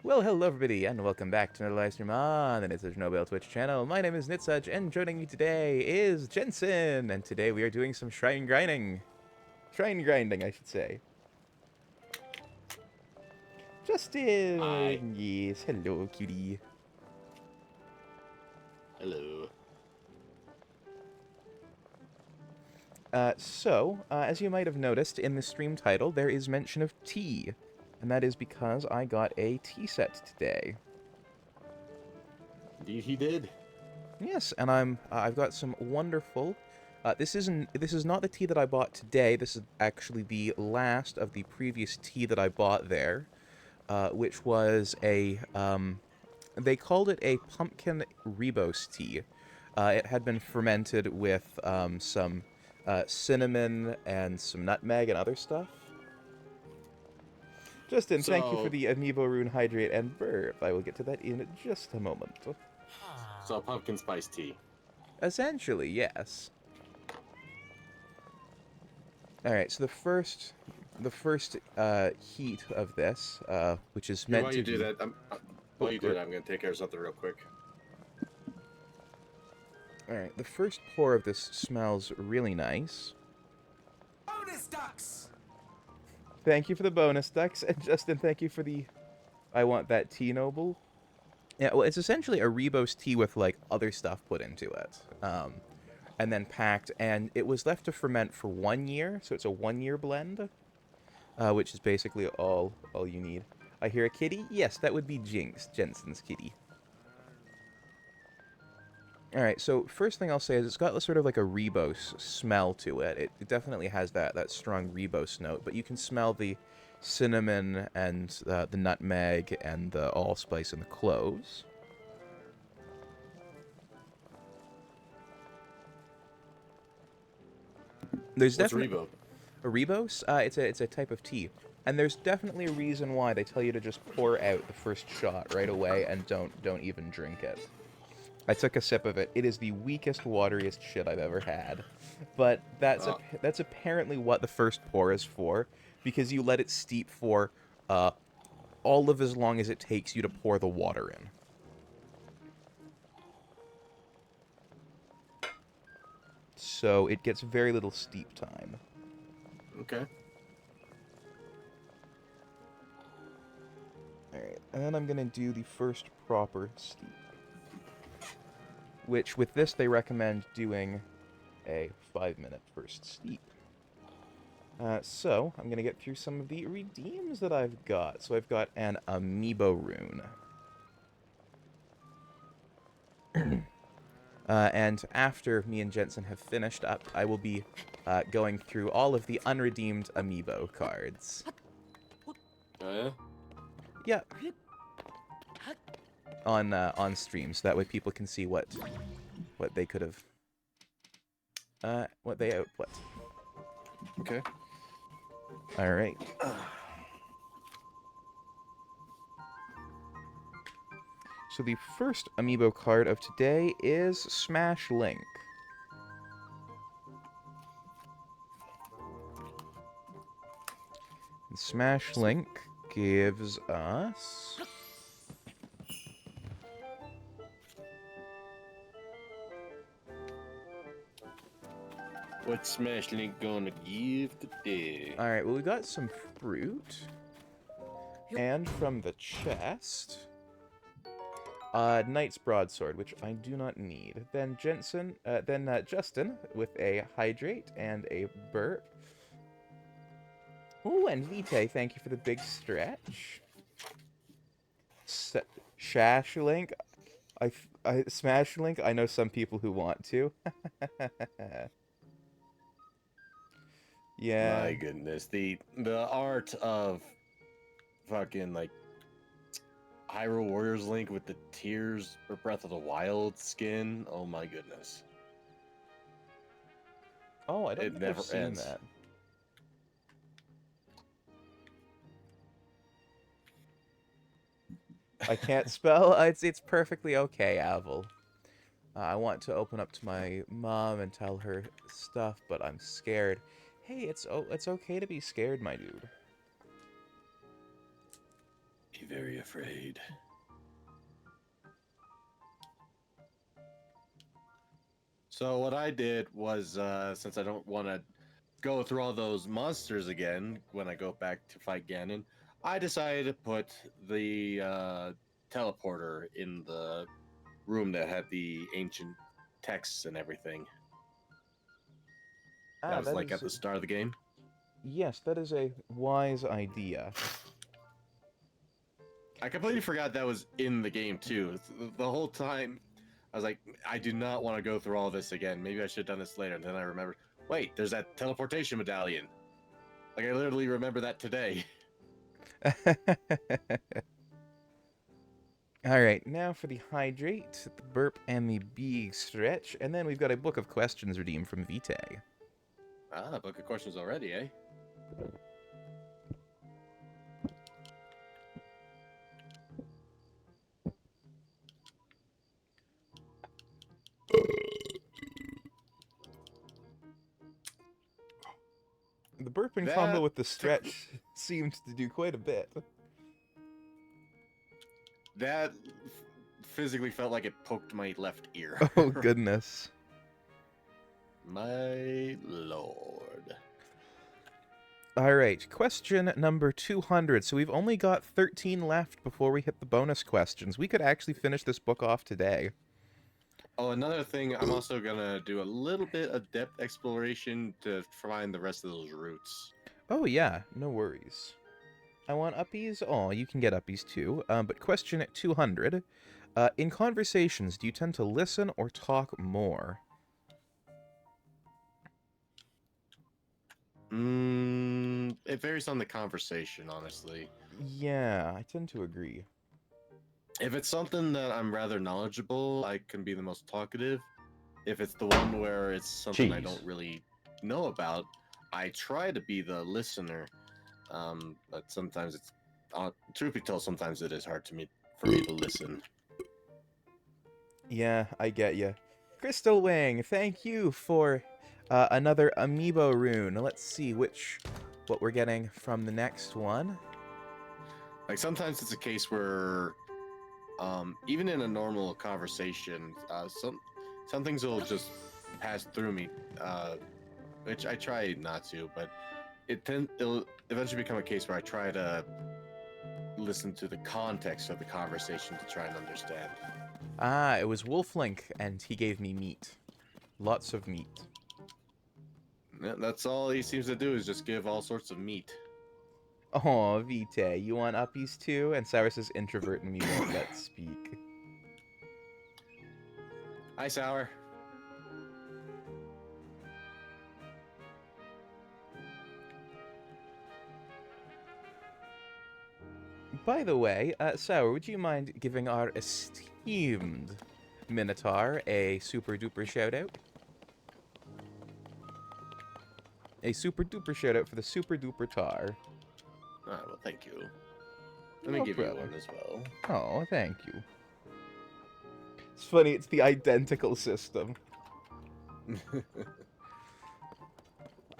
Well, hello everybody, and welcome back to another live stream on the Nitsuch Nobel Twitch channel. My name is Nitsuch, and joining me today is Jensen, and today we are doing some shrine grinding. Shrine grinding, I should say. Hi. Justin! Yes, hello, cutie. Hello. As you might have noticed in the stream title, there is mention of tea. And that is because I got a tea set today. Indeed he did. Yes, and I've got some wonderful. This is not the tea that I bought today. This is actually the last of the previous tea that I bought there, which was a they called it a pumpkin ribose tea. It had been fermented with some cinnamon and some nutmeg and other stuff. Justin, thank you for So, the Amiibo Rune Hydrate and Burp. I will get to that in just a moment. so pumpkin spice tea. Essentially, yes. All right, so the first heat of this, which is Here, meant while to you do be. that, while you do that, I'm gonna take care of something real quick. All right, the first pour of this smells really nice. Bonus ducks! Thank you for the bonus ducks, and Justin, thank you for the. I want that tea noble. Yeah, well, it's essentially a ribose tea with like other stuff put into it, and then packed, and it was left to ferment for 1 year, so it's a 1 year blend, which is basically all you need. I hear a kitty. Yes, that would be Jinx, Jensen's kitty. All right, so first thing I'll say is it's got sort of like a ribose smell to it. It definitely has that strong ribose note, but you can smell the cinnamon and the nutmeg and the allspice and the cloves. There's What's definitely Rebo? a ribose. It's a type of tea, and there's definitely a reason why they tell you to just pour out the first shot right away and don't even drink it. I took a sip of it. It is the weakest, wateriest shit I've ever had. But that's apparently what the first pour is for, because you let it steep for all of as long as it takes you to pour the water in. So it gets very little steep time. Okay. Alright, and then I'm gonna do the first proper steep. Which, with this, they recommend doing a 5-minute first steep. So, I'm going to get through some of the redeems that I've got. So I've got an Amiibo Rune. And after me and Jensen have finished up, I will be going through all of the unredeemed Amiibo cards. Oh Yeah. On stream, so that way people can see what they could have... what they output. yeah. Okay. Alright. So the first Amiibo card of today is Smash Link. And Smash Link gives us... What's Smash Link gonna give today? Alright, well we got some fruit. And from the chest... Knight's Broadsword, which I do not need. Then Justin with a Hydrate and a Burp. Ooh, and Vitae, thank you for the big stretch. Shash Link, Smash Link, I know some people who want to. Yeah. My goodness, the art of fucking like Hyrule Warriors Link with the Tears or Breath of the Wild skin. Oh my goodness. Oh, I don't It think never I've seen ends. that. I can't spell. It's perfectly okay, Avel. I want to open up to my mom and tell her stuff, but I'm scared. Hey, it's okay to be scared, my dude. Be very afraid. So what I did was, since I don't want to go through all those monsters again when I go back to fight Ganon, I decided to put the teleporter in the room that had the ancient texts and everything. That was like at the start of the game. Yes, that is a wise idea. I completely forgot that was in the game too. The whole time, I was like, I do not want to go through all this again. Maybe I should have done this later. And then I remembered, wait, there's that teleportation medallion. Like I literally remember that today. Alright, now for the hydrate, the burp, and the big stretch, and then we've got a book of questions redeemed from Vitae. Ah, book of questions already, eh? The burp in combo with the stretch seemed to do quite a bit. That physically felt like it poked my left ear. Oh, goodness. My lord. Alright, question number 200. So we've only got 13 left before we hit the bonus questions. We could actually finish this book off today. Oh, another thing, I'm also gonna do a little bit of depth exploration to find the rest of those routes. Oh, yeah, no worries. I want uppies. Oh, you can get uppies too. But question 200. In conversations, do you tend to listen or talk more? It varies on the conversation, honestly. Yeah, I tend to agree. If it's something that I'm rather knowledgeable, I can be the most talkative. If it's the one where it's something I don't really know about, I try to be the listener. But sometimes it's, truth be told, sometimes it is hard for me to listen. Yeah, I get you. Crystal Wing, thank you for another amiibo rune. Let's see what we're getting from the next one. Like sometimes it's a case where, even in a normal conversation, some things will just pass through me, which I try not to, but it'll eventually become a case where I try to listen to the context of the conversation to try and understand. Ah, it was Wolflink, and he gave me meat. Lots of meat. Yeah, that's all he seems to do is just give all sorts of meat. Oh, Vitae, you want uppies too? And Cyrus's introvert and me won't let speak. Hi, Sour. By the way, Sour, would you mind giving our esteemed Minotaur a super duper shout out? A super duper shout out for the super duper tar. Ah, well, thank you. Let me give you one as well. Oh, thank you. It's funny, it's the identical system.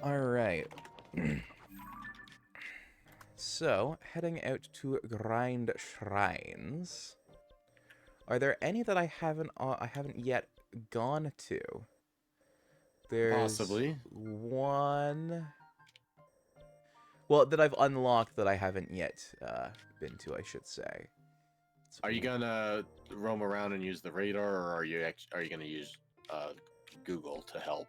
Alright. So, heading out to grind shrines. Are there any that I haven't yet gone to? There's Possibly. one. Well, that I've unlocked that I haven't yet been to, I should say. Are you gonna roam around and use the radar, or are you gonna use Google to help?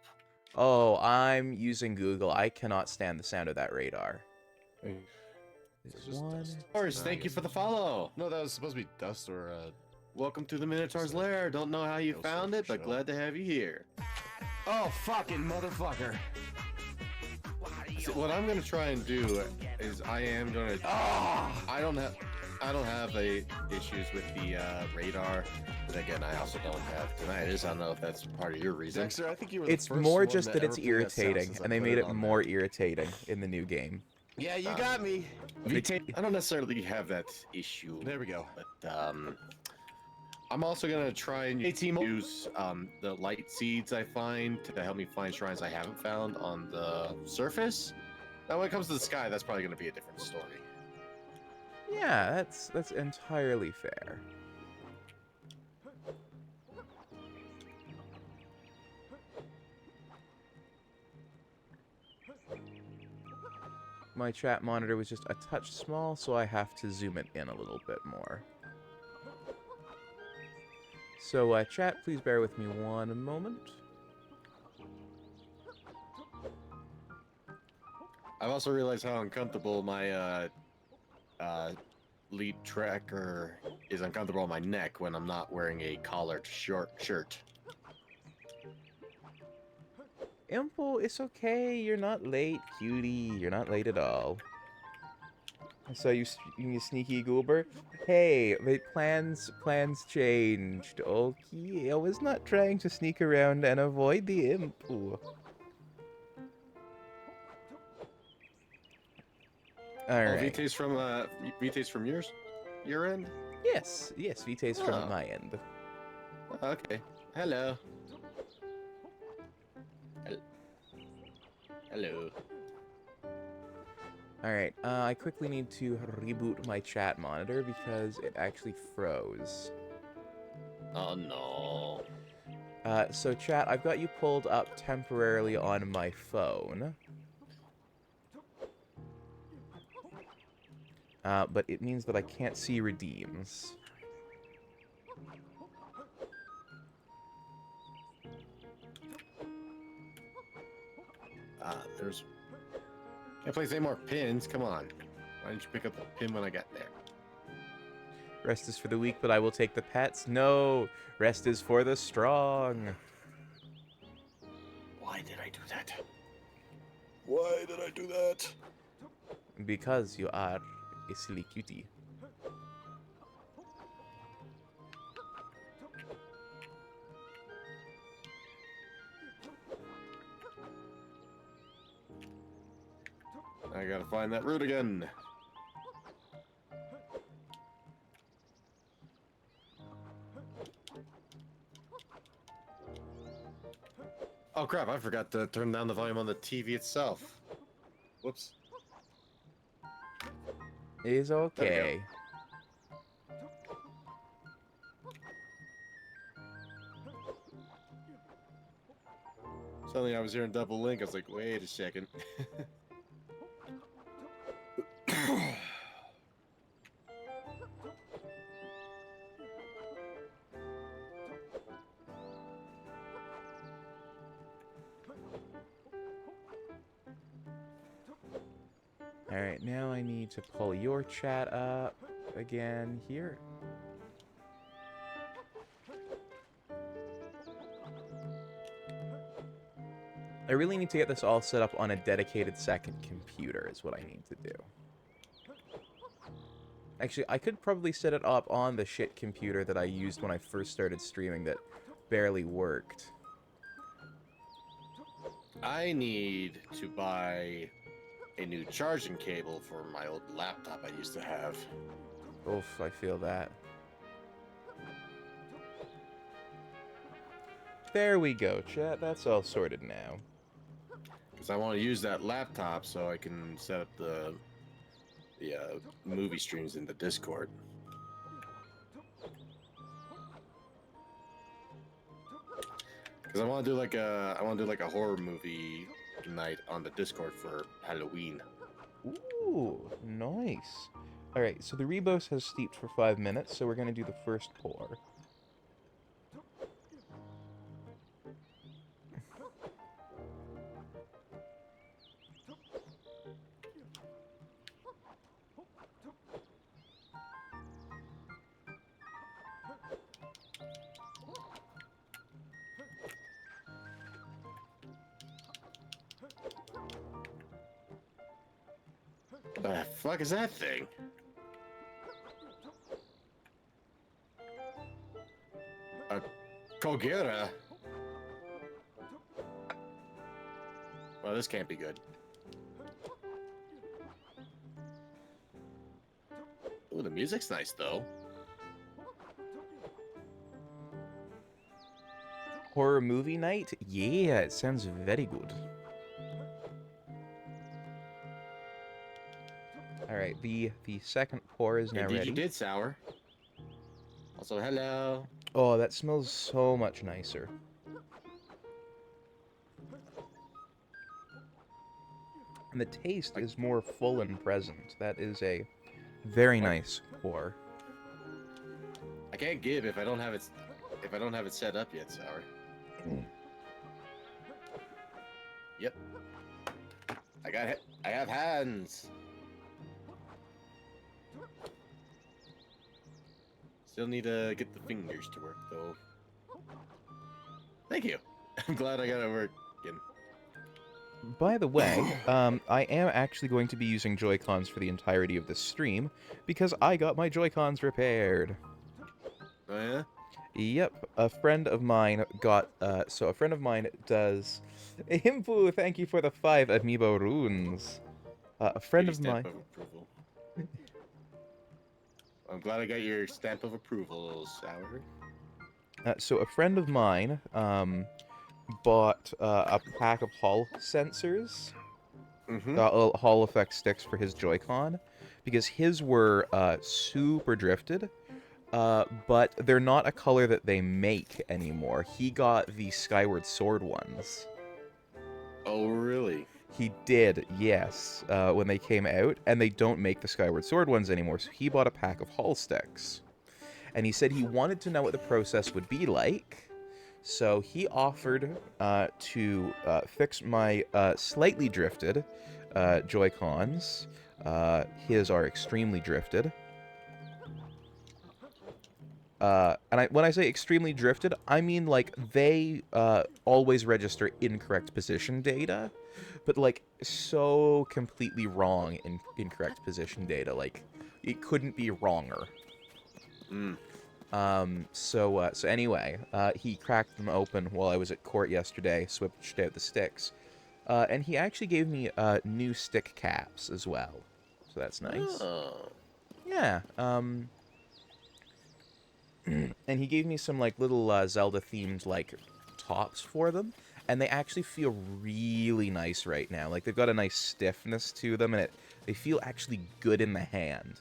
Oh, I'm using Google. I cannot stand the sound of that radar. There's just one. dust. Of course, thank you for the follow. No, that was supposed to be dust or Welcome to the Minotaur's Lair. Don't know how you No found sort it, of but show. glad to have you here. Oh, fucking motherfucker. So what I'm gonna try and do is I am gonna. Oh, I don't have issues with the radar, but again, I also don't have tinnitus. I don't know if that's part of your reason. Dexter, I think you were the It's first more one just that ever it's played that sound irritating, since I and they put made it on more there. irritating in the new game. yeah, you got me. I don't necessarily have that issue, There we go. but I'm also gonna try and use the light seeds I find to help me find shrines I haven't found on the surface. Now, when it comes to the sky, that's probably gonna be a different story. Yeah, that's entirely fair. My chat monitor was just a touch small, so I have to zoom it in a little bit more. So, chat, please bear with me one moment. I've also realized how uncomfortable my lead tracker is uncomfortable on my neck when I'm not wearing a collared short shirt. Imple, it's okay. You're not late, cutie. You're not late at all. I saw you, you sneaky goober. Hey, but plans changed. Okay, I was not trying to sneak around and avoid the imp. Oh, Alright. Vitae's from your end? Yes, Vitae's from Oh. my end. Okay. Hello. Hello. Alright, I quickly need to reboot my chat monitor because it actually froze. Oh no. So chat, I've got you pulled up temporarily on my phone. But it means that I can't see redeems. There's. Can't place any more pins. Come on. Why didn't you pick up the pin when I got there? Rest is for the weak, but I will take the pets. No, rest is for the strong. Why did I do that? Why did I do that? Because you are a silly cutie. I gotta find that route again. Oh crap, I forgot to turn down the volume on the TV itself. Whoops. It is okay. Suddenly I was hearing double link, I was like, wait a second. Alright, now I need to pull your chat up again here. I really need to get this all set up on a dedicated second computer is what I need to do. Actually, I could probably set it up on the shit computer that I used when I first started streaming that barely worked. I need to buy a new charging cable for my old laptop I used to have. Oof, I feel that. There we go, chat. That's all sorted now. Because I want to use that laptop so I can set up the movie streams in the Discord. Because I want to do like a horror movie night on the Discord for Halloween. Ooh, nice. Alright, so the Rebos has steeped for 5 minutes, so we're going to do the first pour. What the fuck is that thing? A Kogera? Well, this can't be good. Ooh, the music's nice though. Horror movie night? Yeah, it sounds very good. All right, the second pour is now Indeed, ready. you did, Sour. Also, hello. Oh, that smells so much nicer. And the taste is more full and present. That is a very nice pour. I can't give if I don't have it. If I don't have it set up yet, Sour. Yep. I have hands. Still need to get the fingers to work though. Thank you. I'm glad I got it working. By the way, I am actually going to be using Joy-Cons for the entirety of this stream because I got my Joy-Cons repaired. Oh yeah. Yep, a friend of mine got, so a friend of mine does... Impu, thank you for the 5 amiibo runes. A friend of Stamp mine... of approval. I'm glad I got your stamp of approval, Sour. So a friend of mine, bought, a pack of Hall sensors, Mm-hmm. Hall effect sticks for his Joy-Con, because his were, super drifted. But they're not a color that they make anymore. He got the Skyward Sword ones. Oh really? He did, yes, when they came out, and they don't make the Skyward Sword ones anymore, so he bought a pack of Hull sticks. And he said he wanted to know what the process would be like, so he offered to fix my slightly drifted Joy-Cons. His are extremely drifted. When I say extremely drifted, I mean, like, they always register incorrect position data, but, like, so completely wrong in incorrect position data. Like, it couldn't be wronger. So anyway, he cracked them open while I was at court yesterday, switched out the sticks. And he actually gave me new stick caps as well. So that's nice. Oh. Yeah, and he gave me some, like, little Zelda-themed, like, tops for them, and they actually feel really nice right now. Like, they've got a nice stiffness to them, and they feel actually good in the hand.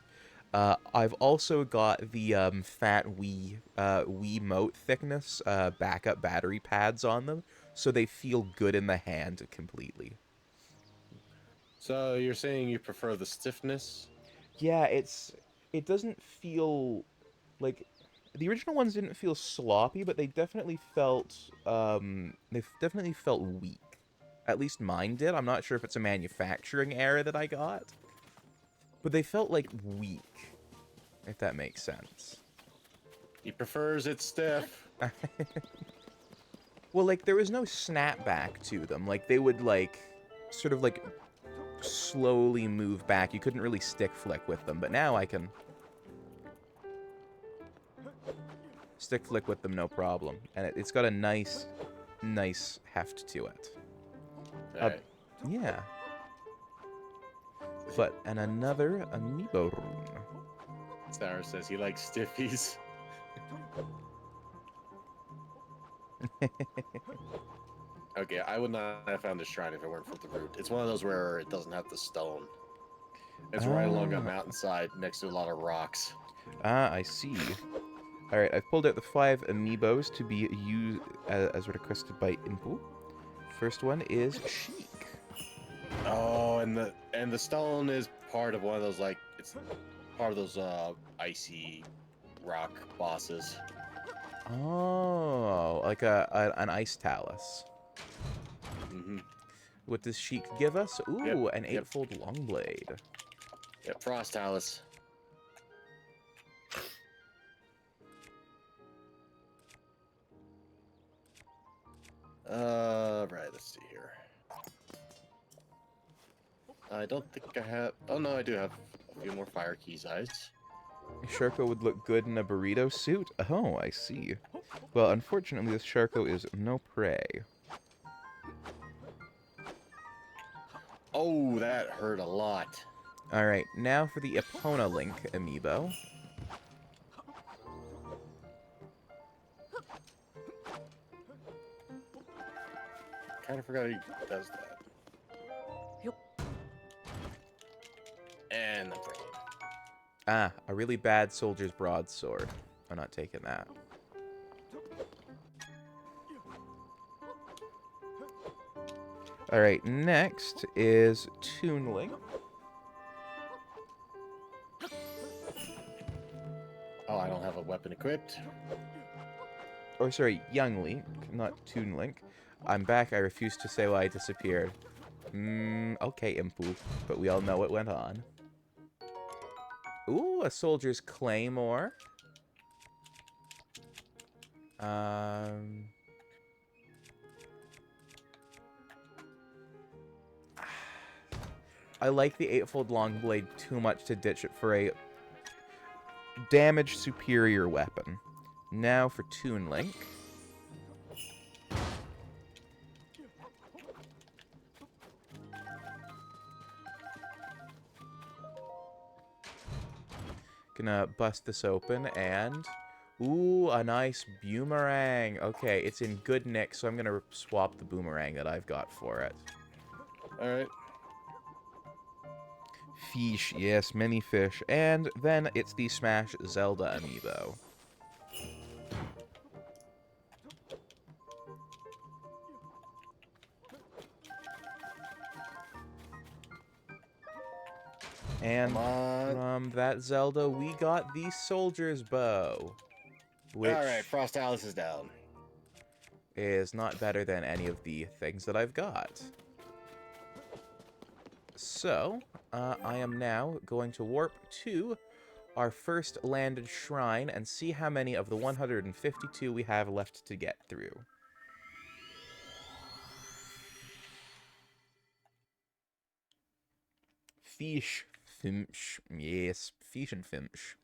I've also got the fat Wiimote thickness backup battery pads on them, so they feel good in the hand completely. So you're saying you prefer the stiffness? Yeah, it doesn't feel like the original ones didn't feel sloppy, but they definitely felt weak. At least mine did. I'm not sure if it's a manufacturing error that I got, but they felt like weak, if that makes sense. He prefers it stiff. Well, like, there was no snapback to them. Like, they would, like, sort of, like, slowly move back. You couldn't really stick flick with them, but now I can stick flick with them no problem. And it's got a nice heft to it. Alright. Yeah. And another amiibo rune. Sour says he likes stiffies. Okay, I would not have found this shrine if it weren't for the route. It's one of those where it doesn't have the stone. It's right along a mountainside next to a lot of rocks. Ah, I see. Alright, I've pulled out the 5 amiibos to be used as requested by Impu. First one is Sheik. Oh, and the stone is part of one of those, like, it's part of those icy rock bosses. Oh, like an ice talus. Mm-hmm. What does Sheik give us? Ooh, Yep, an yep. 8-fold longblade. Yeah, Frost Talus. Right, let's see here. I don't think I have... Oh, no, I do have a few more fire keys eyes. Sharko would look good in a burrito suit? Oh, I see. Well, unfortunately, this Sharko is no prey. Oh, that hurt a lot. Alright, now for the Epona Link amiibo. Kind of forgot he does that. And I'm afraid. Ah, a really bad soldier's broadsword. I'm not taking that. Alright, next is Toon Link. Oh, I don't have a weapon equipped. Or sorry, Young Link, not Toon Link. I'm back, I refuse to say why I disappeared. Okay, Impu, but we all know what went on. Ooh, a soldier's claymore. I like the eightfold long blade too much to ditch it for a damage superior weapon. Now for Toon Link. Gonna bust this open and... Ooh, a nice boomerang. Okay, it's in good nick, so I'm gonna swap the boomerang that I've got for it. Alright. Fish, yes, many fish. And then it's the Smash Zelda amiibo. And Come on. from that Zelda, we got the Soldier's Bow. Which Alright, Frost Alice is down. is not better than any of the things that I've got. So, I am now going to warp to our first landed shrine and see how many of the 152 we have left to get through. Fish. Finch. Yes, fish and finch.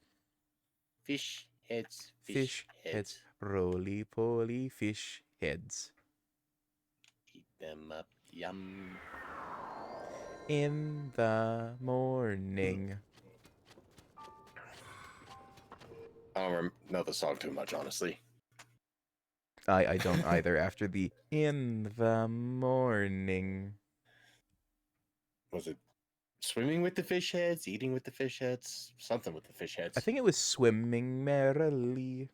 Fish heads. Fish heads. Roly-poly fish heads. Eat them up. Yum. In the morning. I don't know the song too much, honestly. I don't either. After the in the morning. Was it swimming with the fish heads? Eating with the fish heads? Something with the fish heads. I think it was swimming merrily.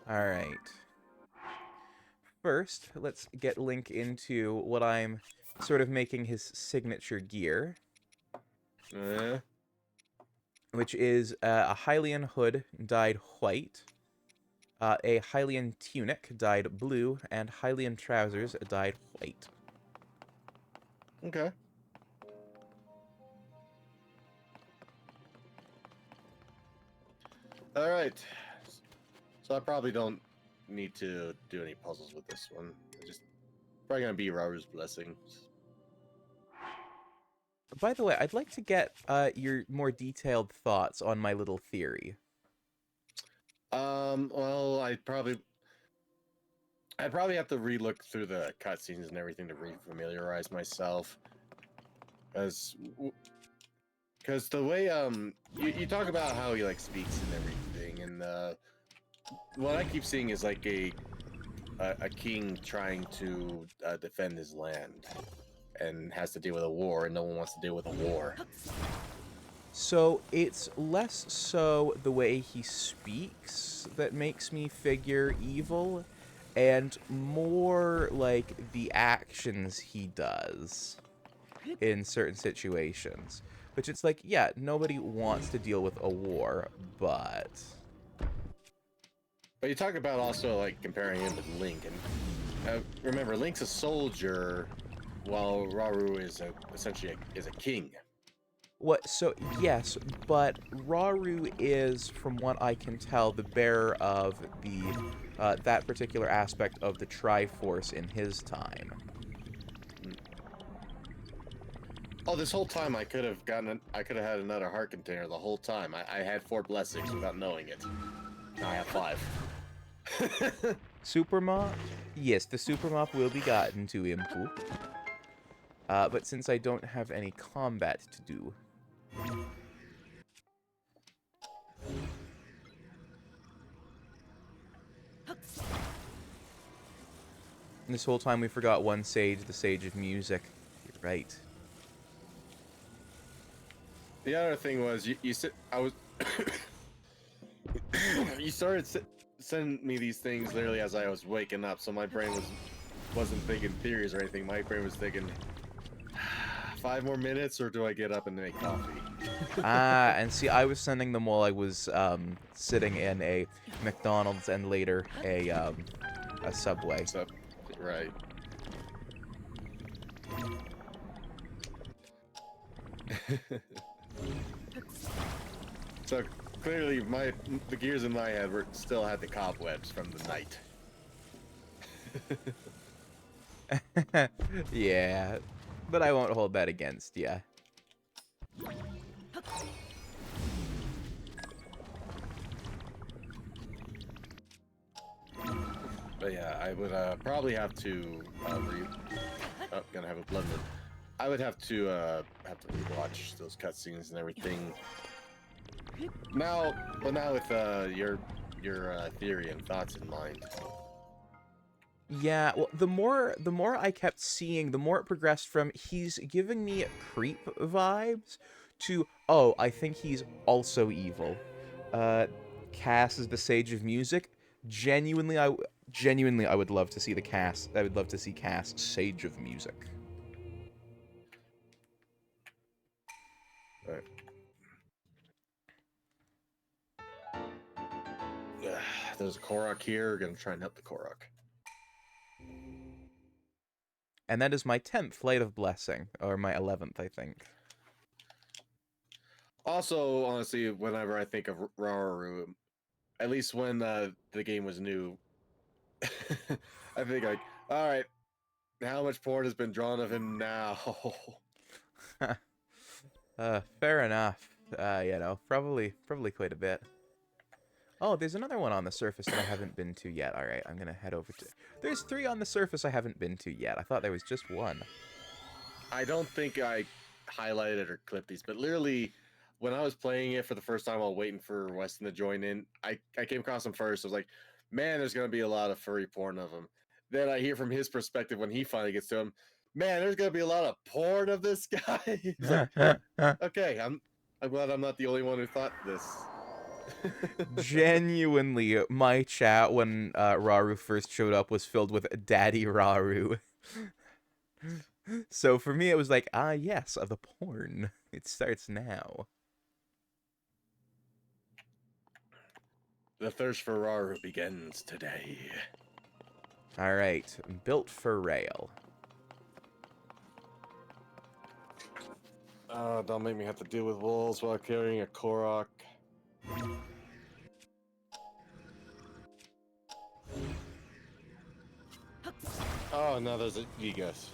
Alright. First, let's get Link into what I'm sort of making his signature gear, which is a Hylian hood dyed white, a Hylian tunic dyed blue, and Hylian trousers dyed white. Okay. Alright. So I probably don't need to do any puzzles with this one. It's just probably gonna be Raru's blessing. By the way, I'd like to get your more detailed thoughts on my little theory. Well, I'd probably have to relook through the cutscenes and everything to re-familiarize myself. Because the way you talk about how he like speaks and everything, and what I keep seeing is like a king trying to defend his land and has to deal with a war, and no one wants to deal with a war. So it's less so the way he speaks that makes me figure evil, and more like the actions he does in certain situations. Which it's like, yeah, nobody wants to deal with a war, but... But you talk about also like comparing him with Link, and remember, Link's a soldier, while Raru is essentially a king. What? So yes, but Raru is, from what I can tell, the bearer of the that particular aspect of the Triforce in his time. Oh, this whole time I could have had another heart container the whole time. I had 4 blessings without knowing it. Now I have 5. Super Mop? Yes, the Super Mop will be gotten to Impu. But since I don't have any combat to do... This whole time we forgot one sage, the Sage of Music. You're right. The other thing was you said I was you started sending me these things literally as I was waking up, so my brain wasn't thinking theories or anything. My brain was thinking 5 more minutes, or do I get up and make coffee? And see, I was sending them while I was sitting in a McDonald's and later a Subway. So, right. So clearly, the gears in my head still had the cobwebs from the night. Yeah, but I won't hold that against ya. But yeah, I would probably have to gonna have a blood moon. I would have to rewatch those cutscenes and everything. Now, but now with your theory and thoughts in mind. Yeah, well, the more I kept seeing, the more it progressed from he's giving me creep vibes to, oh, I think he's also evil. Cass is the Sage of Music. Genuinely, I would love to see Cass, Sage of Music. Right. There's a Korok here. We're gonna try and help the Korok. And that is my 10th Light of Blessing, or my 11th, I think. Also, honestly, whenever I think of Rauru, at least when the game was new, I think like, all right, how much porn has been drawn of him now? Fair enough. You know, probably quite a bit. Oh, there's another one on the surface that I haven't been to yet. All right, I'm gonna head over to. There's 3 on the surface I haven't been to yet. I thought there was just 1. I don't think I highlighted or clipped these, but literally, when I was playing it for the first time while waiting for Weston to join in, I came across him first. I was like, man, there's gonna be a lot of furry porn of him. Then I hear from his perspective when he finally gets to him, man, there's gonna be a lot of porn of this guy. He's like, okay, I'm glad I'm not the only one who thought this. Genuinely, my chat when Rauru first showed up was filled with Daddy Rauru. So for me, it was like, yes, the porn. It starts now. The thirst for Rauru begins today. All right, built for rail. Don't make me have to deal with wolves while carrying a Korok. Oh, now there's a Gigas.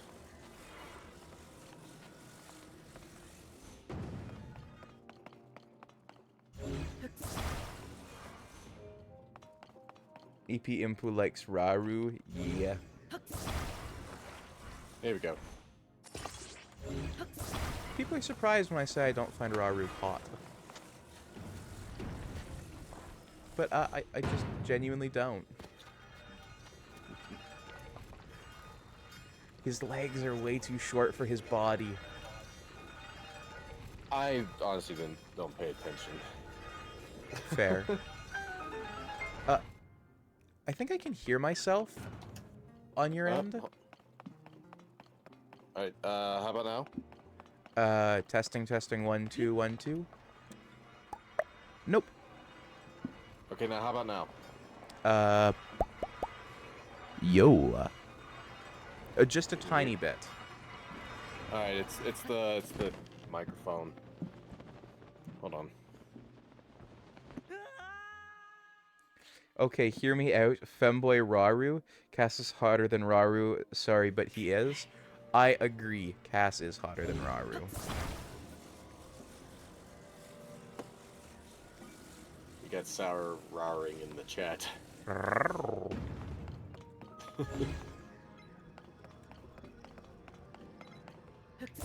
EP Impu likes Rauru, yeah. There we go. People are surprised when I say I don't find Rauru hot. But I just genuinely don't. His legs are way too short for his body. I honestly don't pay attention. Fair. I think I can hear myself on your end. Alright, how about now? Testing, 1 2 1 2. Nope. Okay, now how about now? Yo. Just a tiny bit. Alright, it's the microphone. Hold on. Okay, hear me out. Femboy Rauru. Cass is hotter than Rauru. Sorry, but he is. I agree. Cass is hotter than Rauru. You got sour rowing in the chat.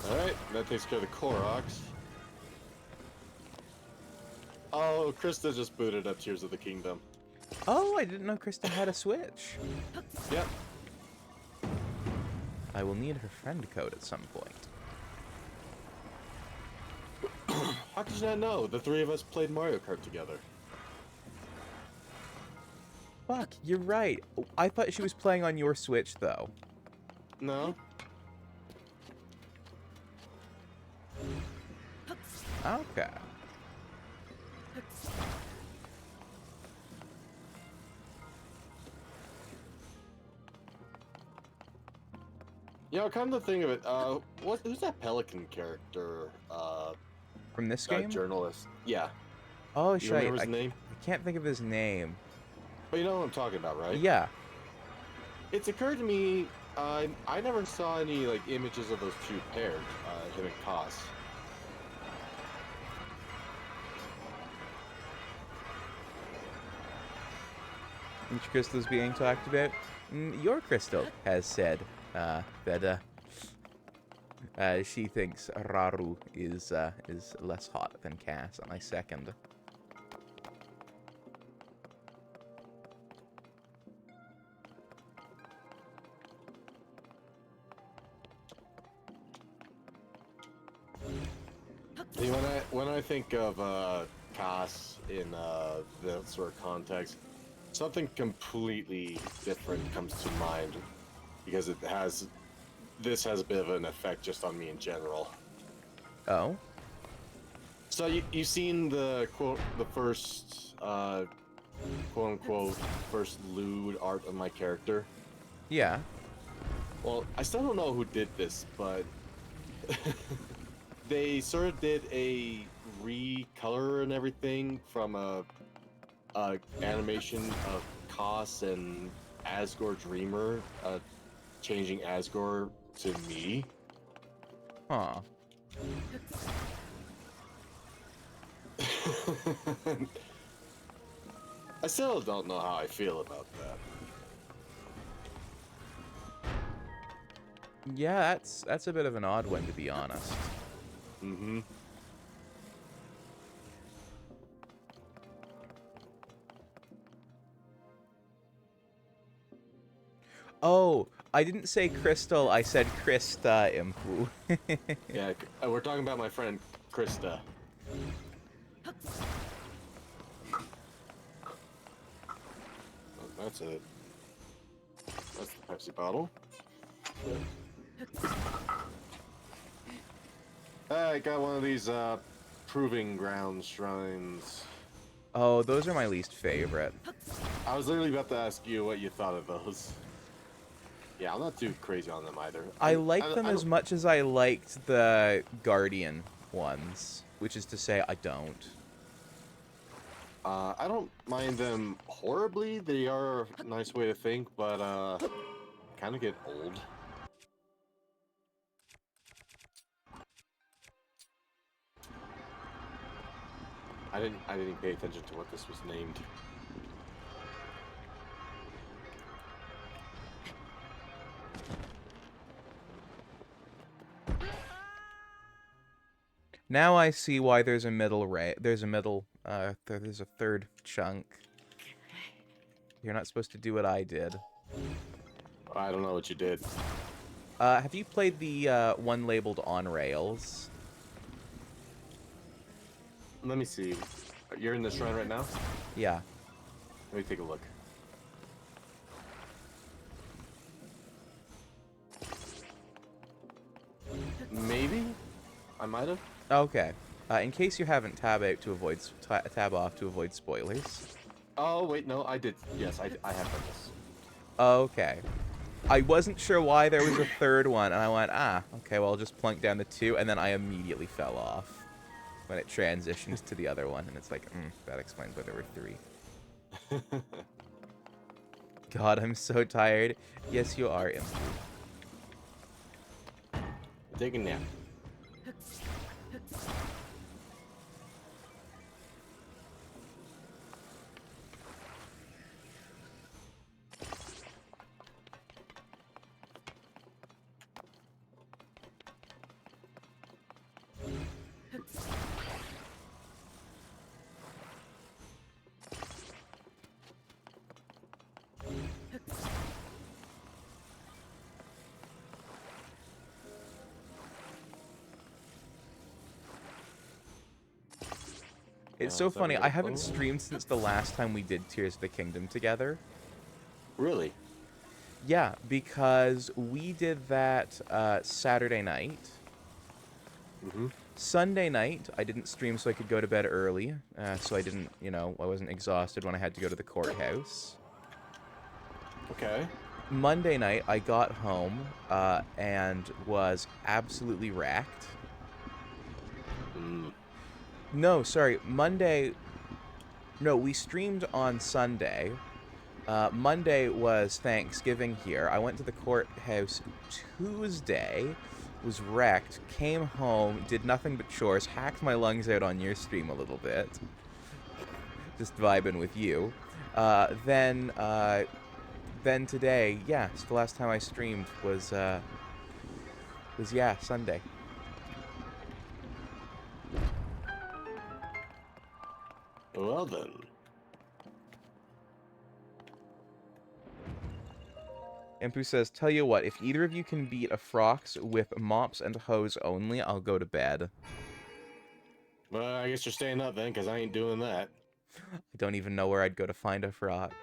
Alright, that takes care of the Koroks. Oh, Krista just booted up Tears of the Kingdom. Oh, I didn't know Krista had a Switch. Yep. I will need her friend code at some point. How did you not know? The three of us played Mario Kart together. Fuck, you're right. I thought she was playing on your Switch, though. No? Okay. You know, come to think of it, who's that Pelican character? From this That game? journalist. Yeah. Oh, You shit. remember his I name? can't think of his name. But you know what I'm talking about, right? Yeah. It's occurred to me, I never saw any, like, images of those two paired, him and Koss. Which Crystal's being talked about? Your Crystal has said that she thinks Raru is less hot than Cass, and I second. See, when I think of Koss in that sort of context, something completely different comes to mind because this has a bit of an effect just on me in general. Oh? So you've seen the first quote unquote first lewd art of my character? Yeah. Well, I still don't know who did this, but they sort of did a recolor and everything from a animation of Koss and Asgore Dreamer, changing Asgore to me. Huh. I still don't know how I feel about that. Yeah, that's a bit of an odd one, to be honest. Mm-hmm. Oh, I didn't say Crystal, I said Krista, Impu. Yeah, we're talking about my friend Krista. Oh, that's it. That's the Pepsi bottle. I got one of these proving ground shrines. Oh, those are my least favorite. I was literally about to ask you what you thought of those. Yeah, I'm not too crazy on them either. I like them as much as I liked the Guardian ones, which is to say, I don't. I don't mind them horribly. They are a nice way to think, but kind of get old. I didn't pay attention to what this was named. Now I see why there's a middle there's a third chunk. You're not supposed to do what I did. I don't know what you did. Have you played the one labeled on rails? Let me see. You're in the shrine right now? Yeah. Let me take a look. Maybe? I might have. Okay. In case you haven't, tab off to avoid spoilers. Oh, wait, no, I did. Yes, I have done this. Okay. I wasn't sure why there was a third one, and I went, okay, well, I'll just plunk down the 2, and then I immediately fell off when it transitions to the other one, and it's like, that explains why there were 3. God, I'm so tired. Yes, you are, Impu. Take a nap. It's so so funny. we I got haven't both. streamed since the last time we did Tears of the Kingdom together. Really? Yeah, because we did that Saturday night. Mm-hmm. Sunday night, I didn't stream so I could go to bed early. So I didn't, I wasn't exhausted when I had to go to the courthouse. Okay. Monday night, I got home and was absolutely racked. Mm. No, sorry, Monday. No, we streamed on Sunday. Monday was Thanksgiving here. I went to the courthouse Tuesday, was wrecked, came home, did nothing but chores, hacked my lungs out on your stream a little bit. Just vibing with you. Then today, yeah, so the last time I streamed was Sunday. Well then. Impu says, tell you what, if either of you can beat a Frox with mops and hose only, I'll go to bed. Well, I guess you're staying up then, because I ain't doing that. I don't even know where I'd go to find a Frox.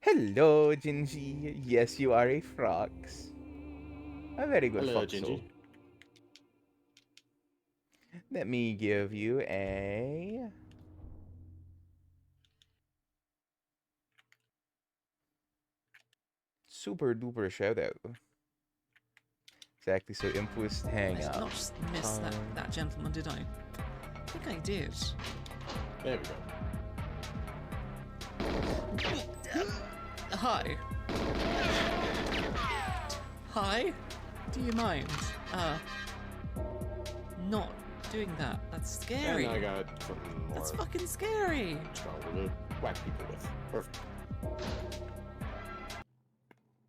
Hello, Gingy. Yes, you are a Frox. A very good Hello, Foxel. Gingy. Let me give you a... super duper shout out. Exactly, so Impulse hang I did up. not just miss that gentleman, did I? I think I did. There we go. Hi. Hi? Do you mind? Not doing that. That's scary. And I got something more That's fucking scary. stronger to whack people with. Perfect.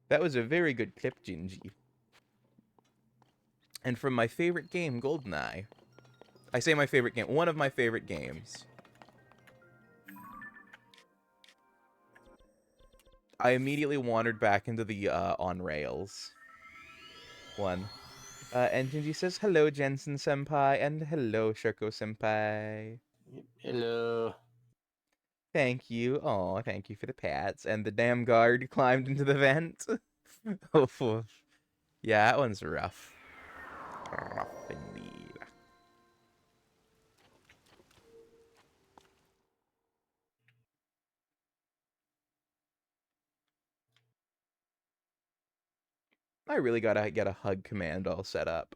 That was a very good clip, Gingy. And from my favorite game, GoldenEye. I say my favorite game, one of my favorite games. I immediately wandered back into the On Rails one. And Gingy says, hello, Jensen Senpai, and hello, Shirko Senpai. Hello. Thank you. Oh, thank you for the pats. And the damn guard climbed into the vent. Oh, yeah, that one's rough. Rough indeed. I really gotta get a hug command all set up.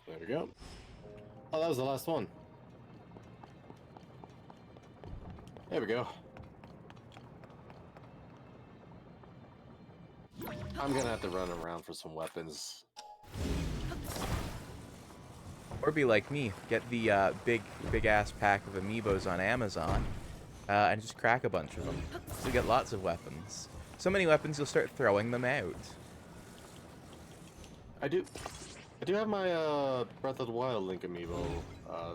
There we go. Oh, that was the last one. There we go. I'm gonna have to run around for some weapons. Or be like me, get the big ass pack of amiibos on Amazon, and just crack a bunch of them. So you get lots of weapons. So many weapons you'll start throwing them out. I do have my Breath of the Wild Link amiibo,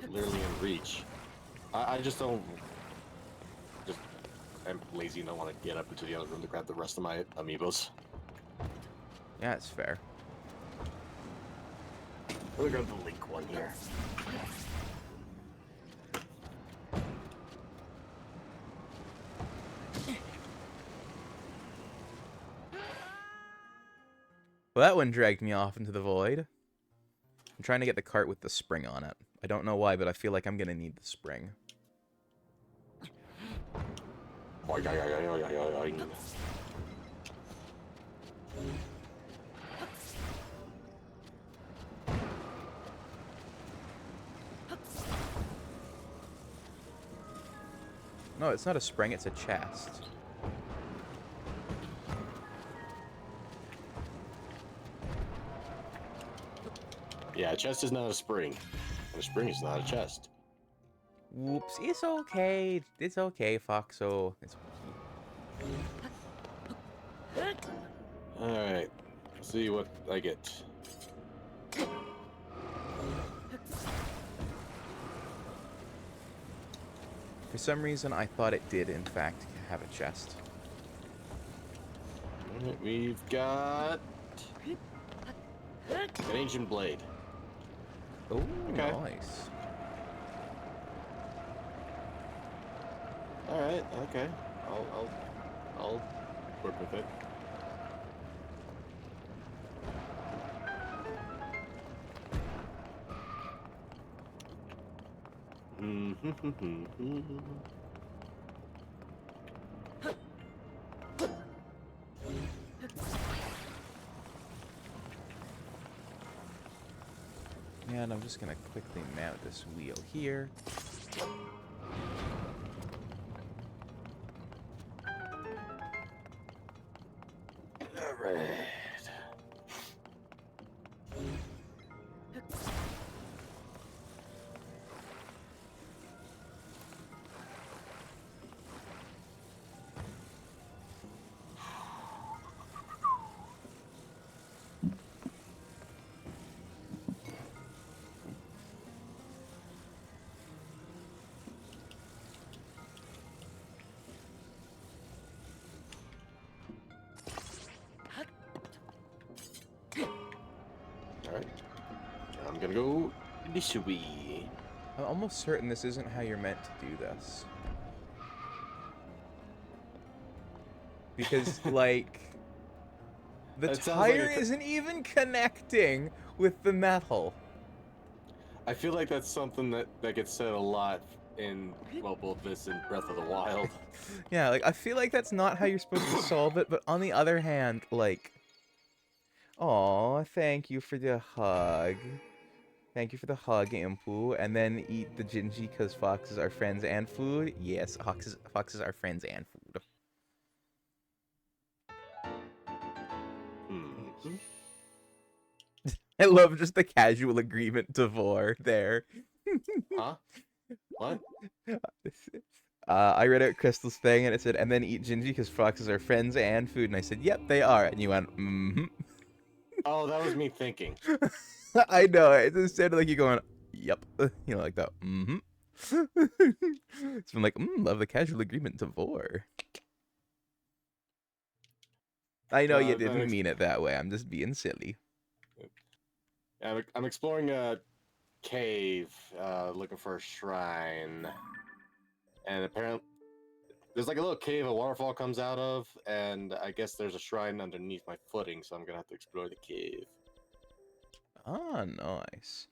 literally in reach. I just don't. I'm lazy and don't want to get up into the other room to grab the rest of my amiibos. Yeah, it's fair. Let me grab the Link one here. Well, that one dragged me off into the void. I'm trying to get the cart with the spring on it. I don't know why, but I feel like I'm gonna need the spring. No, it's not a spring, it's a chest. Yeah, a chest is not a spring. And a spring is not a chest. Whoops. It's okay. It's okay, Foxo. It's Alright. Let's see what I get. For some reason, I thought it did, in fact, have a chest. Alright, we've got an ancient blade. Oh, Okay. nice. Alright, okay. I'll work with it. And I'm just gonna quickly mount this wheel here. Alright. Alright. I'm gonna go this way. I'm almost certain this isn't how you're meant to do this. Because, like, the That sounds like tire a isn't even connecting with the metal. I feel like that's something that gets said a lot in, well, both this and Breath of the Wild. Yeah, like, I feel like that's not how you're supposed to solve it, but on the other hand, like... Aw, thank you for the hug. Thank you for the hug, Impu. And then eat the Gingy because foxes are friends and food. Yes, foxes are friends and food. Hmm. I love just the casual agreement to Vor there. Huh? What? I read out Crystal's thing and it said, and then eat Gingy because foxes are friends and food. And I said, yep, they are. And you went, mm-hmm. Oh, that was me thinking. I know. It just sounded like you going, yep. You know, like that. Mm-hmm. It's been like, love the casual agreement to Vor. I know you that didn't makes- mean it that way. I'm just being silly. I'm exploring a cave, looking for a shrine. And apparently, there's like a little cave a waterfall comes out of, and I guess there's a shrine underneath my footing, so I'm gonna have to explore the cave. Ah, nice.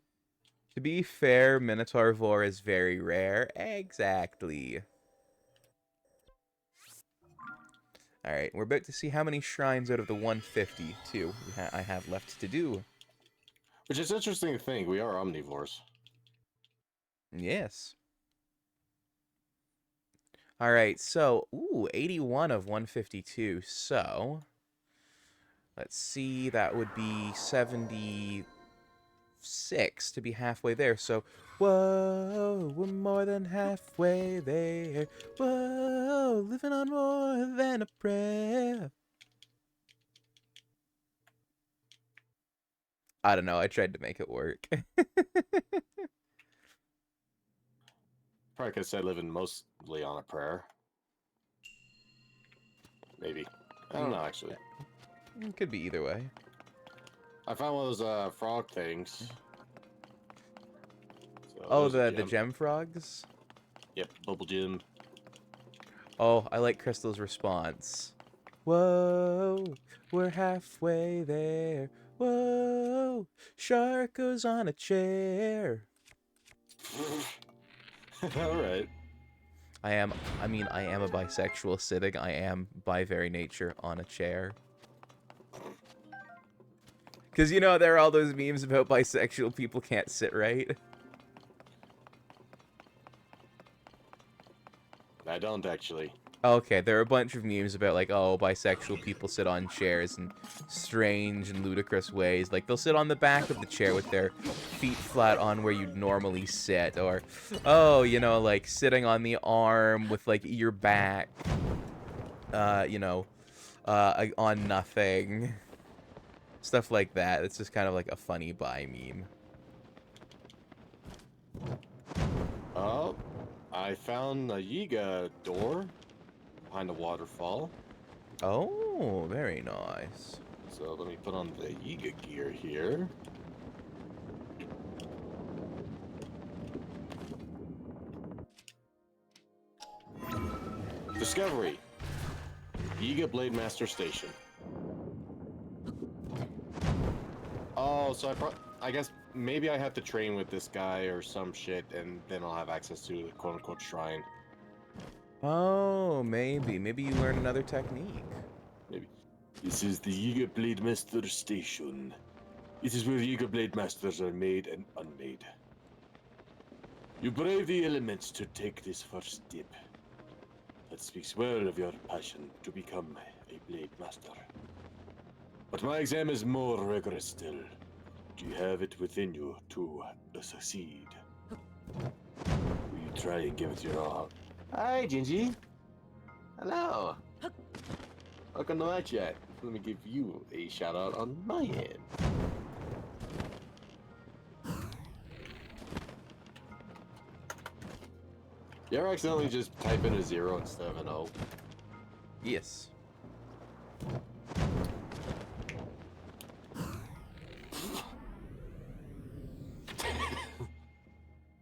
To be fair, Minotaur Vor is very rare. Exactly. Alright, we're about to see how many shrines out of the 152 I have left to do. Which is interesting to think. We are omnivores. Yes. Alright, so, 81 of 152. So, let's see, that would be 76 to be halfway there. So, whoa, we're more than halfway there. Whoa, living on more than a prayer. I don't know, I tried to make it work. Probably could have said living mostly on a prayer. Maybe. I don't know, actually. It could be either way. I found one of those frog things. So Oh, there's a the gem frogs? Yep, bubble gem. Oh, I like Crystal's response. Whoa, we're halfway there. Whoa, shark goes on a chair. Alright. I am a bisexual sitting. I am by very nature on a chair. Because, you know, there are all those memes about bisexual people can't sit right. I don't actually. Okay, there are a bunch of memes about like, oh, bisexual people sit on chairs in strange and ludicrous ways. Like they'll sit on the back of the chair with their feet flat on where you'd normally sit, or oh, like sitting on the arm with like your back, on nothing. Stuff like that. It's just kind of like a funny bi meme. Oh, I found a Yiga door behind a waterfall. Oh, very nice. So let me put on the Yiga gear here. Discovery. Yiga Blade Master Station. Oh, so I guess maybe I have to train with this guy or some shit, and then I'll have access to the quote-unquote shrine. Oh, maybe you learn another technique. Maybe. This is the Yiga Blade Master Station. It is where Yiga Blade Masters are made and unmade. You brave the elements to take this first step. That speaks well of your passion to become a Blade Master. But my exam is more rigorous still. Do you have it within you to succeed? Will you try and give it your all? Hi, Gingy. Hello. Welcome to my chat. Let me give you a shout out on my end. You ever accidentally just type in a 0 instead of an O? Yes.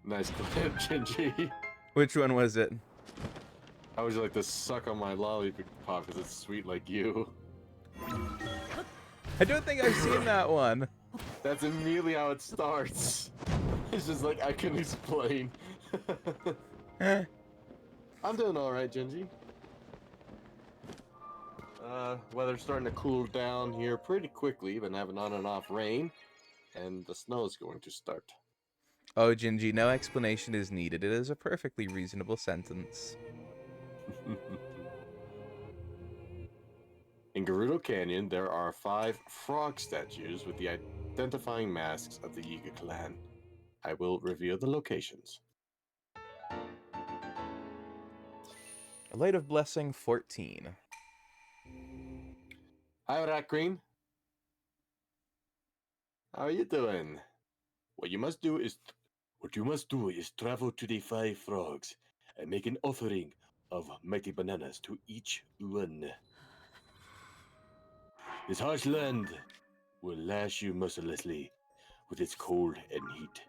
Nice clip, Gingy. Which one was it? I would like to suck on my lollipop because it's sweet like you. I don't think I've seen that one. That's immediately how it starts. It's just like I can explain. I'm doing alright, Gingy. Weather's starting to cool down here pretty quickly. Been having on and off rain, and the snow's going to start. Oh, Gingy, no explanation is needed. It is a perfectly reasonable sentence. In Gerudo Canyon, there are 5 frog statues with the identifying masks of the Yiga clan. I will reveal the locations. A Light of Blessing 14. Hi, Rat Queen. How are you doing? What you must do is travel to the 5 frogs and make an offering of mighty bananas to each one. This harsh land will lash you mercilessly with its cold and heat.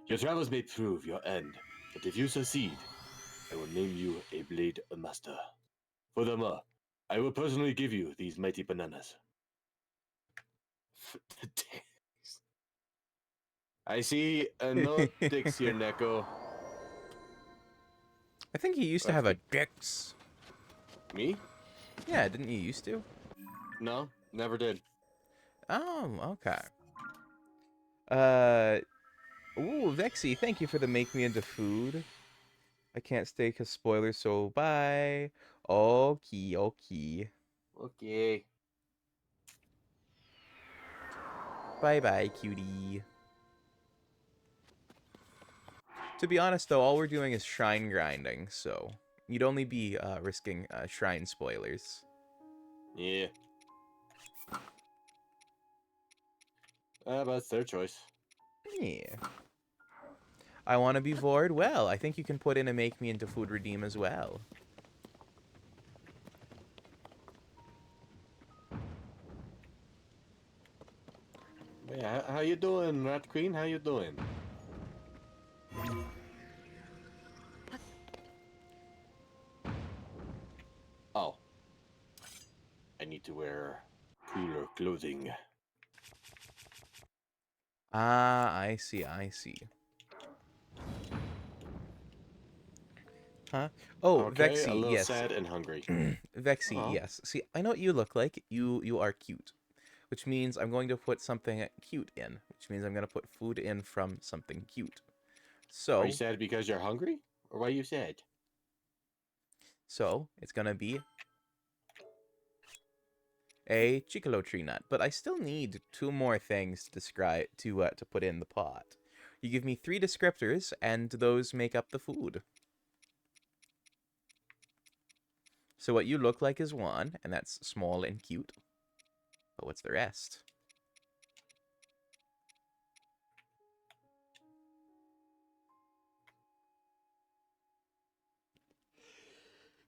Your travels may prove your end, but if you succeed, I will name you a Blade Master. Furthermore, I will personally give you these mighty bananas. I see no dicks here, Neko. I think you used to have a Dix. Me? Yeah, didn't you used to? No, never did. Oh, okay. Ooh, Vexy, thank you for the make me into food. I can't stay because spoilers, so bye. Okay. Okay. Bye-bye, cutie. To be honest, though, all we're doing is shrine grinding, so you'd only be risking shrine spoilers. Yeah. But it's their choice. Yeah. I want to be Vord. Well, I think you can put in a make me into food redeem as well. Yeah, how you doing, Rat Queen? How you doing? Oh. I need to wear cooler clothing. Ah, I see. Huh? Oh, Okay, Vexy, a little yes. sad and hungry. Vexy, Uh-huh. yes. See, I know what you look like. You are cute. Which means I'm going to put something cute in. Which means I'm going to put food in from something cute. So, Are you sad because you're hungry? Or why are you sad? So it's gonna be a Chicolo tree nut, but I still need 2 more things to describe to put in the pot. You give me 3 descriptors, and those make up the food. So what you look like is 1, and that's small and cute. But what's the rest?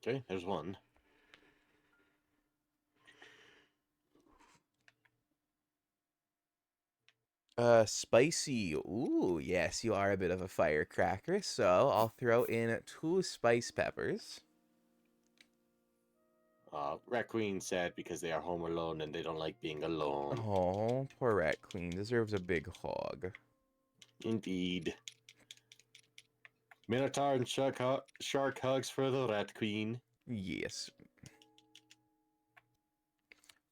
Okay, there's 1. Spicy. Ooh, yes, you are a bit of a firecracker, so I'll throw in 2 spice peppers. Rat Queen said because they are home alone and they don't like being alone. Oh, poor Rat Queen deserves a big hog. Indeed. Minotaur and shark hugs for the Rat Queen. Yes.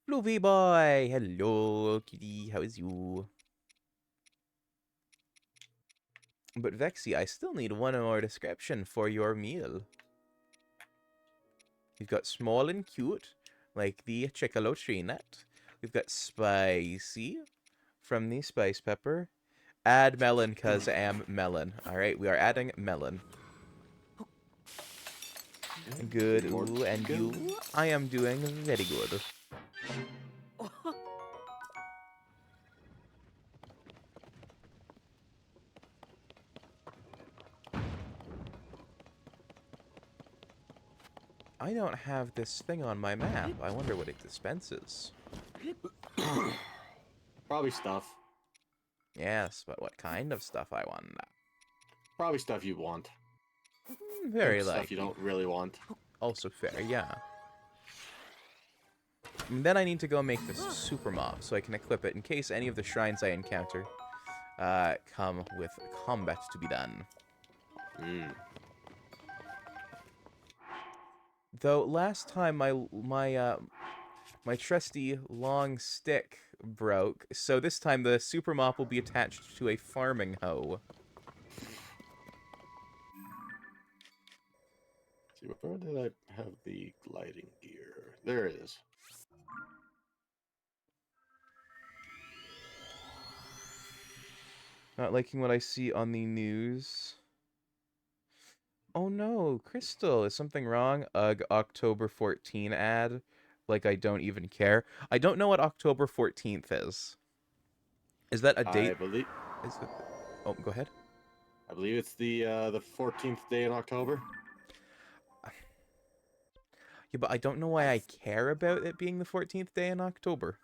Floofy boy, hello, kitty, how is you? But Vexy, I still need 1 more description for your meal. We've got small and cute, like the Chicolo tree nut. We've got spicy from the spice pepper. Add melon, cause I am melon. Alright, we are adding melon. Good, ooh, and you? I am doing very good. I don't have this thing on my map. I wonder what it dispenses. Probably stuff. Yes, but what kind of stuff I want? Probably stuff you want. Very Stuff likely. you don't really want. Also fair, yeah. And then I need to go make this super mop so I can equip it in case any of the shrines I encounter come with combat to be done. Though last time my trusty long stick broke, so this time the super mop will be attached to a farming hoe. See, where did I have the gliding gear? There it is. Not liking what I see on the news. Oh no, Crystal, is something wrong? Ugh, October 14 ad. Like I don't even care. I don't know what October 14th is. Is that a date? I believe. Is it... Oh, go ahead. I believe it's the 14th day in October. Yeah, but I don't know why I care about it being the 14th day in October.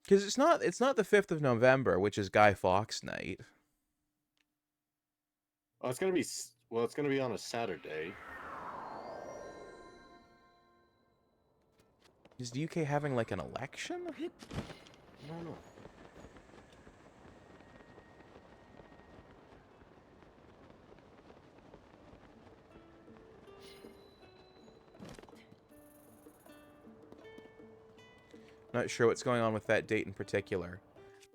Because it's not the 5th of November, which is Guy Fawkes night. Oh, it's gonna be it's gonna be on a Saturday. Is the UK having like an election? I don't know. Not sure what's going on with that date in particular.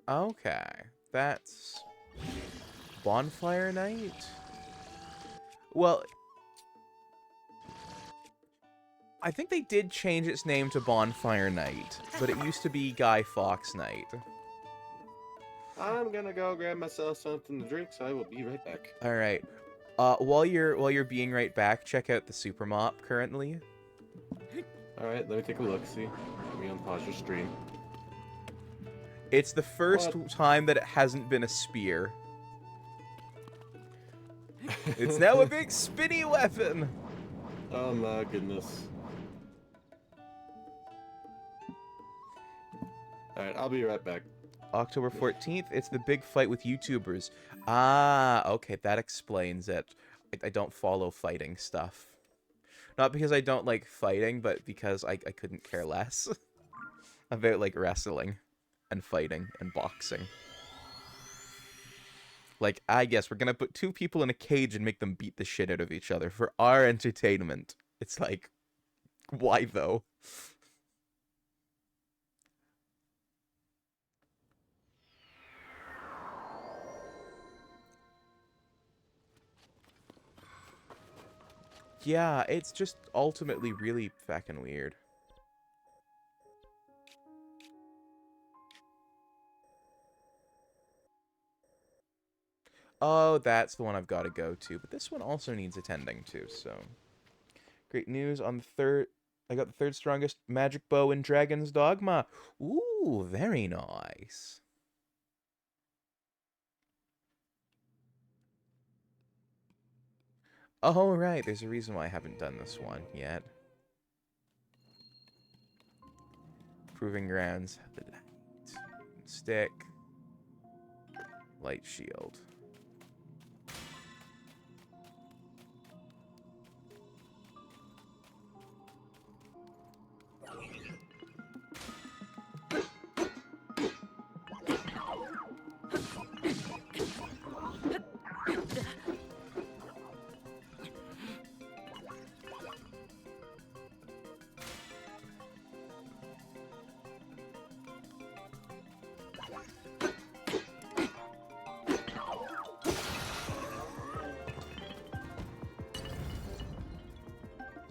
Okay, that's Bonfire Night? Well, I think they did change its name to Bonfire Night, but it used to be Guy Fawkes Night. I'm gonna go grab myself something to drink, so I will be right back. All right. While you're being right back, check out the super mop currently. All right, let me take a look. See, let me unpause your stream. It's the first time that it hasn't been a spear. It's now a big spinny weapon. Oh my goodness. All right, I'll be right back. October 14th, it's the big fight with YouTubers. Ah, okay, that explains it. I don't follow fighting stuff. Not because I don't like fighting, but because I couldn't care less about, like, wrestling and fighting and boxing. Like, I guess we're gonna put 2 people in a cage and make them beat the shit out of each other for our entertainment. It's like, why though? Yeah, it's just ultimately really fucking weird. Oh, that's the one I've got to go to. But this one also needs attending to, so... Great news on the third... I got the third strongest magic bow in Dragon's Dogma. Ooh, very nice. Oh, right. There's a reason why I haven't done this one yet. Proving grounds. Light. Stick. Light shield.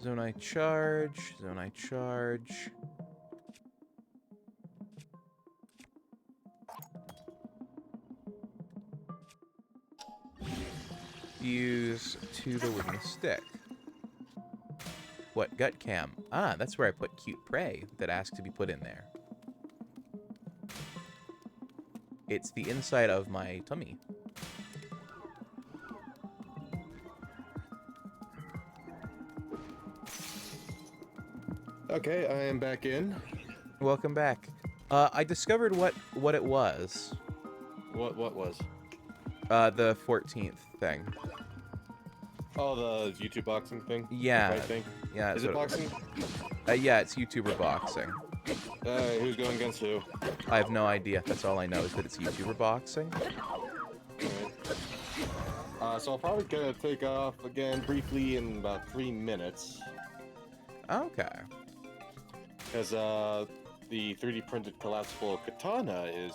Zonai charge. Zonai charge. Fuse to the wooden stick. What? Gut cam. Ah, that's where I put cute prey that asked to be put in there. It's the inside of my tummy. Okay, I am back in. Welcome back. I discovered what it was. What was? The 14th thing. Oh, the YouTube boxing thing? Yeah. I think. Yeah. Is it boxing? Yeah, it's YouTuber boxing. Who's going against who? I have no idea. That's all I know is that it's YouTuber boxing. Alright. So I'll probably gonna take off again briefly in about 3 minutes. Okay. Because the 3D printed collapsible katana is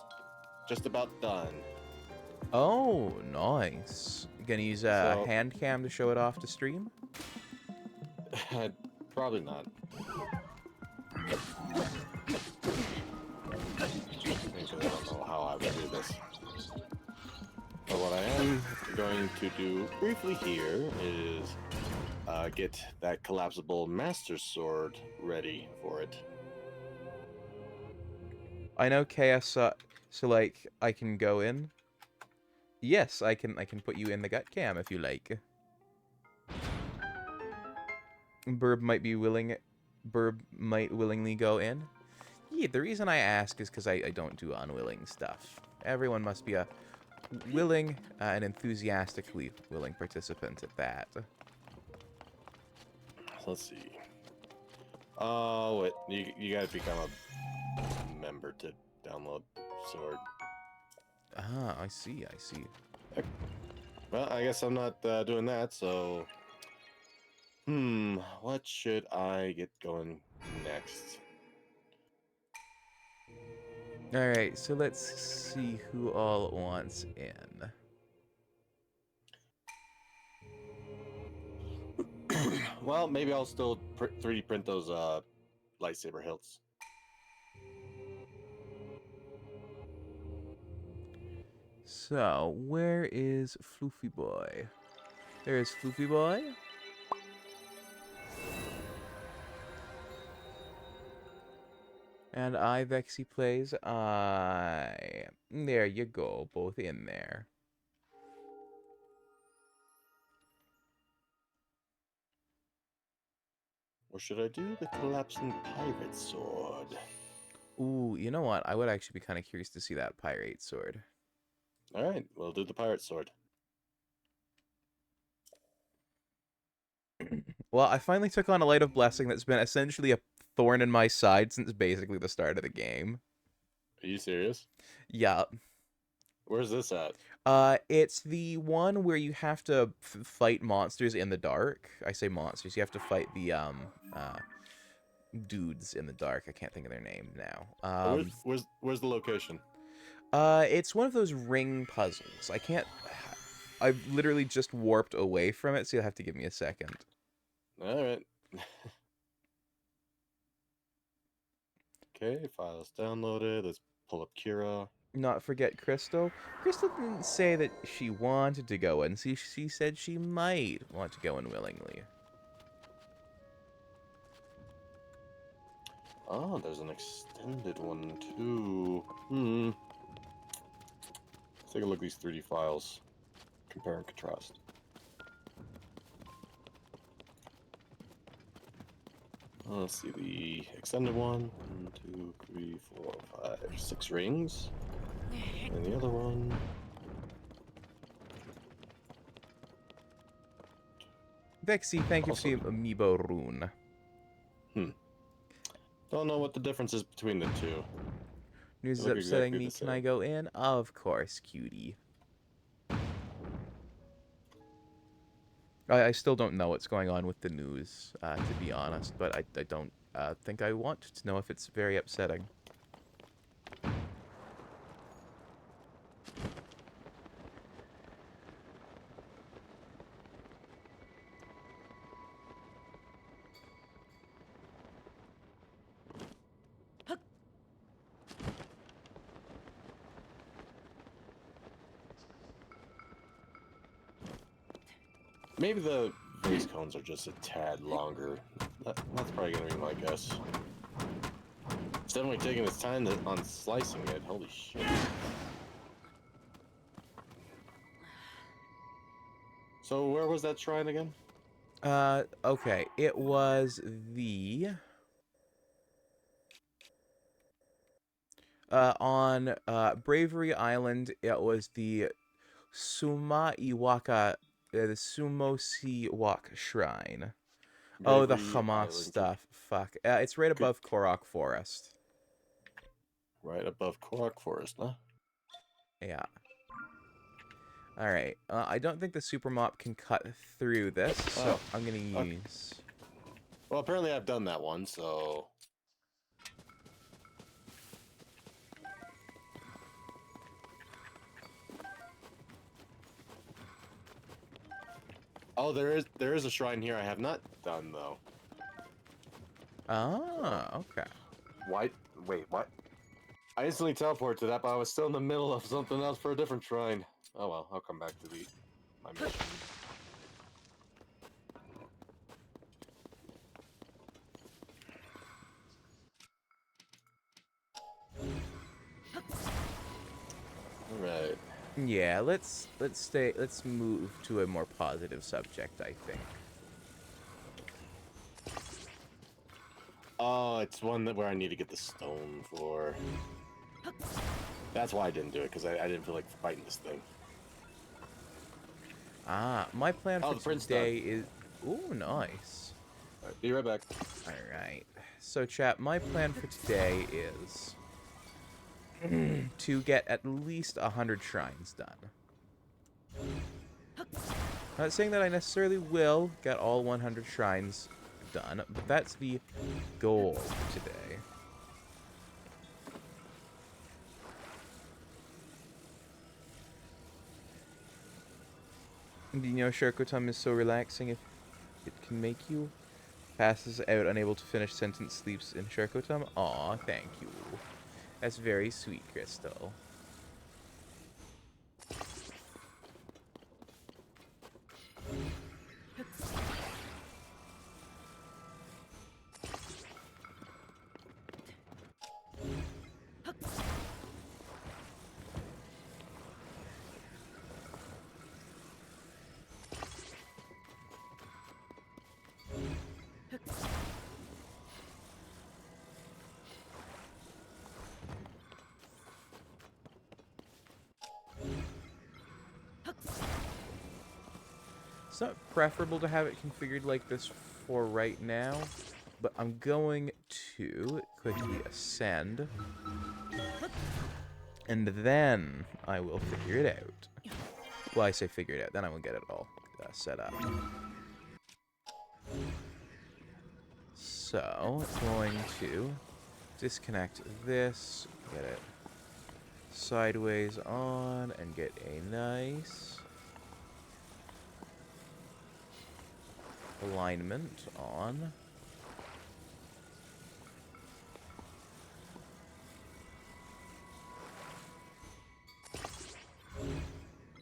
just about done. Oh, nice. You gonna use a So- hand cam to show it off to stream? Probably not. Because I don't know how I would do this. But what I am going to do briefly here is get that collapsible master sword ready for it. I know KS, so like I can go in. Yes, I can put you in the gut cam if you like. Burb might willingly go in. Yeah, the reason I ask is because I don't do unwilling stuff. Everyone must be a willing and enthusiastically willing participant at that. Let's see. Oh, wait, you gotta become a member to download sword. Ah, I see, I see. Well, I guess I'm not doing that, so... what should I get going next? Alright, so let's see who all wants in. Well, maybe I'll still 3D print those lightsaber hilts. So, where is Floofy Boy? There's Floofy Boy. And Vexy plays. There you go, both in there. Or should I do the collapsing pirate sword? Ooh, you know what? I would actually be kind of curious to see that pirate sword. Alright, we'll do the pirate sword. Well, I finally took on a Light of Blessing that's been essentially a thorn in my side since basically the start of the game. Are you serious? Yeah. Where's this at? It's the one where you have to fight monsters in the dark. I say monsters. You have to fight the dudes in the dark. I can't think of their name now. Where's the location? It's one of those ring puzzles. I've literally just warped away from it, so you'll have to give me a second. All right. Okay, files downloaded. Let's pull up Kira. Not forget Crystal. Crystal didn't say that she wanted to go in. She said she might want to go in willingly. Oh, there's an extended one too. Hmm. Let's take a look at these 3D files. Compare and contrast. Let's see the extended one. 1, 2, 3, 4, 5, 6 rings. And the other one. Vexy, thank you for the Also- amiibo rune. Don't know what the difference is between the two. News is Look upsetting exactly me. the Can I same. go in? Of course, cutie. I still don't know what's going on with the news, to be honest, but I don't think I want to know if it's very upsetting. Maybe the vase cones are just a tad longer. That's probably gonna be my guess. It's definitely taking its time on slicing it. Holy shit. So where was that shrine again? Okay, it was the... on Bravery Island, it was the Suma Iwaka, the Sumosiwak Shrine. Oh, the Bravery Hamas Island, stuff. Fuck. It's right above Korok Forest. right above Korok Forest, huh? Yeah. Alright. I don't think the Super Mop can cut through this, so I'm gonna use... Well, apparently I've done that one, so... Oh, there is a shrine here I have not done though. Ah, okay. Why? Wait, what? I instantly teleported to that, but I was still in the middle of something else for a different shrine. Oh well, I'll come back to my mission. All right. Yeah, let's move to a more positive subject, I think. Oh, it's one where I need to get the stone for. That's why I didn't do it, because I didn't feel like fighting this thing. Ah, my plan Oh, for the print's today is... Ooh, nice. Alright, be right back. Alright. So, chat, my plan for today is... to get at least 100 shrines done. Not saying that I necessarily will get all 100 shrines done, but that's the goal for today. And you know, Shirkotum is so relaxing if it can make you. Passes out, unable to finish sentence, sleeps in Shirkotum. Aw, thank you. That's very sweet, Crystal. It's not preferable to have it configured like this for right now, but I'm going to quickly ascend, and then I will figure it out. Well, I say figure it out, then I will get it all set up. So, going to disconnect this, get it sideways on, and get a nice alignment on.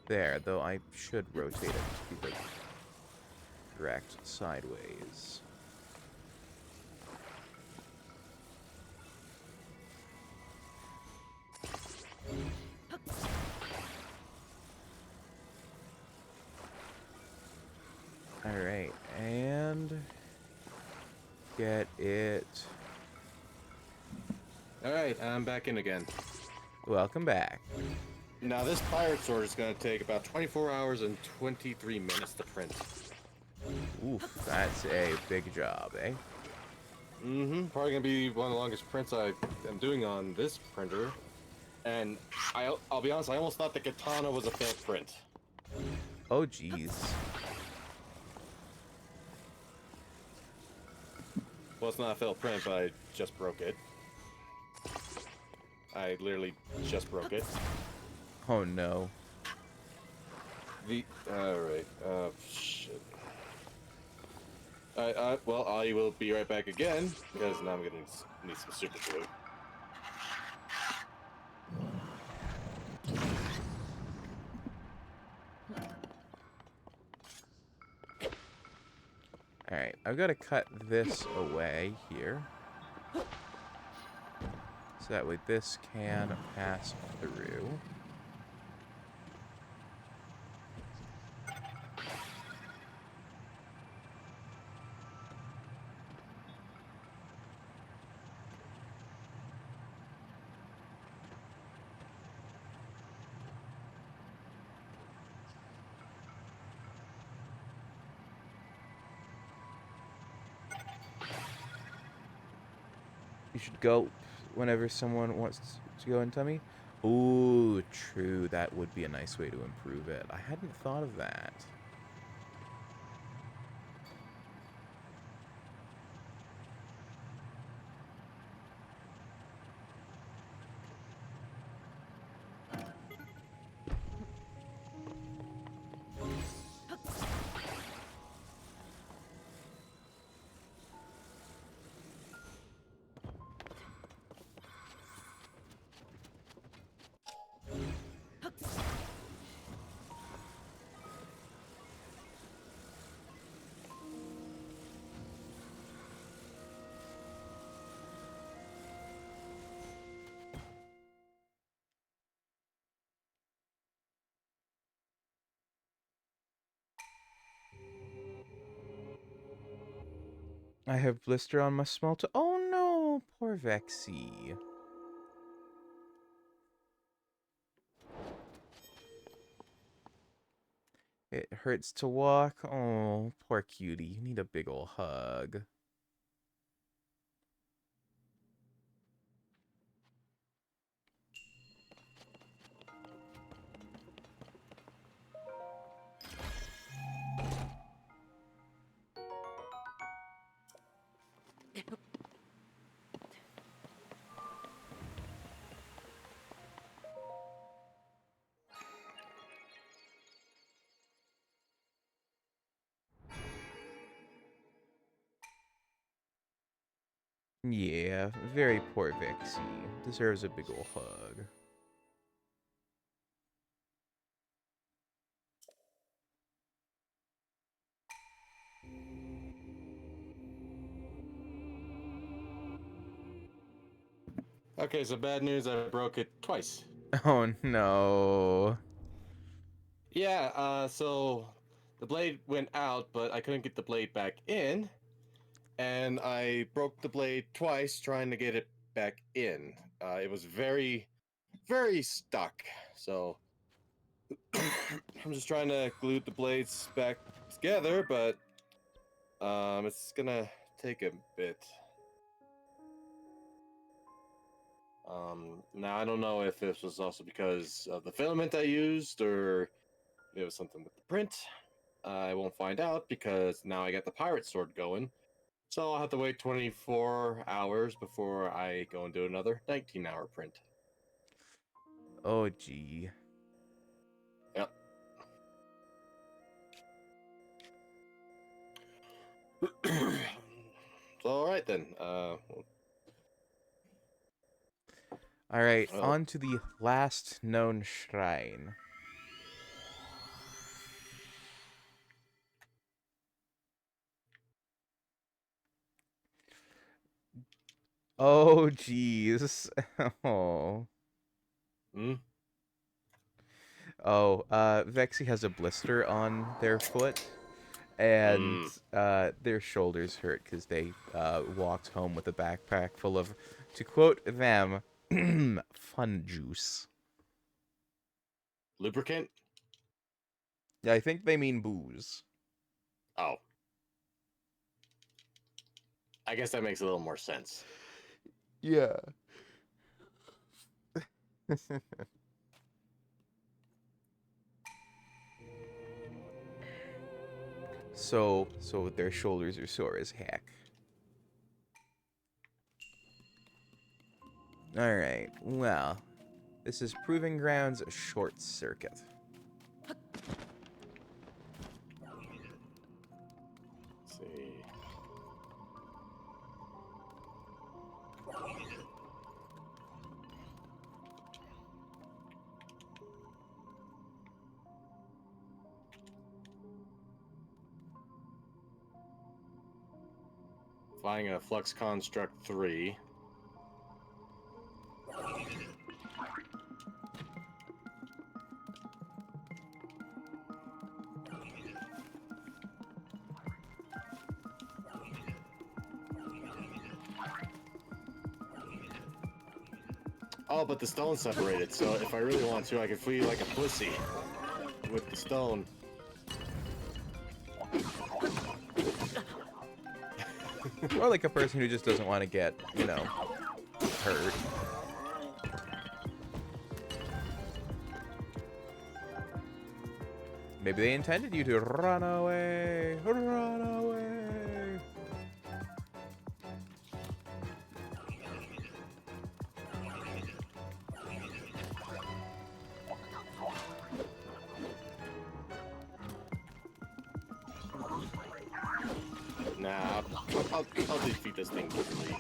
There, though I should rotate it to be the correct sideways. Alright, and get it. Alright, I'm back in again. Welcome back. Now this pirate sword is going to take about 24 hours and 23 minutes to print. Oof, that's a big job, eh? Mm-hmm. Probably going to be one of the longest prints I am doing on this printer. And I'll be honest, I almost thought the katana was a failed print. Oh, jeez. Well, it's not a failed print, but I just broke it. I literally just broke it. Oh, no. Alright, shit. Well, I will be right back again, because now I'm gonna need some super glue. Alright, I've got to cut this away here. So that way this can pass through. You should gulp whenever someone wants to go into me. Ooh, true. That would be a nice way to improve it. I hadn't thought of that. I have blister on my small toe. Oh no, poor Vexy. It hurts to walk. Oh, poor cutie. You need a big ol' hug. Yeah, very poor Vexy. Deserves a big ol' hug. Okay, so bad news, I broke it twice. Oh no. Yeah, so the blade went out, but I couldn't get the blade back in, and I broke the blade twice trying to get it back in. It was very, very stuck, so I'm just trying to glue the blades back together, but it's gonna take a bit. Now I don't know if this was also because of the filament I used, or it was something with the print. I won't find out because now I got the pirate sword going. So I'll have to wait 24 hours before I go and do another 19-hour print. Oh gee. Yep. So, all right then. All right, Oh. on to the last known shrine. Oh, jeez. Oh. Hmm? Oh, Vexy has a blister on their foot, and their shoulders hurt because they walked home with a backpack full of, to quote them, fun juice. Lubricant? Yeah, I think they mean booze. Oh. I guess that makes a little more sense. Yeah. So their shoulders are sore as heck. Alright, well, this is Proving Grounds Short Circuit. Let's see. Flying a Flux Construct 3. Oh, but the stone's separated, so if I really want to, I can flee like a pussy with the stone. Or like a person who just doesn't want to get, you know, hurt. Maybe they intended you to run away, run away. Nah, I'll defeat this thing quickly.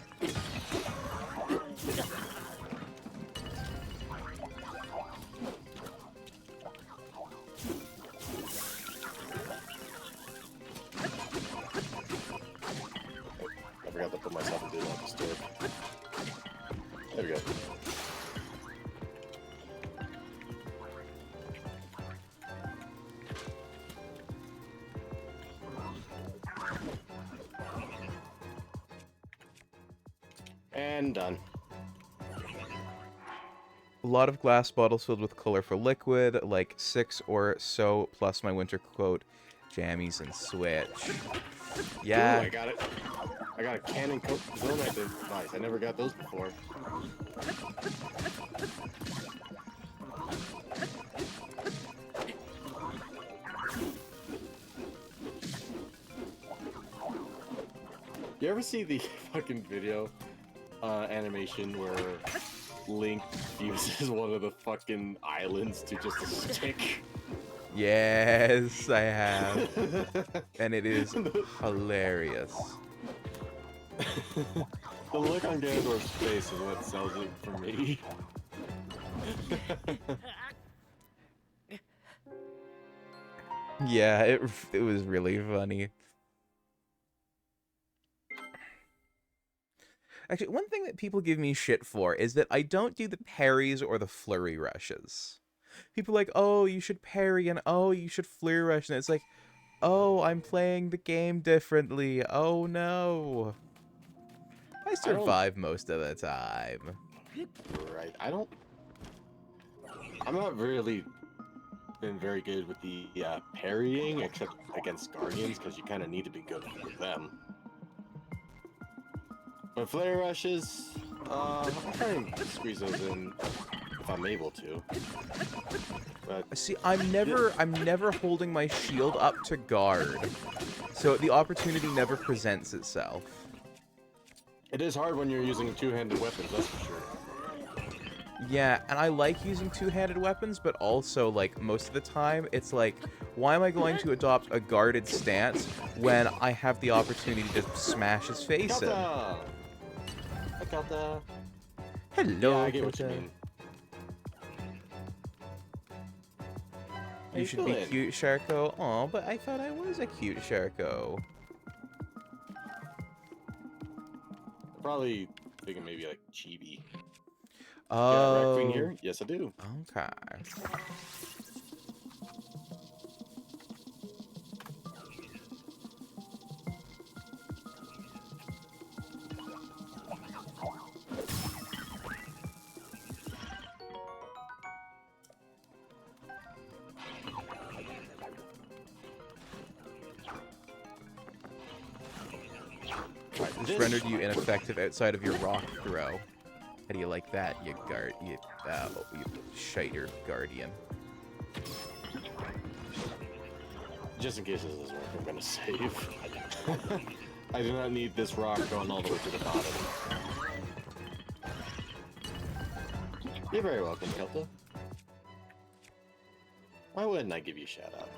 I forgot to put myself in the lucky store. There we go. And done. A lot of glass bottles filled with colorful liquid, like 6 or so, plus my winter coat, jammies, and switch. Yeah. Ooh, I got it. I got a cannon coat zone device. I never got those before. You ever see the fucking video animation where Link uses one of the fucking islands to just a stick? Yes, I have. And it is hilarious. The look on Ganondorf's face is what sells it for me. Yeah, it was really funny. Actually, one thing that people give me shit for is that I don't do the parries or the flurry rushes. People are like, oh, you should parry and oh, you should flurry rush. And it's like, oh, I'm playing the game differently. Oh, no. I survive most of the time. Right. I'm not really been very good with the parrying, except against Guardians, because you kind of need to be good with them. But flare rushes, I'll try and squeeze those in if I'm able to. But See, I'm never holding my shield up to guard. So the opportunity never presents itself. it is hard when you're using two-handed weapons, that's for sure. Yeah, and I like using two-handed weapons, but also, like, most of the time, it's like, why am I going to adopt a guarded stance when I have the opportunity to smash his face in? Kelta! Hi, Kelta. Hello, Yeah, I get what you Kelta. mean. How You should be feeling? cute, Sharko. Aw, but I thought I was a cute Sharko. Probably thinking maybe like chibi. Oh. Yeah, Raccoon here? Yes, I do. Okay. Right, This rendered you ineffective outside of your rock throw. How do you like that, you shiter guardian? Just in case this doesn't work, I'm gonna save. I do not need this rock going all the way to the bottom. You're very welcome, Kelta. Why wouldn't I give you a shout out?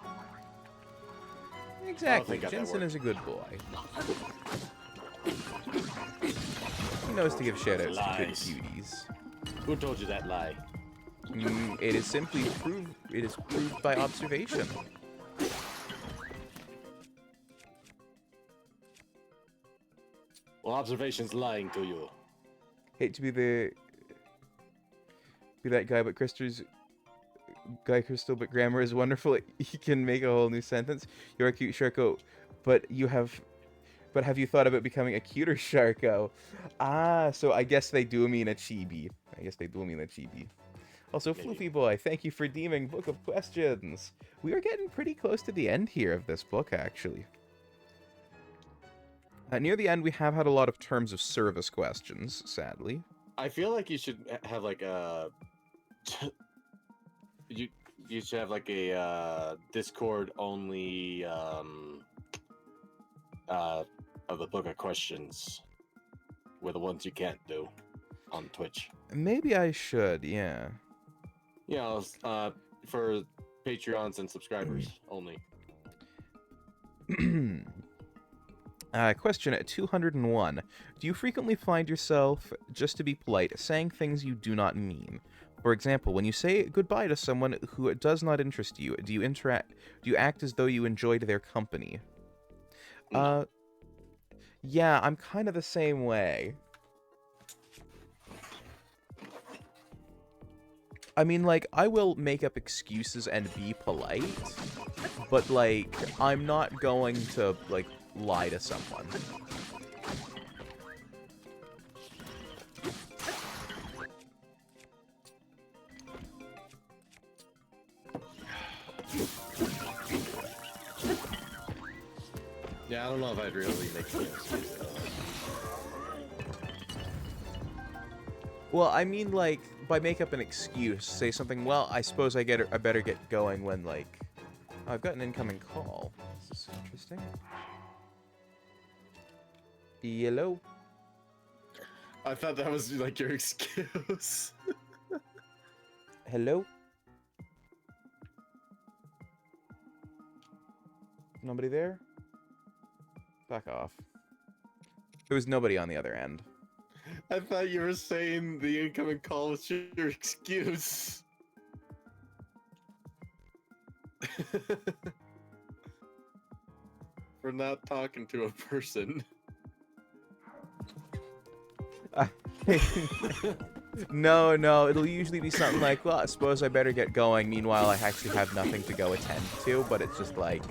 Exactly. think I got that Jensen work. is a good boy. He knows to give shoutouts to good Lies. cuties. Who told you that lie? It is simply proved. It is proved by observation. Well, observation's lying to you. Hate to be that guy, but Crystal, but grammar is wonderful. He can make a whole new sentence. You're a cute Sharko, but have you thought about becoming a cuter Sharko? Ah, so I guess they do mean a chibi. Also, Maybe. Floofy Boy, thank you for deeming Book of Questions. We are getting pretty close to the end here of this book, actually. Near the end, we have had a lot of terms of service questions, sadly. I feel like you should have like a you should have like a Discord only of the book of questions with the ones you can't do on Twitch. Maybe I should, yeah. You know, for Patreons and subscribers only. Question 201. Do you frequently find yourself, just to be polite, saying things you do not mean? For example, when you say goodbye to someone who does not interest you, do you act as though you enjoyed their company? Yeah, I'm kind of the same way. I mean, like, I will make up excuses and be polite, but, like, I'm not going to, like, lie to someone. Yeah, I don't know if I'd really make sense. Well, I mean, like, by make up an excuse, say something, well, I suppose I better get going when, like... Oh, I've got an incoming call. This is interesting. Hello? I thought that was like your excuse. Hello? Nobody there? Fuck off. There was nobody on the other end. I thought you were saying the incoming call was your excuse. For not talking to a person. No, it'll usually be something like, well, I suppose I better get going. Meanwhile, I actually have nothing to go attend to, but it's just like,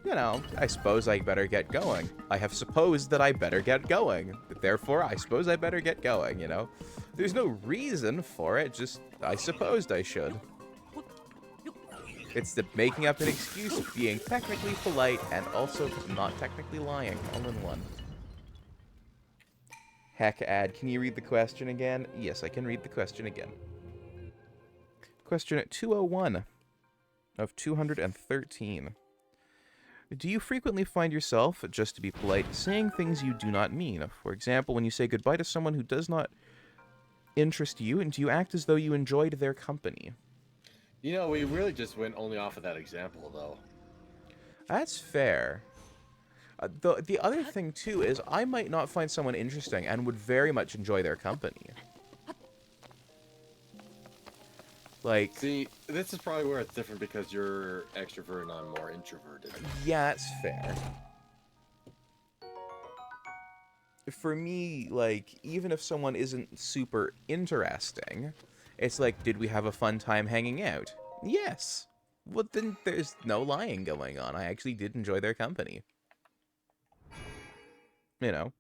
you know, I suppose I better get going. I have supposed that I better get going. Therefore, I suppose I better get going, you know? There's no reason for it, just I supposed I should. It's the making up an excuse, being technically polite, and also not technically lying, all in one. Heck, Ad, can you read the question again? Yes, I can read the question again. Question 201 of 213. Do you frequently find yourself, just to be polite, saying things you do not mean? For example, when you say goodbye to someone who does not interest you, and do you act as though you enjoyed their company? You know, we really just went only off of that example, though. That's fair. The other thing, too, is I might not find someone interesting and would very much enjoy their company. Like, See, this is probably where it's different because you're extrovert and I'm more introverted. yeah, that's fair. For me, like, even if someone isn't super interesting, it's like, did we have a fun time hanging out? Yes. Well, then there's no lying going on. I actually did enjoy their company. You know?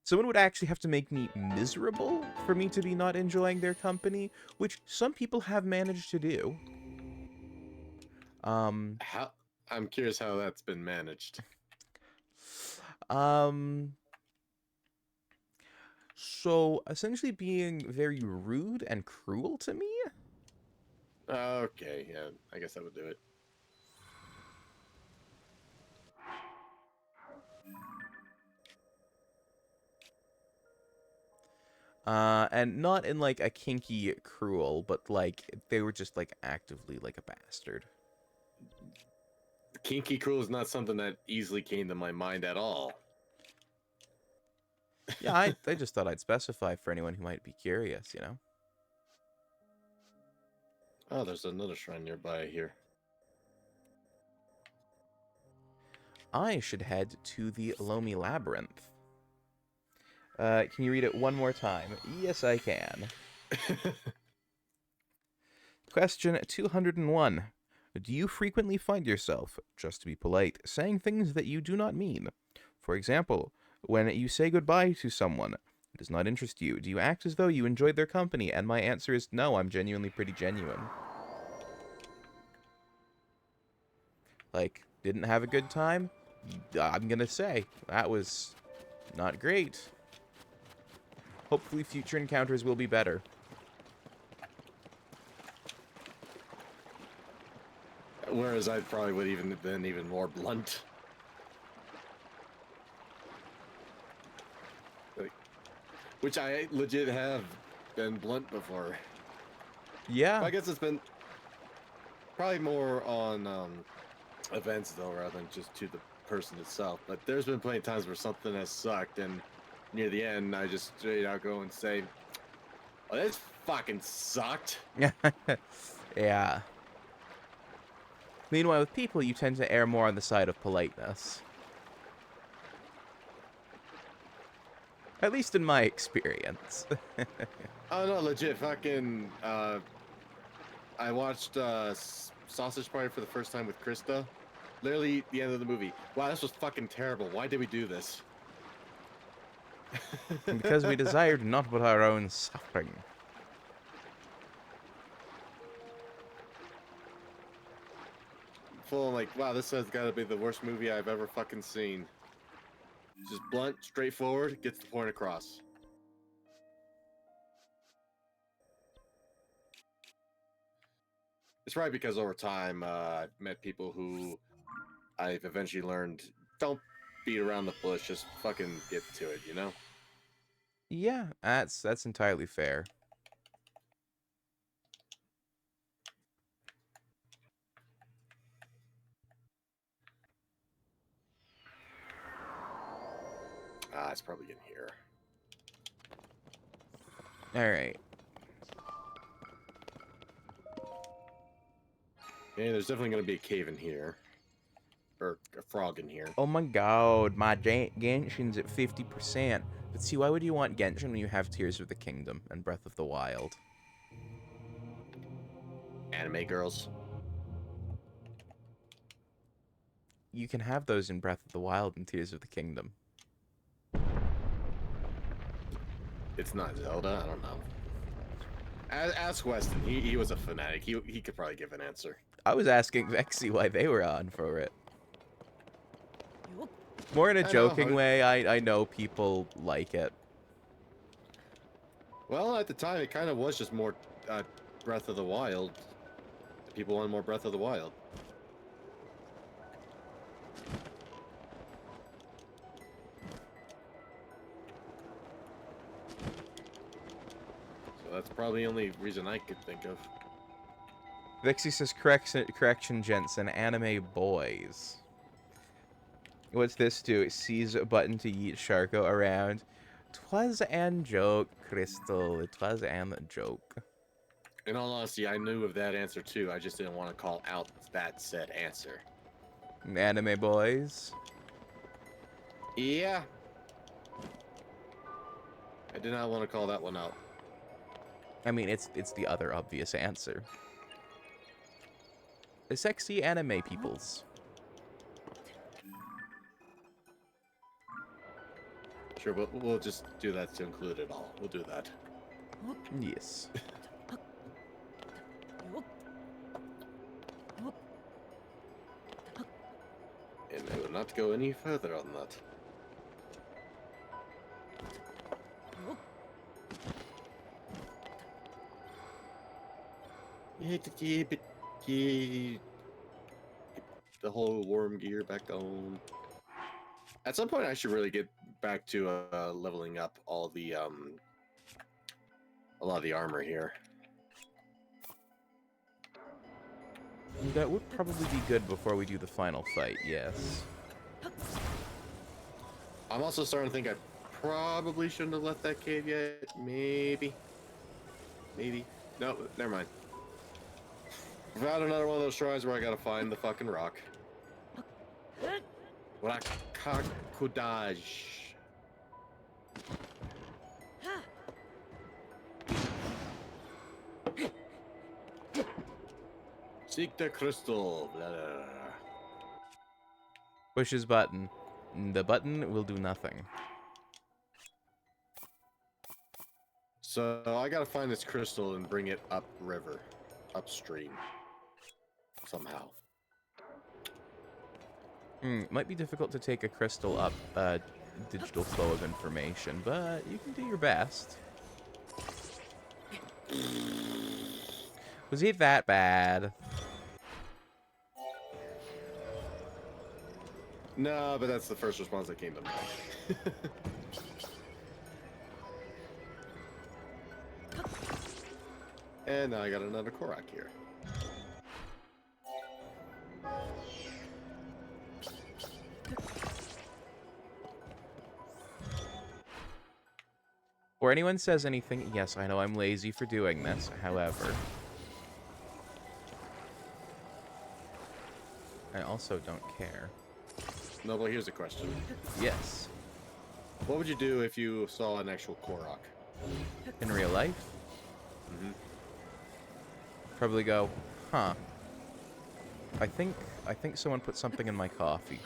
Someone would actually have to make me miserable for me to be not enjoying their company, which some people have managed to do. How? I'm curious how that's been managed. So essentially being very rude and cruel to me? Okay, yeah, I guess that would do it. And not in like a kinky cruel, but like they were just like actively like a bastard. Kinky cruel is not something that easily came to my mind at all. Yeah, I just thought I'd specify for anyone who might be curious, you know? Oh, there's another shrine nearby here. I should head to the Lomi Labyrinth. Can you read it one more time? Yes, I can. Question 201. Do you frequently find yourself, just to be polite, saying things that you do not mean? For example, when you say goodbye to someone who does not interest you, do you act as though you enjoyed their company? And my answer is no, I'm genuinely pretty genuine. Like, didn't have a good time? I'm gonna say, that was not great. Hopefully future encounters will be better. Whereas I probably would even been even more blunt. Like, which I legit have been blunt before. Yeah. I guess it's been probably more on events though, rather than just to the person itself. But there's been plenty of times where something has sucked, and near the end, I just straight out go and say, "Oh, this fucking sucked." Yeah. Meanwhile, with people, you tend to err more on the side of politeness. At least in my experience. Oh no, legit, fucking. I watched Sausage Party for the first time with Krista. Literally, the end of the movie. Wow, this was fucking terrible. Why did we do this? Because we desired not but our own suffering. Full like, wow, this has got to be the worst movie I've ever fucking seen. Just blunt, straightforward, gets the point across. It's right because over time, I've met people who I've eventually learned don't beat around the bush, just fucking get to it, you know? Yeah, that's entirely fair. Ah, it's probably in here. Alright. Yeah, there's definitely going to be a cave in here. Or a frog in here. Oh my god, my Genshin's at 50%. But see, why would you want Genshin when you have Tears of the Kingdom and Breath of the Wild? Anime girls. You can have those in Breath of the Wild and Tears of the Kingdom. It's not Zelda, I don't know. Ask Weston, he was a fanatic. He could probably give an answer. I was asking Vexy why they were on for it. More in a I know, joking I- way, I know people like it. Well, at the time, it kind of was just more Breath of the Wild. People wanted more Breath of the Wild. That's probably the only reason I could think of. Vixie says, correction, Jensen, anime boys. What's this do? It sees a button to yeet Sharko around. 'Twas an joke, Crystal. It was an joke. In all honesty, I knew of that answer too. I just didn't want to call out that said answer. Anime boys. Yeah. I did not want to call that one out. I mean, it's the other obvious answer. The sexy anime peoples. Sure, but we'll just do that to include it all. We'll do that. Yes. And I will not go any further on that. The whole worm gear back on. At some point, I should really get back to leveling up all the a lot of the armor here. That would probably be good before we do the final fight, yes. I'm also starting to think I probably shouldn't have left that cave yet. Maybe. No, never mind. I found another one of those shrines where I gotta find the fucking rock. Rakakudaj. Seek the crystal. Blah, blah, blah. Push his button. The button will do nothing. So I gotta find this crystal and bring it upriver, upstream, somehow. Might be difficult to take a crystal up digital flow of information, but you can do your best. Was he that bad? No, but that's the first response that came to mind. And now I got another Korok here. Or anyone says anything, yes, I know I'm lazy for doing this, however. I also don't care. No, but here's a question. Yes. What would you do if you saw an actual Korok? In real life? Mm-hmm. Probably go, huh. I think someone put something in my coffee.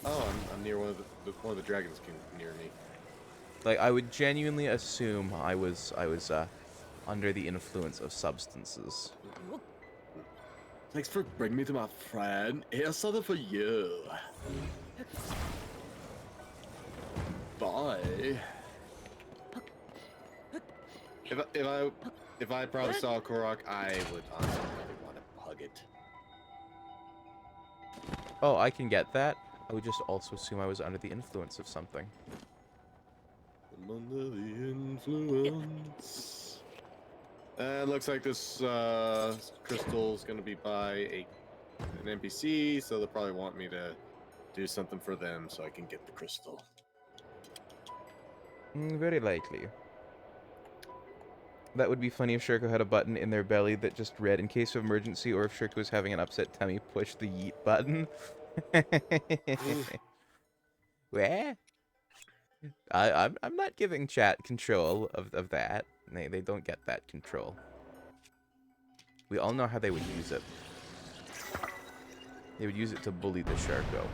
Oh, I'm near one of the dragons near me. Like, I would genuinely assume I was under the influence of substances. Thanks for bringing me to my friend. Here's something for you. Bye. If I probably saw a Korok, I would honestly probably want to hug it. Oh, I can get that. I would just also assume I was under the influence of something. I'm under the influence. And looks like this crystal is going to be by an NPC, so they'll probably want me to do something for them so I can get the crystal. Very likely. That would be funny if Shirko had a button in their belly that just read, in case of emergency, or if Shirko was having an upset tummy, push the yeet button. Where? I'm not giving chat control of that. They don't get that control. We all know how they would use it. They would use it to bully the Sharko.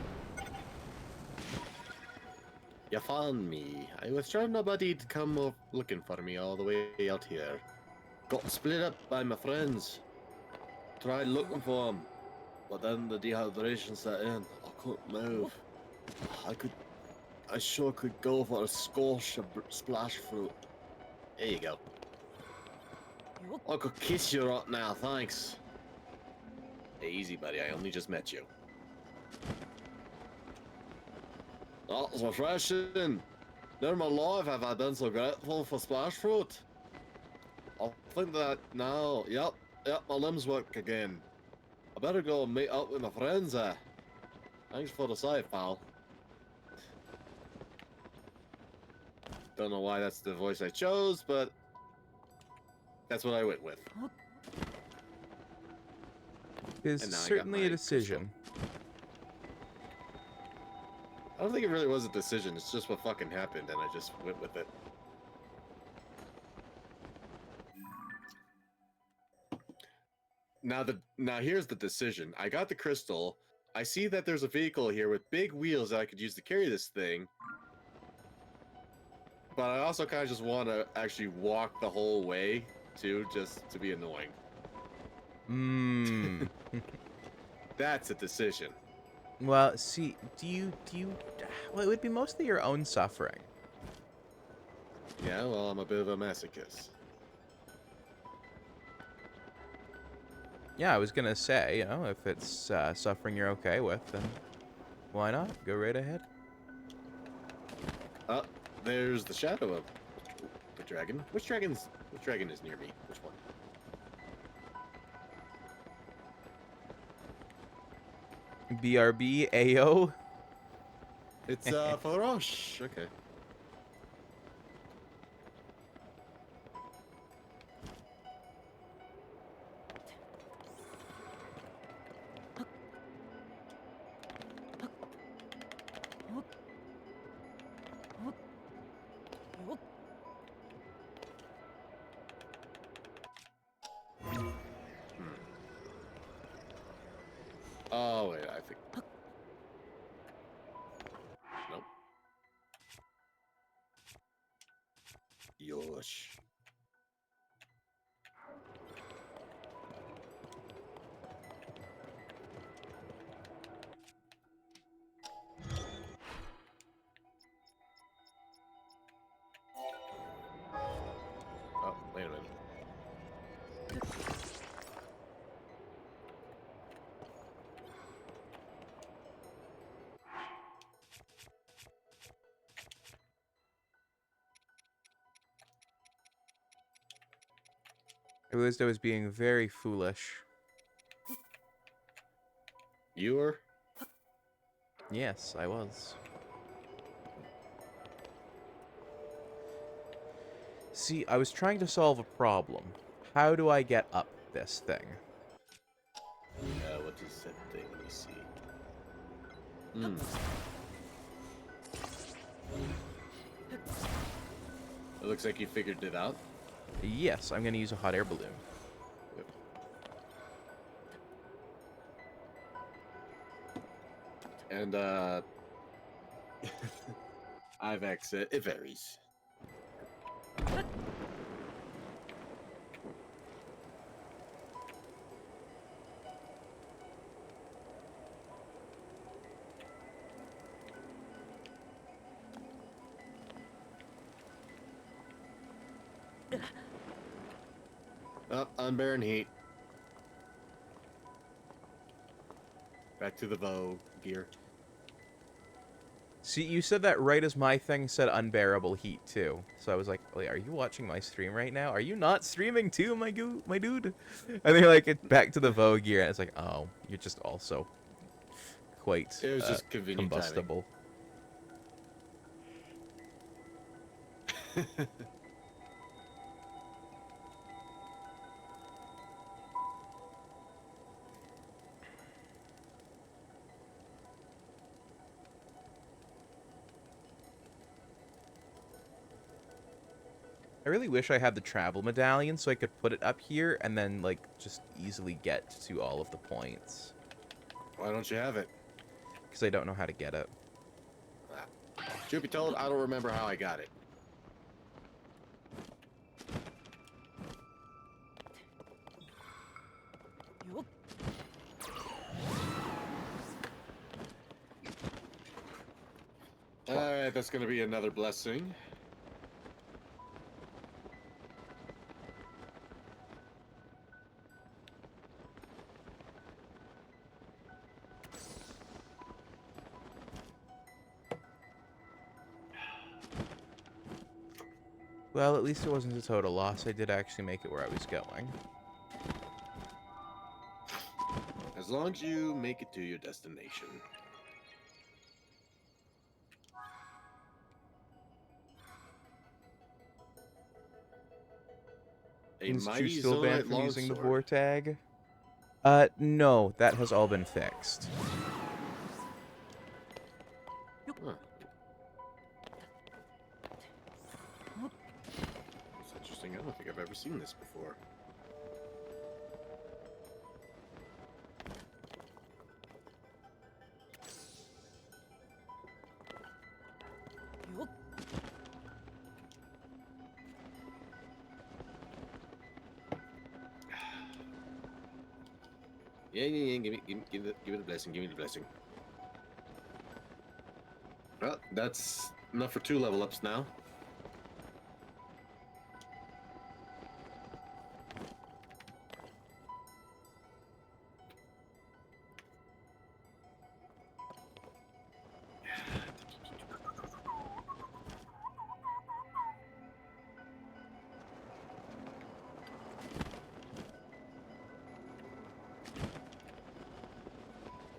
You found me. I was sure nobody would come up looking for me all the way out here. Got split up by my friends. Tried looking for them, but then the dehydration set in. I couldn't move. I sure could go for a squash splash fruit. There you go. I could kiss you right now, thanks. Hey, easy, buddy. I only just met you. That was refreshing. Never in my life have I been so grateful for splash fruit. I think that now, yep, my limbs work again. I better go and meet up with my friends there. Thanks for the sight, pal. Don't know why that's the voice I chose, but that's what I went with. It's And now I got certainly a my decision. I don't think it really was a decision. It's just what fucking happened, and I just went with it. Now here's the decision. I got the crystal. I see that there's a vehicle here with big wheels that I could use to carry this thing. But I also kind of just want to actually walk the whole way too, just to be annoying. Mmm. That's a decision. Well, see, well, it would be mostly your own suffering. Yeah, well, I'm a bit of a masochist. Yeah, I was gonna say, you know, if it's suffering you're okay with, then why not? Go right ahead. There's the shadow of the dragon. Which dragon is near me? Which one? BRB, AO. It's Farosh. Okay. Oh wait, I think. Nope. Yosh. Oh, wait a minute. I realized I was being very foolish. You were? Yes, I was. See, I was trying to solve a problem. How do I get up this thing? What is that thing? Let me see. Hmm. It looks like you figured it out. Yes, I'm gonna use a hot air balloon. And I've exit. It varies. Up, unbearing heat. Back to the Vogue gear. See, you said that right as my thing said unbearable heat too. So I was like, wait, are you watching my stream right now? Are you not streaming too, my dude? And then like it back to the Vogue gear, and it's like, oh, you're just also quite It was just convenient combustible. I really wish I had the travel medallion so I could put it up here and then like just easily get to all of the points. Why don't you have it? Because I don't know how to get it. Truth be told, I don't remember how I got it. Alright, that's gonna be another blessing. Well, at least it wasn't a total loss. I did actually make it where I was going. As long as you make it to your destination. A Is mighty Drew still banned Zonite from using the longsword. Vortag? No, that has all been fixed. Huh. That's interesting. I don't think I've ever seen this before. Yeah. Give it a blessing. Give me the blessing. Well, that's enough for 2 level ups now.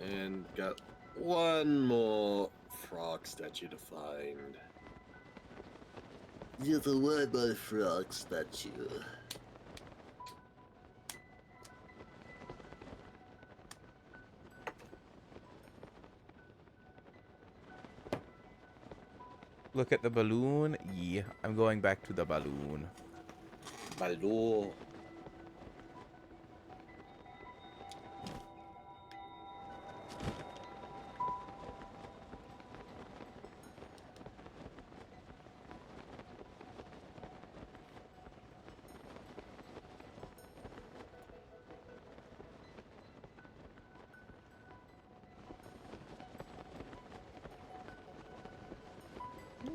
And got one more frog statue to find. Just a one more frog statue. Look at the balloon. Yeah, I'm going back to the balloon. Baloo.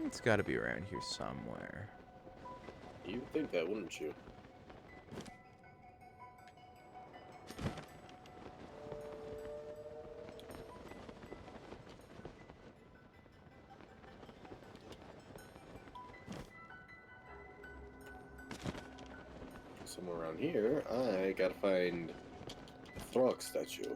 It's got to be around here somewhere. You would think that, wouldn't you? Somewhere around here, I gotta find the Throg statue.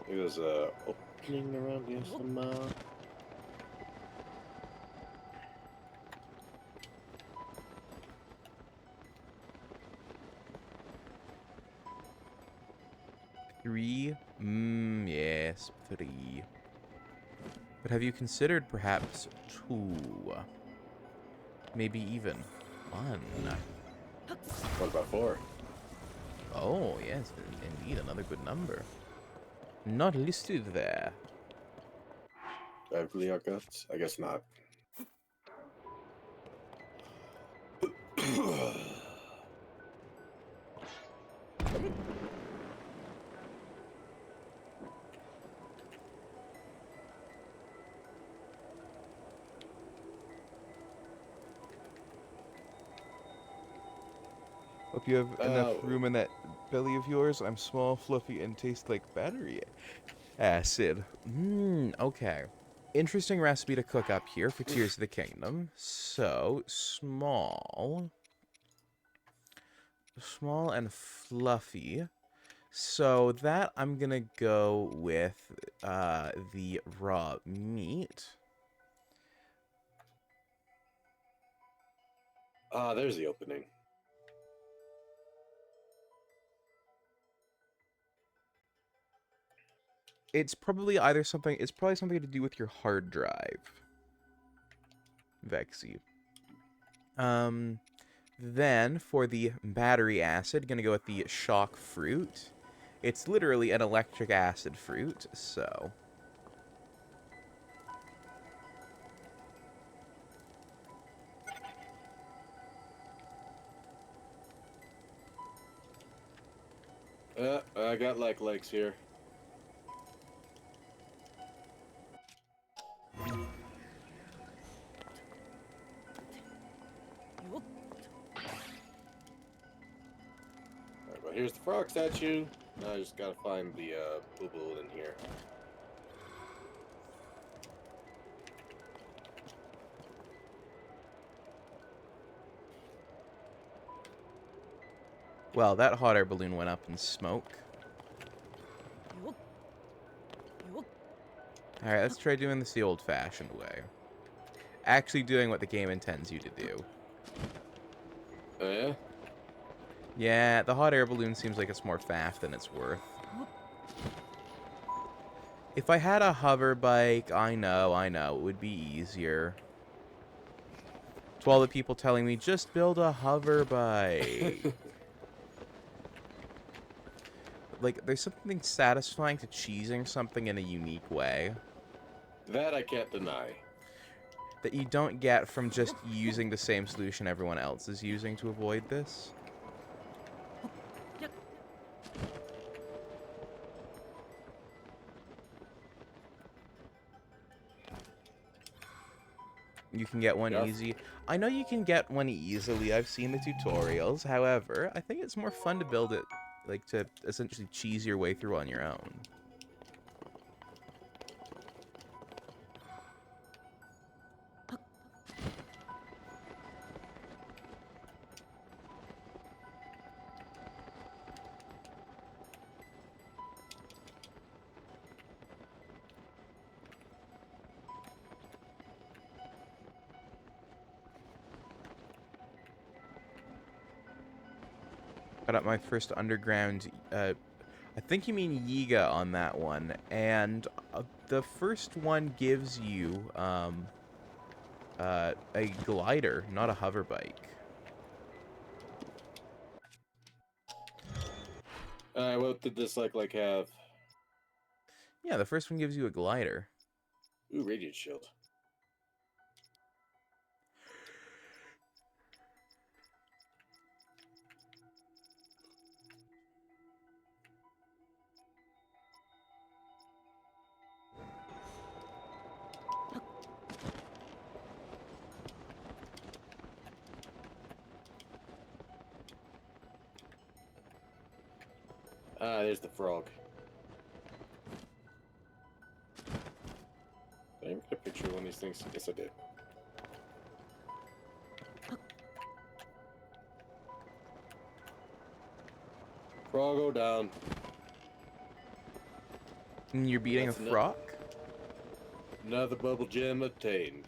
There's a opening around here somehow. Three? Yes, 3. But have you considered perhaps 2? Maybe even 1? What about 4? Oh, yes, indeed, another good number. Not listed there. Beverly Guts? I guess not. Hope you have enough Oh. room in that belly of yours. I'm small, fluffy, and taste like battery acid. Okay. Interesting recipe to cook up here for Tears of the Kingdom. So, small and fluffy. So that I'm gonna go with the raw meat. Ah, there's the opening. It's probably something to do with your hard drive, Vexy. Then for the battery acid, gonna go with the shock fruit. It's literally an electric acid fruit, so. I got like legs here. Alright, well, here's the frog statue. Now I just gotta find the boo-boo in here. Well, that hot air balloon went up in smoke. Alright, let's try doing this the old-fashioned way. Actually doing what the game intends you to do. Oh, yeah? Yeah, the hot air balloon seems like it's more faff than it's worth. If I had a hover bike, I know, it would be easier. To all the people telling me, just build a hover bike. Like, there's something satisfying to cheesing something in a unique way That I can't deny. that you don't get from just using the same solution everyone else is using to avoid this. You can get one Yeah. easy. I know you can get one easily. I've seen the tutorials. However, I think it's more fun to build it, like, to essentially cheese your way through on your own. Got up my first underground, I think you mean Yiga on that one, and the first one gives you, a glider, not a hover bike. What did this like have? Yeah, the first one gives you a glider. Ooh, radiant shield. Ah, there's the frog. Did I even get a picture of one of these things? Yes, I did. Frog, go down. And you're beating That's a no- frog? Another bubble gem attained.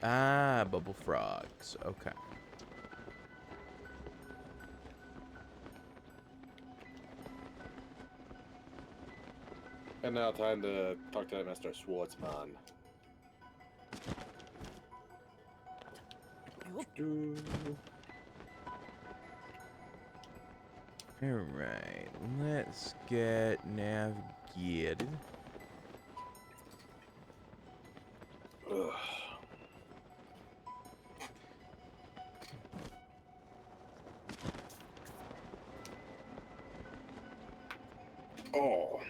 Ah, bubble frogs. Okay. And now time to talk to that Master Schwartzman. Alright, let's get navigated. Ugh. Oh.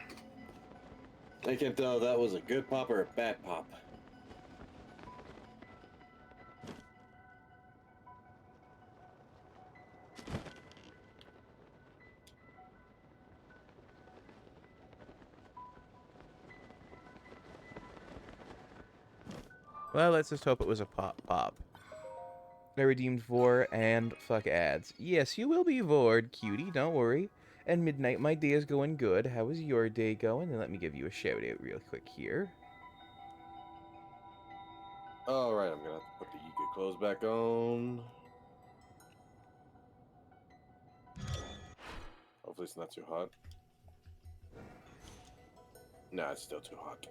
I can't tell if that was a good pop or a bad pop. Well, let's just hope it was a pop. I redeemed Vor and fuck ads. Yes, you will be Vored, cutie, don't worry. And Midnight, my day is going good. How is your day going? And let me give you a shout out real quick here. Alright, I'm gonna have to put the Yiga clothes back on. Hopefully it's not too hot. Nah, it's still too hot.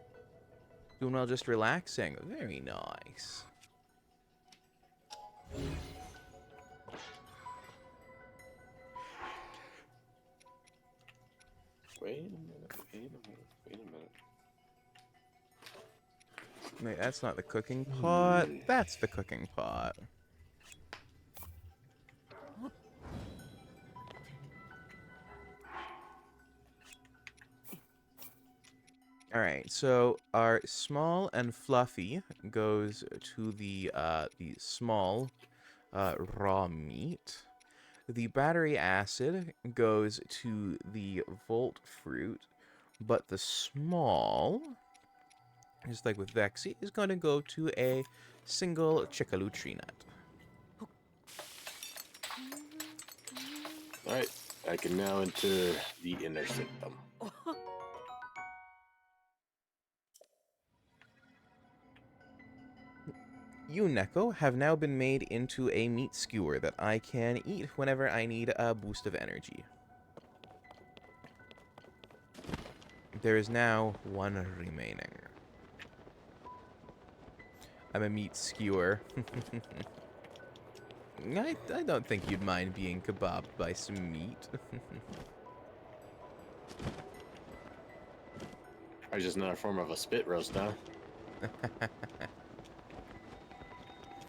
Doing well, just relaxing. Very nice. Wait a minute, wait a minute, wait a minute. Wait, that's not the cooking pot. That's the cooking pot. Alright, so our small and fluffy goes to the small raw meat. The battery acid goes to the Volt Fruit, but the small, just like with Vexy, is going to go to a single Chikalu tree nut. Alright, I can now enter the inner sanctum. You, Neko, have now been made into a meat skewer that I can eat whenever I need a boost of energy. There is now one remaining. I'm a meat skewer. I don't think you'd mind being kebabbed by some meat. Or just another form of a spit roast, huh?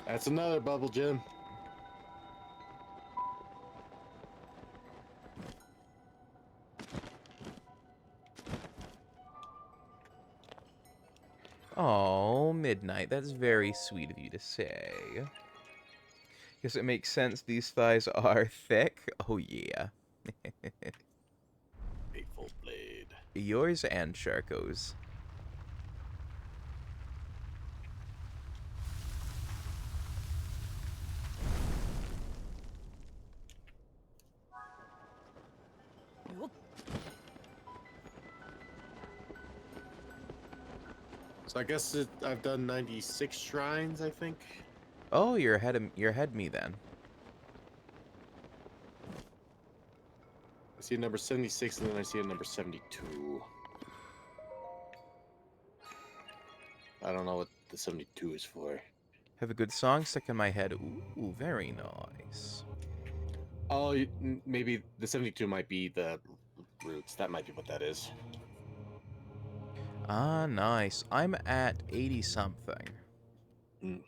That's another bubble gem. Oh, Midnight, that's very sweet of you to say. Guess it makes sense these thighs are thick. Oh yeah. Fateful blade. Yours and Sharko's. So I guess I've done 96 shrines, I think. Oh, you're ahead of me then. I see a number 76 and then I see a number 72. I don't know what the 72 is for. Have a good song stuck in my head. Ooh, very nice. Oh, maybe the 72 might be the roots. That might be what that is. Ah, nice. I'm at 80 something. Mm.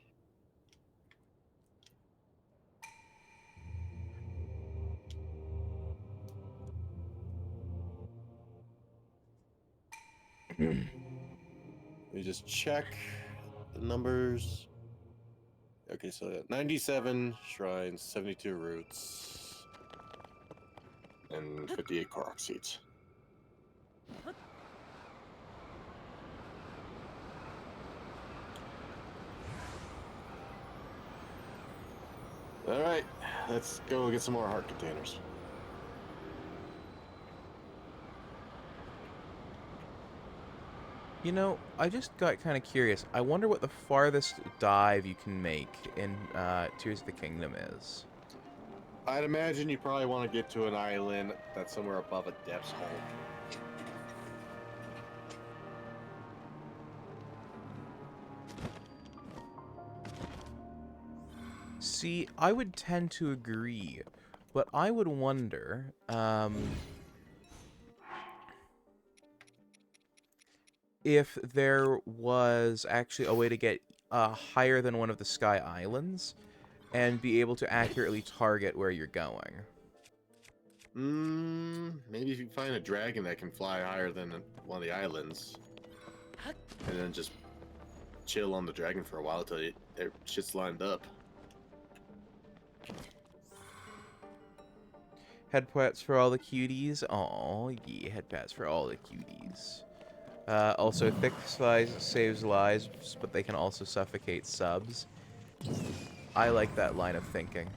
Let me just check the numbers. Okay, so 97 shrines, 72 roots, and 58 Korok seeds. All right, let's go get some more heart containers. You know, I just got kind of curious. I wonder what the farthest dive you can make in Tears of the Kingdom is. I'd imagine you probably want to get to an island that's somewhere above a depth's hole. See, I would tend to agree, but I would wonder, if there was actually a way to get higher than one of the Sky Islands and be able to accurately target where you're going. Maybe if you find a dragon that can fly higher than one of the islands, and then just chill on the dragon for a while till their shit's lined up. Head pats for all the cuties. Oh yeah, head pats for all the cuties. Also, thick slice saves lives, but they can also suffocate subs. I like that line of thinking.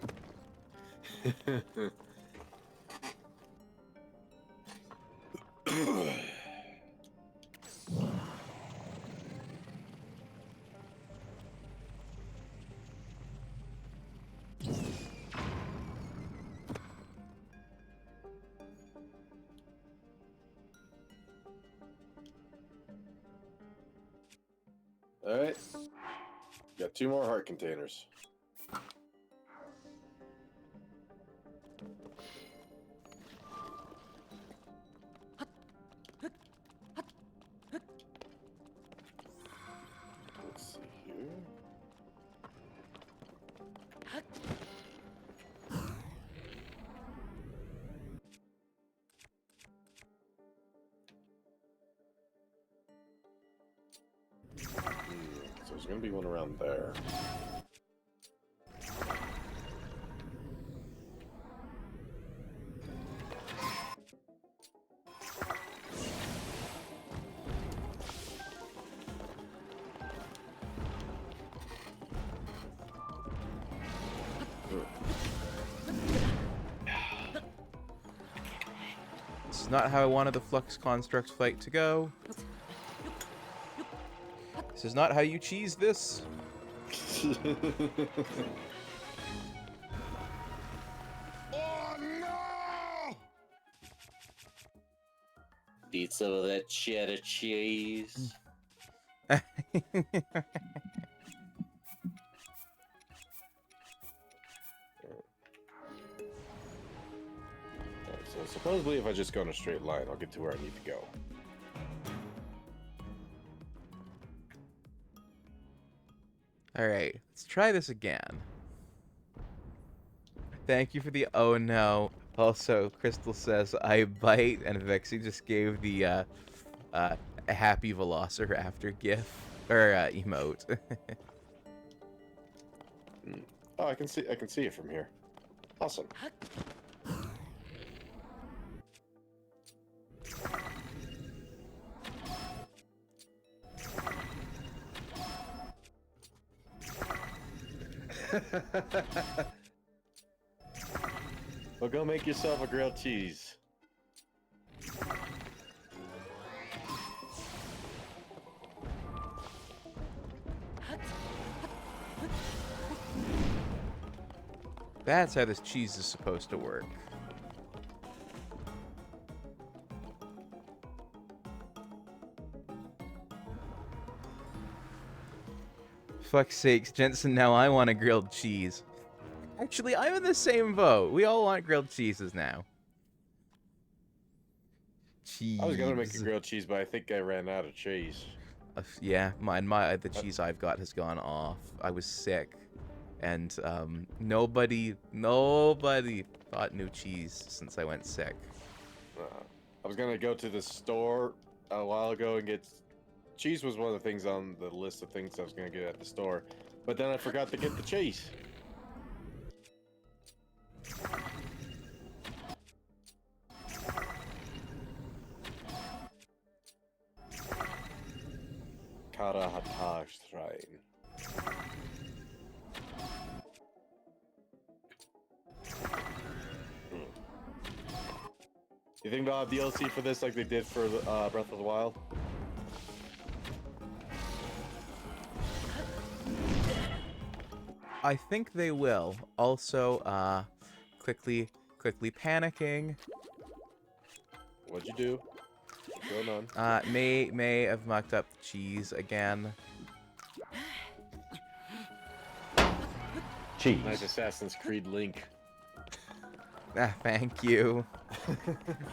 Alright. Got 2 more heart containers. Let's see here. So there's gonna be one around there. is not how I wanted the Flux Constructs fight to go. This is not how you cheese this. Oh no! Eat some of that cheddar cheese. So supposedly, if I just go in a straight line, I'll get to where I need to go. Alright, let's try this again. Thank you for the oh no. Also, Crystal says, I bite, and Vexy just gave the happy Velociraptor gif, or emote. Oh, I can see it from here. Awesome. Well, go make yourself a grilled cheese. That's how this cheese is supposed to work. Fuck's sakes, Jensen, now I want a grilled cheese. Actually, I'm in the same boat. We all want grilled cheeses now. Cheese. I was gonna make a grilled cheese, but I think I ran out of cheese. Yeah, the cheese I've got has gone off. I was sick, and nobody bought new cheese since I went sick. I was gonna go to the store a while ago and get cheese. Was one of the things on the list of things I was gonna get at the store, but then I forgot to get the cheese. Karahatar Shrine. You think they'll have DLC for this like they did for Breath of the Wild? I think they will. Also, quickly panicking. What'd you do? What's going on? May have mucked up the cheese again. Cheese. Nice Assassin's Creed Link. Ah, thank you.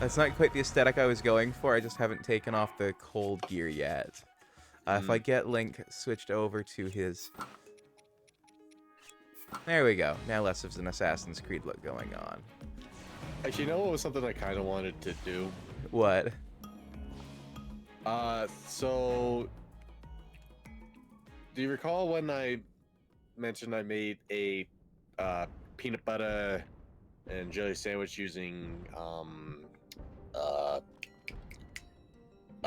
That's not quite the aesthetic I was going for. I just haven't taken off the cold gear yet. If I get Link switched over to his... There we go. Now less of an Assassin's Creed look going on. Actually, you know what was something I kind of wanted to do? What? So... Do you recall when I mentioned I made a peanut butter and jelly sandwich using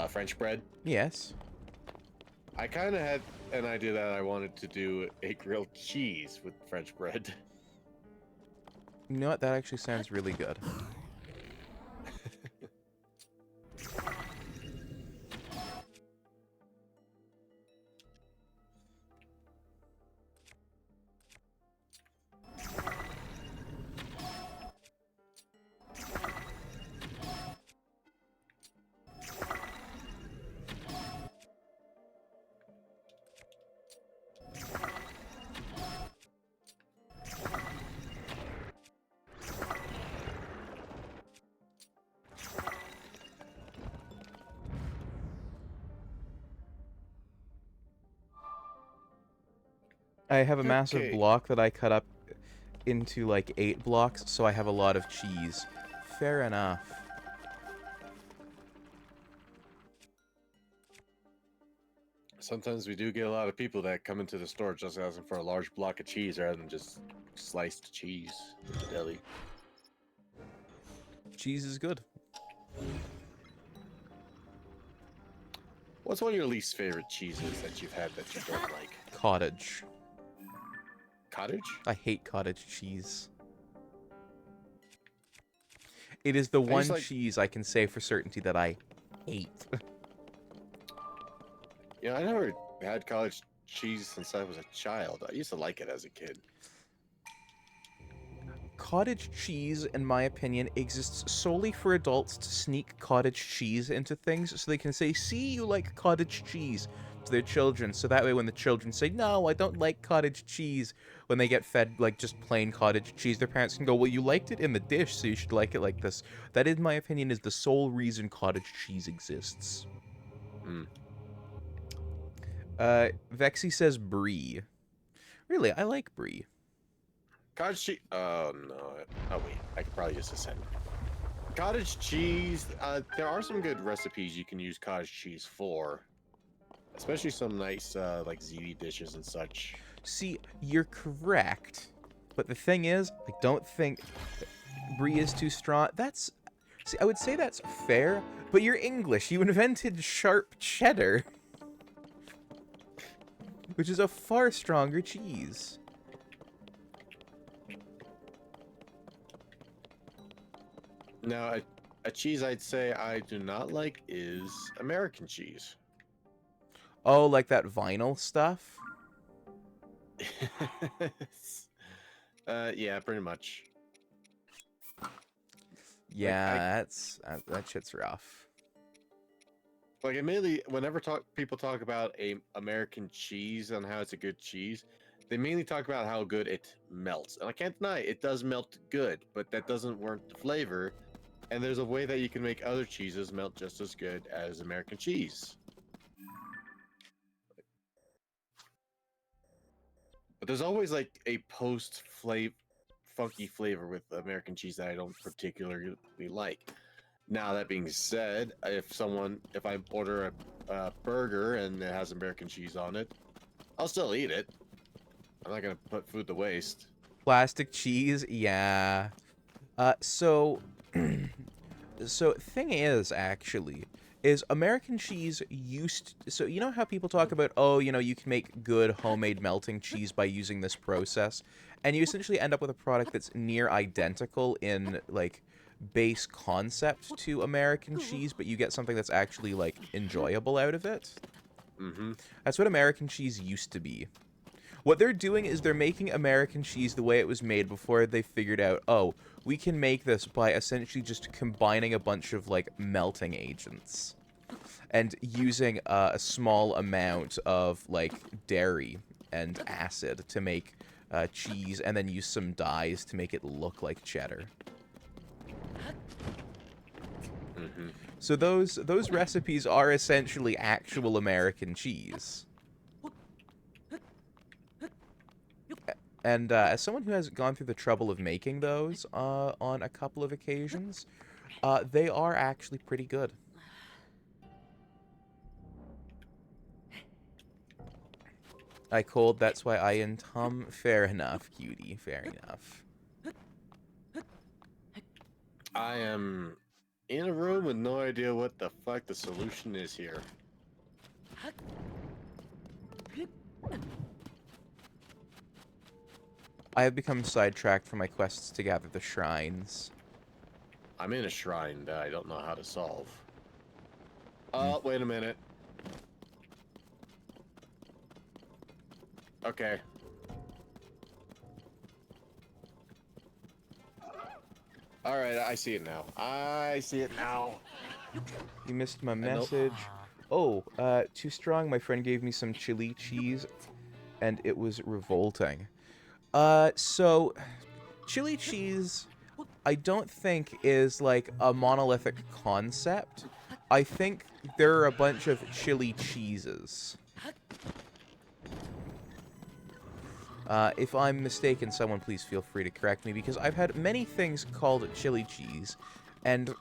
French bread? Yes. I kind of had an idea that I wanted to do a grilled cheese with French bread. You know what? That actually sounds really good. I have a massive Okay. block that I cut up into like 8 blocks, so I have a lot of cheese. Fair enough. Sometimes we do get a lot of people that come into the store just asking for a large block of cheese rather than just sliced cheese in the deli. Cheese is good. What's one of your least favorite cheeses that you've had that you don't like? Cottage. Cottage? I hate cottage cheese. It is the I one just like- cheese I can say for certainty that I hate. Yeah, I never had cottage cheese since I was a child. I used to like it as a kid. Cottage cheese, in my opinion, exists solely for adults to sneak cottage cheese into things so they can say, see, you like cottage cheese, to their children. So that way when the children say, no, I don't like cottage cheese, when they get fed, like, just plain cottage cheese, their parents can go, well, you liked it in the dish, so you should like it like this. That, in my opinion, is the sole reason cottage cheese exists. Hmm. Vexy says brie. Really, I like brie. Cottage cheese. Oh no. Oh wait, I could probably just ascend. Cottage cheese. There are some good recipes you can use cottage cheese for, especially some nice like ziti dishes and such. See, you're correct. But the thing is, I don't think brie is too strong. That's... See, I would say that's fair, but you're English. You invented sharp cheddar. Which is a far stronger cheese. Now, a cheese I'd say I do not like is American cheese. Oh, like that vinyl stuff? Yeah, pretty much. Yeah, that shit's rough. Like, admittedly, whenever people talk about a American cheese and how it's a good cheese, they mainly talk about how good it melts. And I can't deny it does melt good, but that doesn't warrant the flavor. And there's a way that you can make other cheeses melt just as good as American cheese. But there's always like a funky flavor with American cheese that I don't particularly like. Now that being said, if I order a burger and it has American cheese on it, I'll still eat it. I'm not gonna put food to waste. Plastic cheese? Yeah. So... so, thing is, actually, is American cheese used... So, you know how people talk about, oh, you know, you can make good homemade melting cheese by using this process? And you essentially end up with a product that's near identical in, like, base concept to American cheese, but you get something that's actually, like, enjoyable out of it? Mm-hmm. That's what American cheese used to be. What they're doing is they're making American cheese the way it was made before they figured out, oh, we can make this by essentially just combining a bunch of, like, melting agents. And using a small amount of, like, dairy and acid to make cheese, and then use some dyes to make it look like cheddar. Mm-hmm. So those recipes are essentially actual American cheese. And as someone who has gone through the trouble of making those on a couple of occasions, they are actually pretty good. I cold, that's why I intum. Fair enough, cutie. Fair enough. I am in a room with no idea what the fuck the solution is here. I have become sidetracked from my quests to gather the shrines. I'm in a shrine that I don't know how to solve. Wait a minute. Okay. Alright, I see it now. I see it now. You missed my nope. message. Oh, too strong. My friend gave me some chili cheese, and it was revolting. So, chili cheese, I don't think is, like, a monolithic concept. I think there are a bunch of chili cheeses. If I'm mistaken, someone please feel free to correct me, because I've had many things called chili cheese, and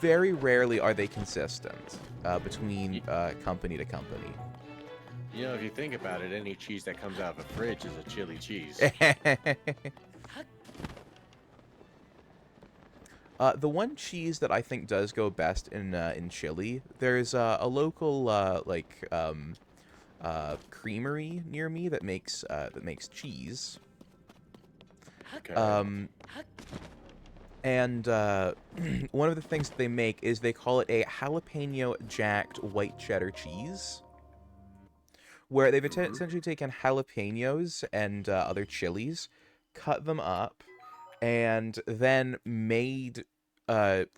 very rarely are they consistent between company to company. You know, if you think about it, any cheese that comes out of a fridge is a chili cheese. The one cheese that I think does go best in chili, there's a local creamery near me that makes cheese. Okay. And one of the things that they make is they call it a jalapeno jacked white cheddar cheese, where they've essentially taken jalapenos and other chilies, cut them up, and then made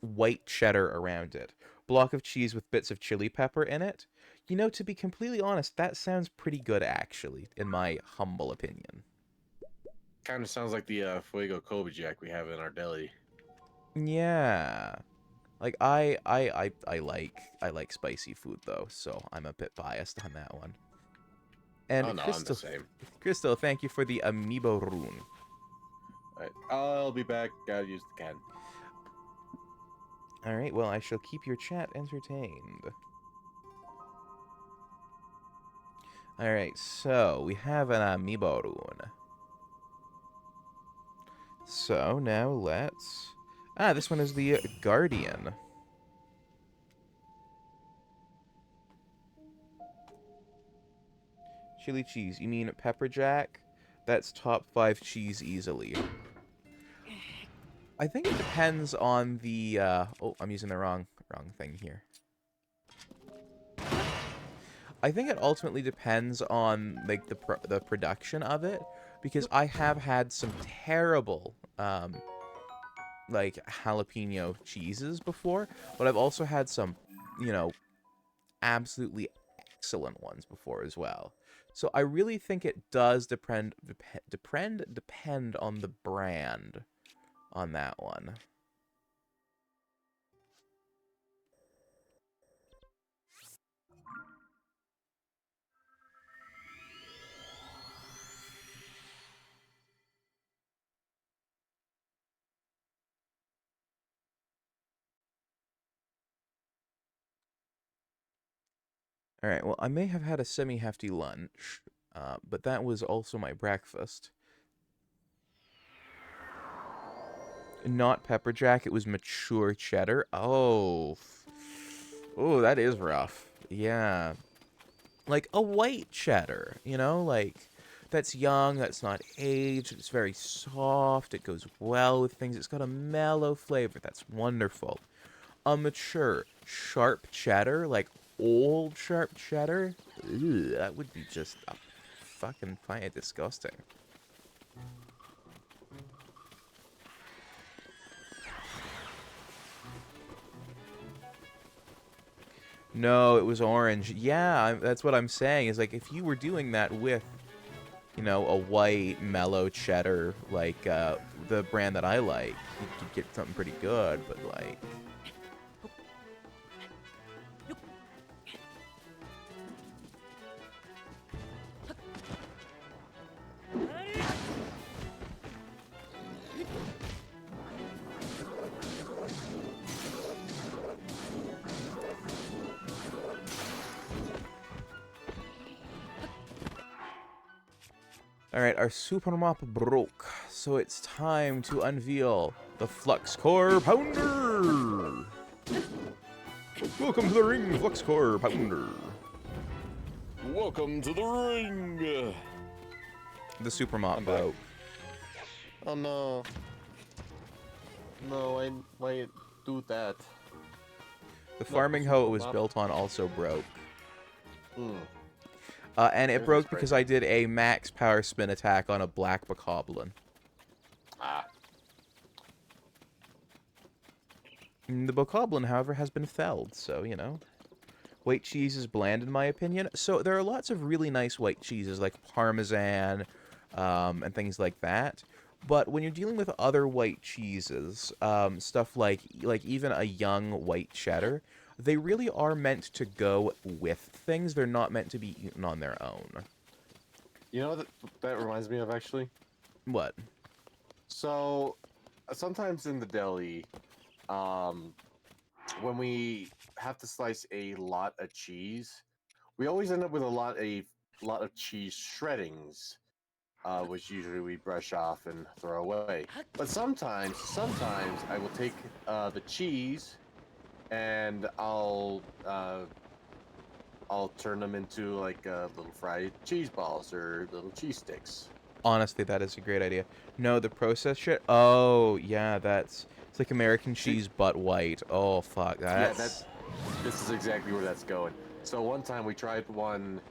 white cheddar around it. Block of cheese with bits of chili pepper in it. You know, to be completely honest, that sounds pretty good, actually, in my humble opinion. Kind of sounds like the Fuego Kobe Jack we have in our deli. Yeah. Like I like spicy food though, so I'm a bit biased on that one. And Oh no, I'm the same. Crystal, thank you for the amiibo rune. Alright, I'll be back. Gotta use the can. All right, well, I shall keep your chat entertained. All right, so we have an amiibo rune. So now let's... Ah, this one is the Guardian. Chili cheese. You mean pepper jack? That's top 5 cheese easily. I think it depends on the... Oh, I'm using the wrong thing here. I think it ultimately depends on like the production of it, because I have had some terrible like jalapeno cheeses before, but I've also had some, you know, absolutely excellent ones before as well. So I really think it does depend on the brand on that one. All right, well, I may have had a semi-hefty lunch, but that was also my breakfast. Not pepper jack, it was mature cheddar. Oh, that is rough. Yeah. Like a white cheddar, you know, like that's young, that's not aged, it's very soft, it goes well with things, it's got a mellow flavor, that's wonderful. A mature, sharp cheddar, like old sharp cheddar, ew, that would be just fucking fine, disgusting. No, it was orange. Yeah, that's what I'm saying. Is like if you were doing that with, you know, a white mellow cheddar, like the brand that I like, you could get something pretty good. But like, all right, our super mop broke, so it's time to unveil the Flux Core Pounder. Welcome to the ring, Flux Core Pounder. Welcome to the ring. The super mop I'm back. broke. Oh no. No, why do that? The farming hoe it was mop. built on also broke. Hmm. And it Everything's broke because breaking. I did a max power spin attack on a black bokoblin. Ah. The bokoblin, however, has been felled, so, you know. White cheese is bland, in my opinion. So there are lots of really nice white cheeses, like Parmesan, and things like that. But when you're dealing with other white cheeses, stuff like even a young white cheddar, they really are meant to go with things. They're not meant to be eaten on their own. You know what that reminds me of actually? What? So sometimes in the deli, when we have to slice a lot of cheese, we always end up with a lot of cheese shreddings, which usually we brush off and throw away. But sometimes I will take the cheese and I'll turn them into like little fried cheese balls or little cheese sticks. Honestly, that is a great idea. No, the processed shit. Oh, yeah, it's like American cheese but white. Oh fuck, Yeah, that's this is exactly where that's going. So one time we tried one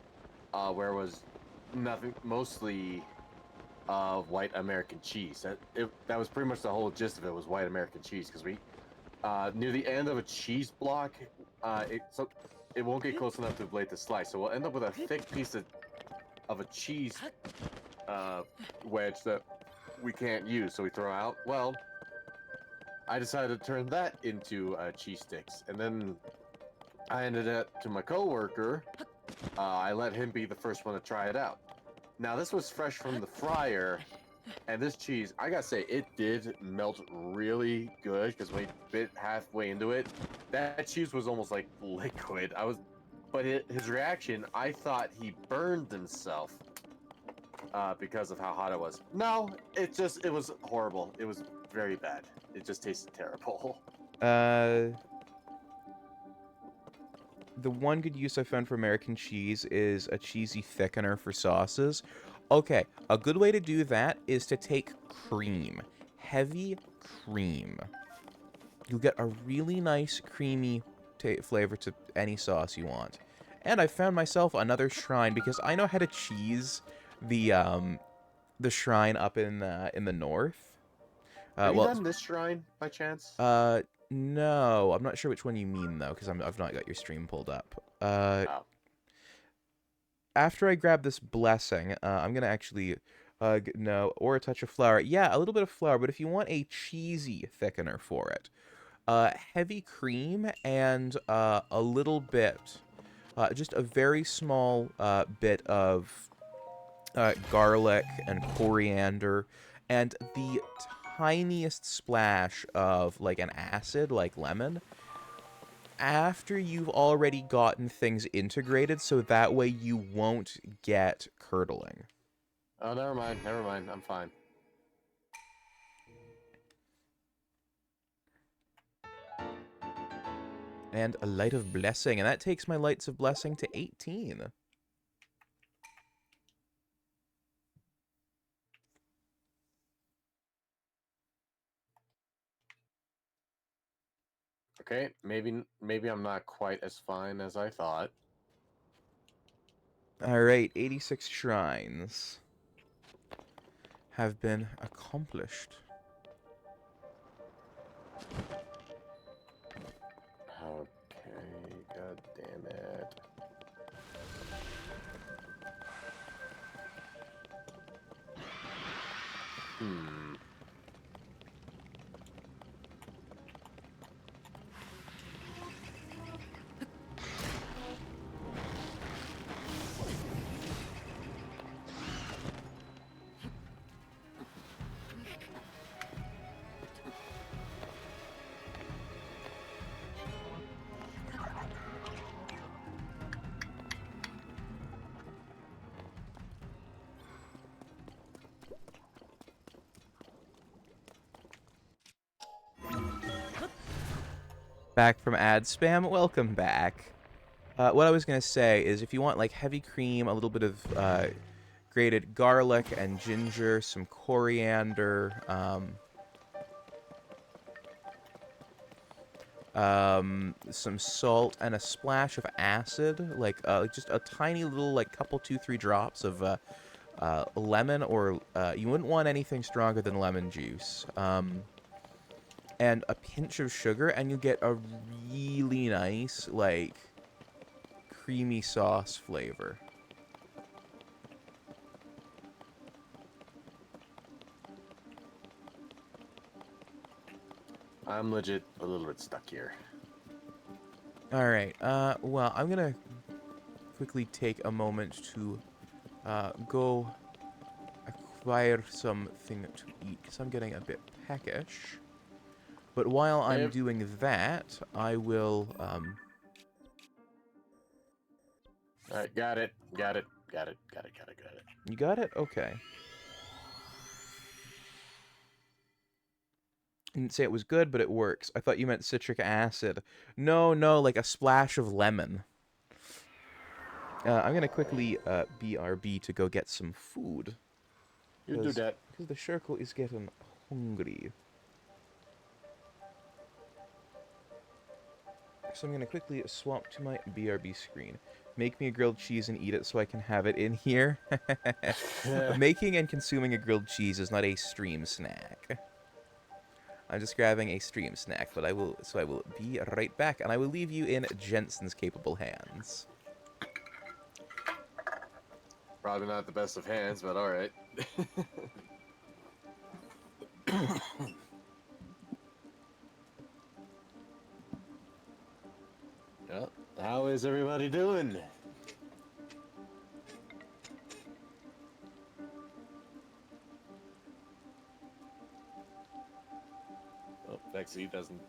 where it was nothing, mostly white American cheese. That was pretty much the whole gist of it, was white American cheese, because we near the end of a cheese block, it won't get close enough to the blade to slice, so we'll end up with a thick piece of a cheese wedge that we can't use, so we throw out. Well, I decided to turn that into cheese sticks, and then I ended up to my coworker. I let him be the first one to try it out. Now this was fresh from the fryer, and this cheese, I gotta say, it did melt really good, because when we bit halfway into it, that cheese was almost like liquid. But his reaction, I thought he burned himself because of how hot it was. No, it was horrible. It was very bad. It just tasted terrible. the one good use I found for American cheese is a cheesy thickener for sauces. Okay, a good way to do that is to take cream, heavy cream. You'll get a really nice creamy flavor to any sauce you want. And I found myself another shrine because I know how to cheese the shrine up in the north. Have you Well, done this shrine by chance? no, I'm not sure which one you mean though, because I've not got your stream pulled up. Oh. After I grab this blessing, I'm gonna actually, no, or a touch of flour. Yeah, a little bit of flour, but if you want a cheesy thickener for it, heavy cream and a little bit, just a very small bit of garlic and coriander, and the tiniest splash of like an acid, like lemon, after you've already gotten things integrated, so that way you won't get curdling. Oh, never mind. Never mind. I'm fine. And a light of blessing, and that takes my lights of blessing to 18. Okay, maybe I'm not quite as fine as I thought. Alright, 86 shrines have been accomplished. Okay, god damn it. Hmm. Back from ad spam, welcome back. What I was going to say is if you want like heavy cream, a little bit of grated garlic and ginger, some coriander, some salt, and a splash of acid, like just a tiny little, like couple, 2-3 drops of lemon, or you wouldn't want anything stronger than lemon juice. And a pinch of sugar, and you get a really nice, like, creamy sauce flavor. I'm legit a little bit stuck here. Alright, well, I'm gonna quickly take a moment to go acquire something to eat, because I'm getting a bit peckish. But while I'm Yep. doing that, I will, Alright, got it. You got it? Okay. I didn't say it was good, but it works. I thought you meant citric acid. No, like a splash of lemon. I'm gonna quickly BRB to go get some food. You do Because that. the Shirkle is getting hungry. So I'm going to quickly swap to my BRB screen. Make me a grilled cheese and eat it so I can have it in here. Making and consuming a grilled cheese is not a stream snack. I'm just grabbing a stream snack, but I will be right back, and I will leave you in Jensen's capable hands. Probably not the best of hands, but all right. Well, how is everybody doing? Oh, Vexy doesn't.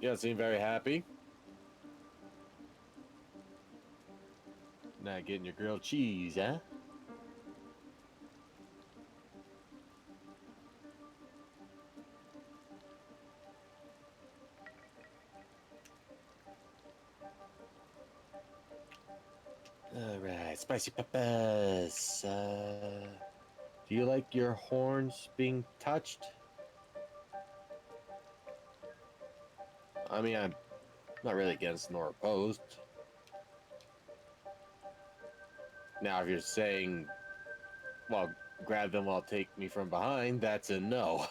You don't seem very happy. Not getting your grilled cheese, huh? Alright, spicy peppers. Do you like your horns being touched? I mean, I'm not really against nor opposed. Now, if you're saying, well, grab them while take me from behind, that's a no.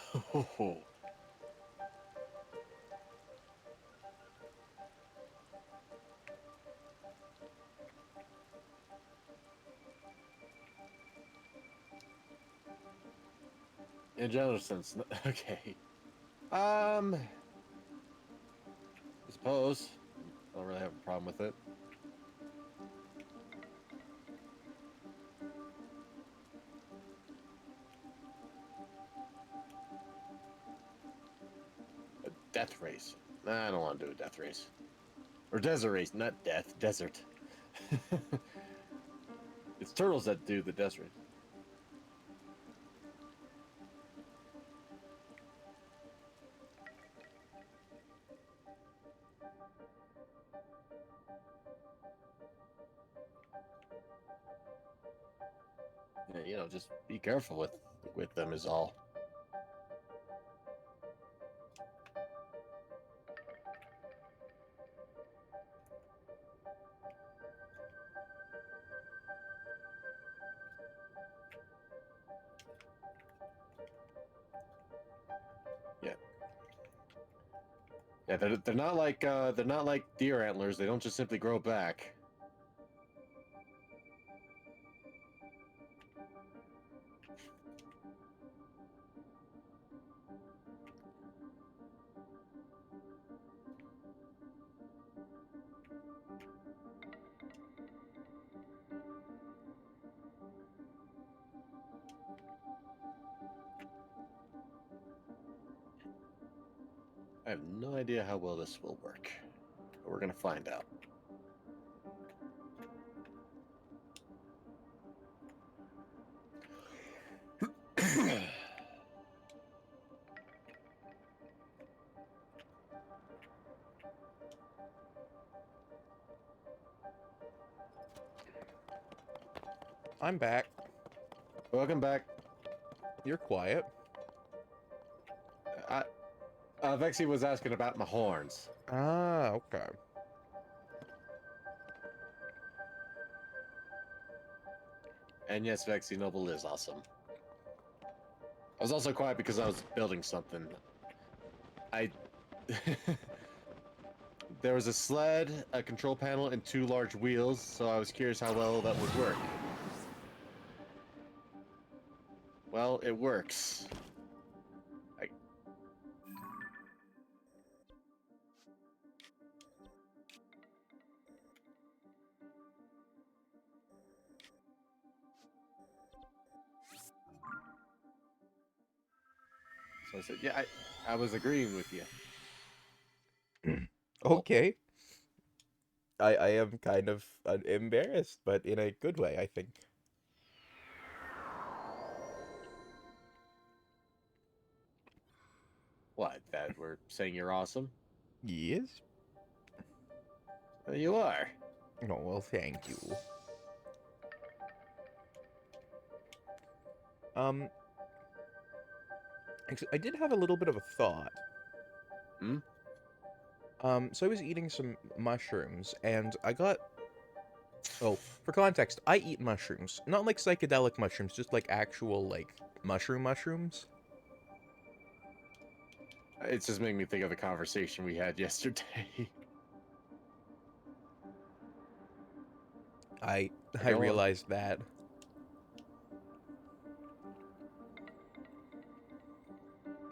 In general sense, okay. I suppose. I don't really have a problem with it. A death race. Nah, I don't want to do a death race. Or desert race, not death, desert. It's turtles that do the death race. Yeah, you know, just be careful with them is all. Yeah. Yeah, they're not like deer antlers. They don't just simply grow back. I have no idea how well this will work, but we're gonna find out. I'm back. Welcome back. You're quiet. Vexy was asking about my horns. Ah, okay. And yes, Vexy Noble is awesome. I was also quiet because I was building something. There was a sled, a control panel, and 2 large wheels, so I was curious how well that would work. Well, it works. So I said, yeah, I was agreeing with you. Okay. I am kind of embarrassed, but in a good way, I think. What, that we're saying you're awesome? Yes? Well, you are. Oh, well, thank you. I did have a little bit of a thought. Hmm? So I was eating some mushrooms, and I got... Oh, for context, I eat mushrooms. Not like psychedelic mushrooms, just like actual, like, mushrooms. It's just making me think of the conversation we had yesterday. I Go on. realized that.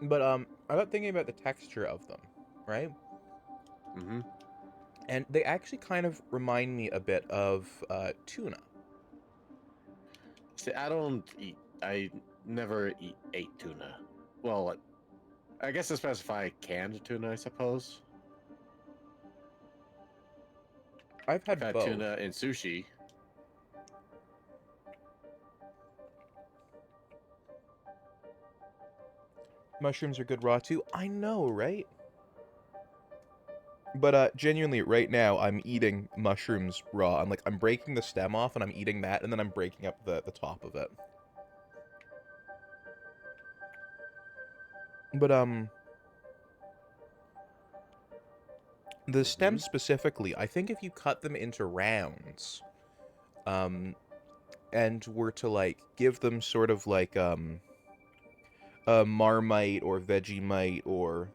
But, I got thinking about the texture of them, right? Mm-hmm. And they actually kind of remind me a bit of, tuna. See, I never ate tuna. Well, I guess to specify canned tuna, I suppose. I've I've had had both. tuna in sushi. Mushrooms are good raw too. I know, right? But genuinely, right now I'm eating mushrooms raw. I'm breaking the stem off and I'm eating that, and then I'm breaking up the top of it. But the stems specifically, I think if you cut them into rounds, and were to like give them sort of like a Marmite or Vegemite or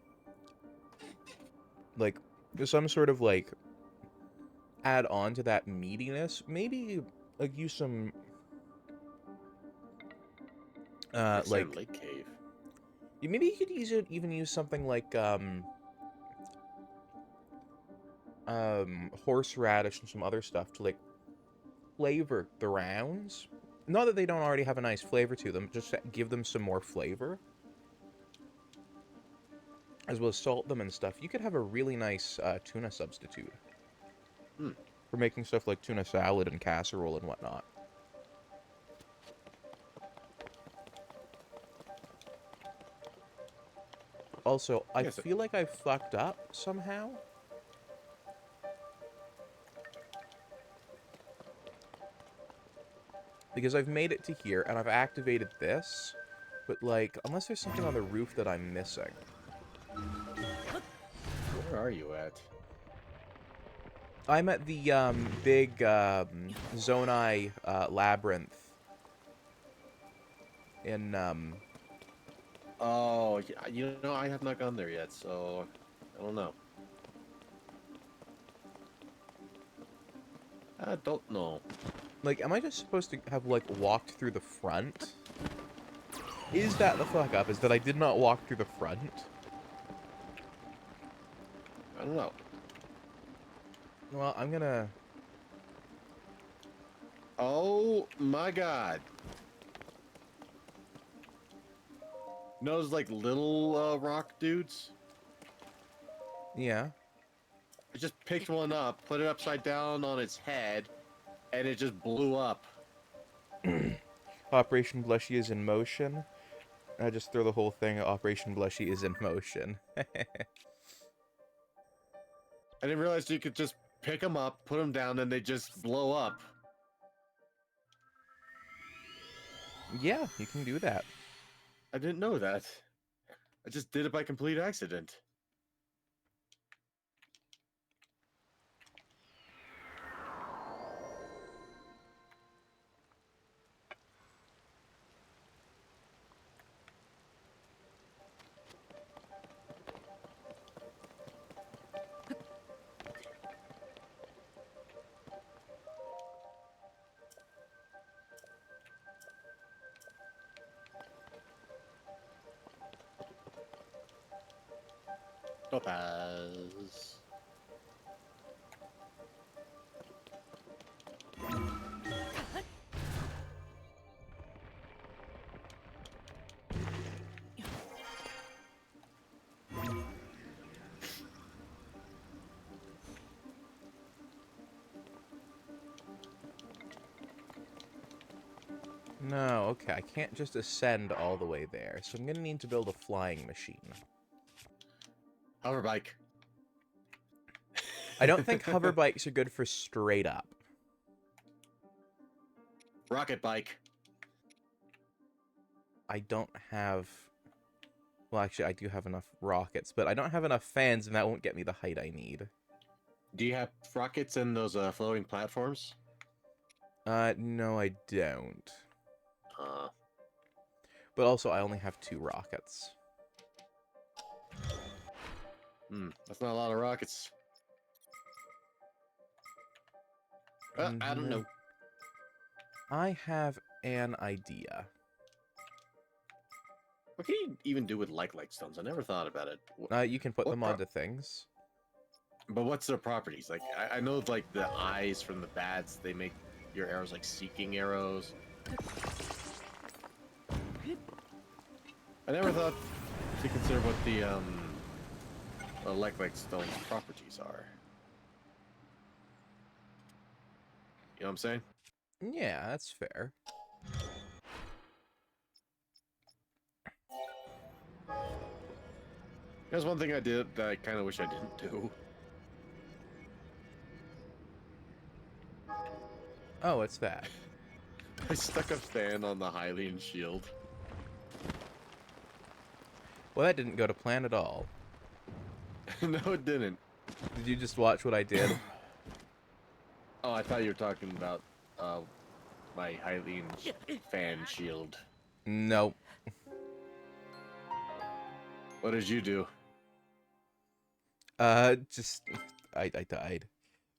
like some sort of like add on to that meatiness, maybe like use some like Lake Cave. maybe you could even use something like horseradish and some other stuff to like flavor the rounds. Not that they don't already have a nice flavor to them, just to give them some more flavor. As well as salt them and stuff. You could have a really nice tuna substitute. For making stuff like tuna salad and casserole and whatnot. Also, I Yes, feel like I fucked up somehow. Because I've made it to here, and I've activated this. But, like, unless there's something on the roof that I'm missing. Where are you at? I'm at the, big, Zonai, labyrinth. In, Oh, yeah, you know, I have not gone there yet, so I don't know. I don't know. like, am I just supposed to have, like, walked through the front? Is that the fuck up? Is that I did not walk through the front? I don't know. Well, I'm gonna... Oh my god. You know those like little rock dudes? Yeah. I just picked one up, put it upside down on its head, and it just blew up. Operation Blushy is in motion. I just throw the whole thing at Operation Blushy is in motion. I didn't realize you could just pick them up, put them down, and they just blow up. Yeah, you can do that. I didn't know that. I just did it by complete accident. Topaz. No, okay, I can't just ascend all the way there, so I'm gonna need to build a flying machine. Hover bike. I don't think hover bikes are good for straight up. Rocket bike. I don't have Well, actually, I do have enough rockets, but I don't have enough fans, and that won't get me the height I need. Do you have rockets in those floating platforms? No, I don't. Uh, But also, I only have 2 rockets. that's not a lot of rockets. I don't know. I have an idea. What can you even do with like stones? I never thought about it. You can put What them pro- onto things. But what's their properties? Like, I know, like, the eyes from the bats, they make your arrows like seeking arrows. I never thought to consider what the like stone's properties are. You know what I'm saying? Yeah, that's fair. There's one thing I did that I kind of wish I didn't do. Oh, it's that. I stuck a fan on the Hylian shield. Well, that didn't go to plan at all. No, it didn't. Did you just watch what I did? Oh, I thought you were talking about my Hylian fan shield. Nope. What did you do? Just... I died.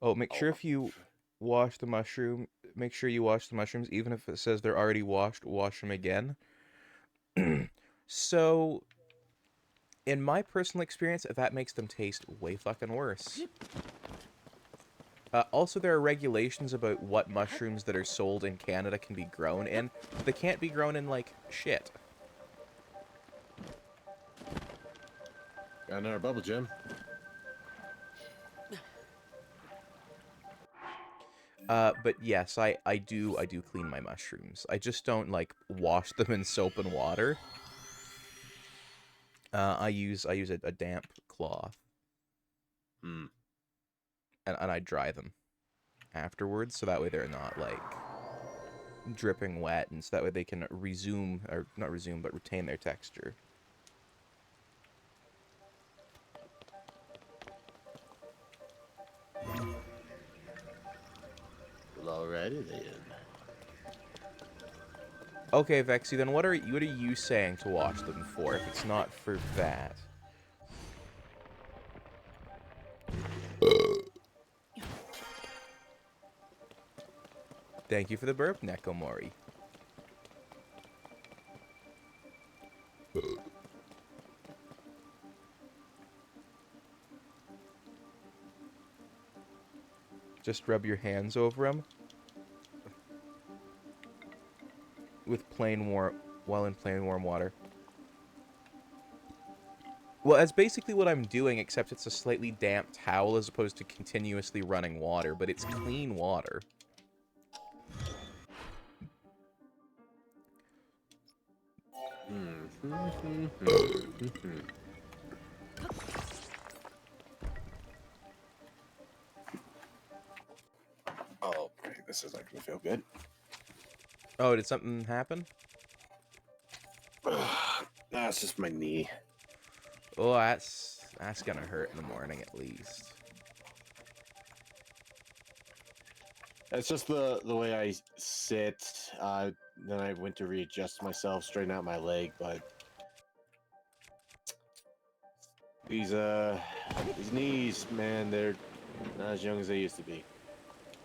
Oh, make sure if you wash the mushroom, make sure you wash the mushrooms, even if it says they're already washed, wash them again. So, in my personal experience, that makes them taste way fucking worse. Also, there are regulations about what mushrooms that are sold in Canada can be grown in. They can't be grown in, like, shit. Got another bubble gem. But yes, I do clean my mushrooms. I just don't, like, wash them in soap and water. I use a damp cloth. Hmm. And I dry them afterwards, so that way they're not, like, dripping wet, and so that way they can resume, or not resume, but retain their texture. Well, alrighty then. Okay, Vexy, then what are you saying to wash them for, if it's not for that? Thank you for the burp, Nekomori. Just rub your hands over them with plain warm, while in plain warm water. Well, that's basically what I'm doing, except it's a slightly damp towel as opposed to continuously running water, but it's clean water. Oh, okay, this is not gonna feel good. Oh, did something happen? Nah, it's just my knee. Oh, that's gonna hurt in the morning at least. It's just the way I sit. Then I went to readjust myself, straighten out my leg, but these knees, man, they're not as young as they used to be.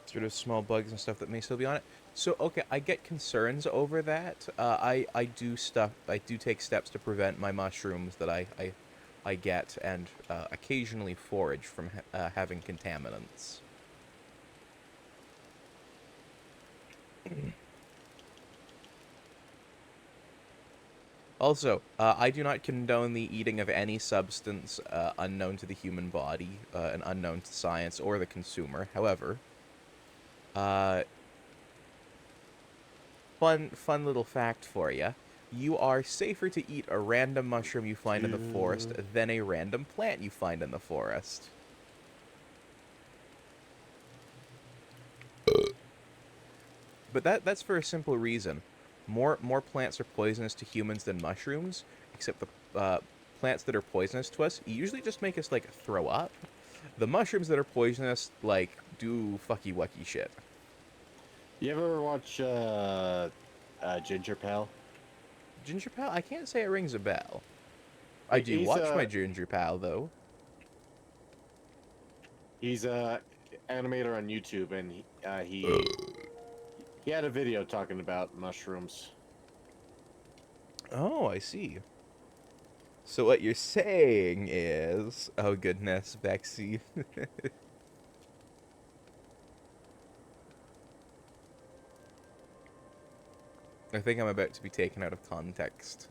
Sort of small bugs and stuff that may still be on it. So, okay, I get concerns over that. I do take steps to prevent my mushrooms that I get and occasionally forage from having contaminants. Also, I do not condone the eating of any substance unknown to the human body and unknown to science or the consumer. However, fun little fact for you. You are safer to eat a random mushroom you find in the forest than a random plant you find in the forest. But that's for a simple reason. More plants are poisonous to humans than mushrooms, except the plants that are poisonous to us usually just make us, like, throw up. The mushrooms that are poisonous, like, do fucky-wucky shit. You ever watch Ginger Pal? Ginger Pal? I can't say it rings a bell. I do He's, watch my Ginger Pal, though. He's a animator on YouTube, and he had a video talking about mushrooms. Oh, I see. So what you're saying is... Oh, goodness, Bexy. I think I'm about to be taken out of context.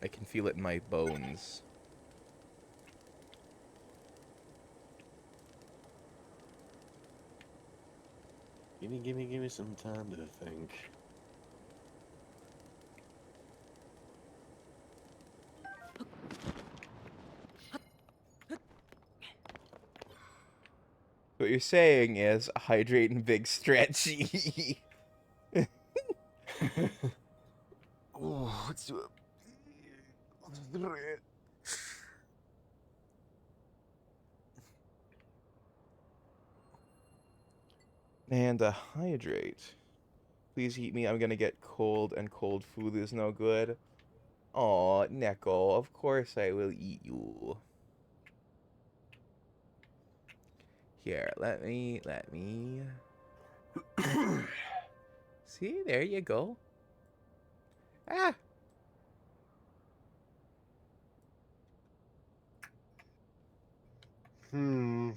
I can feel it in my bones. Give me some time to think. What you're saying is hydrate and big stretchy. Oh, let's do it. And hydrate. Please eat me. I'm gonna get cold, and cold food is no good. Aw, Neko, of course I will eat you. Here, let me... See, there you go. Ah! Hmm.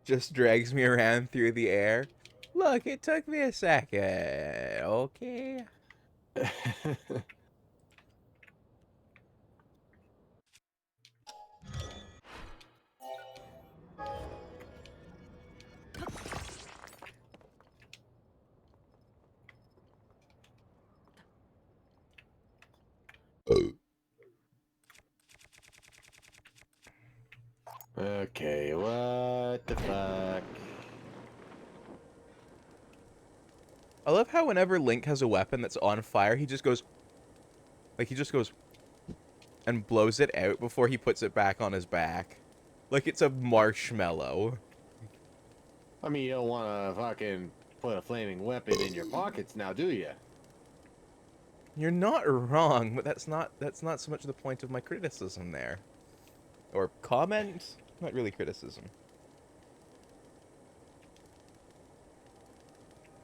Just drags me around through the air. Look, it took me a second. Okay. Okay, what the fuck? I love how whenever Link has a weapon that's on fire, he just goes... Like, he just goes... And blows it out before he puts it back on his back. Like it's a marshmallow. I mean, you don't want to fucking put a flaming weapon in your pockets now, do you? You're not wrong, but that's not so much the point of my criticism there. Or comment? Not really criticism.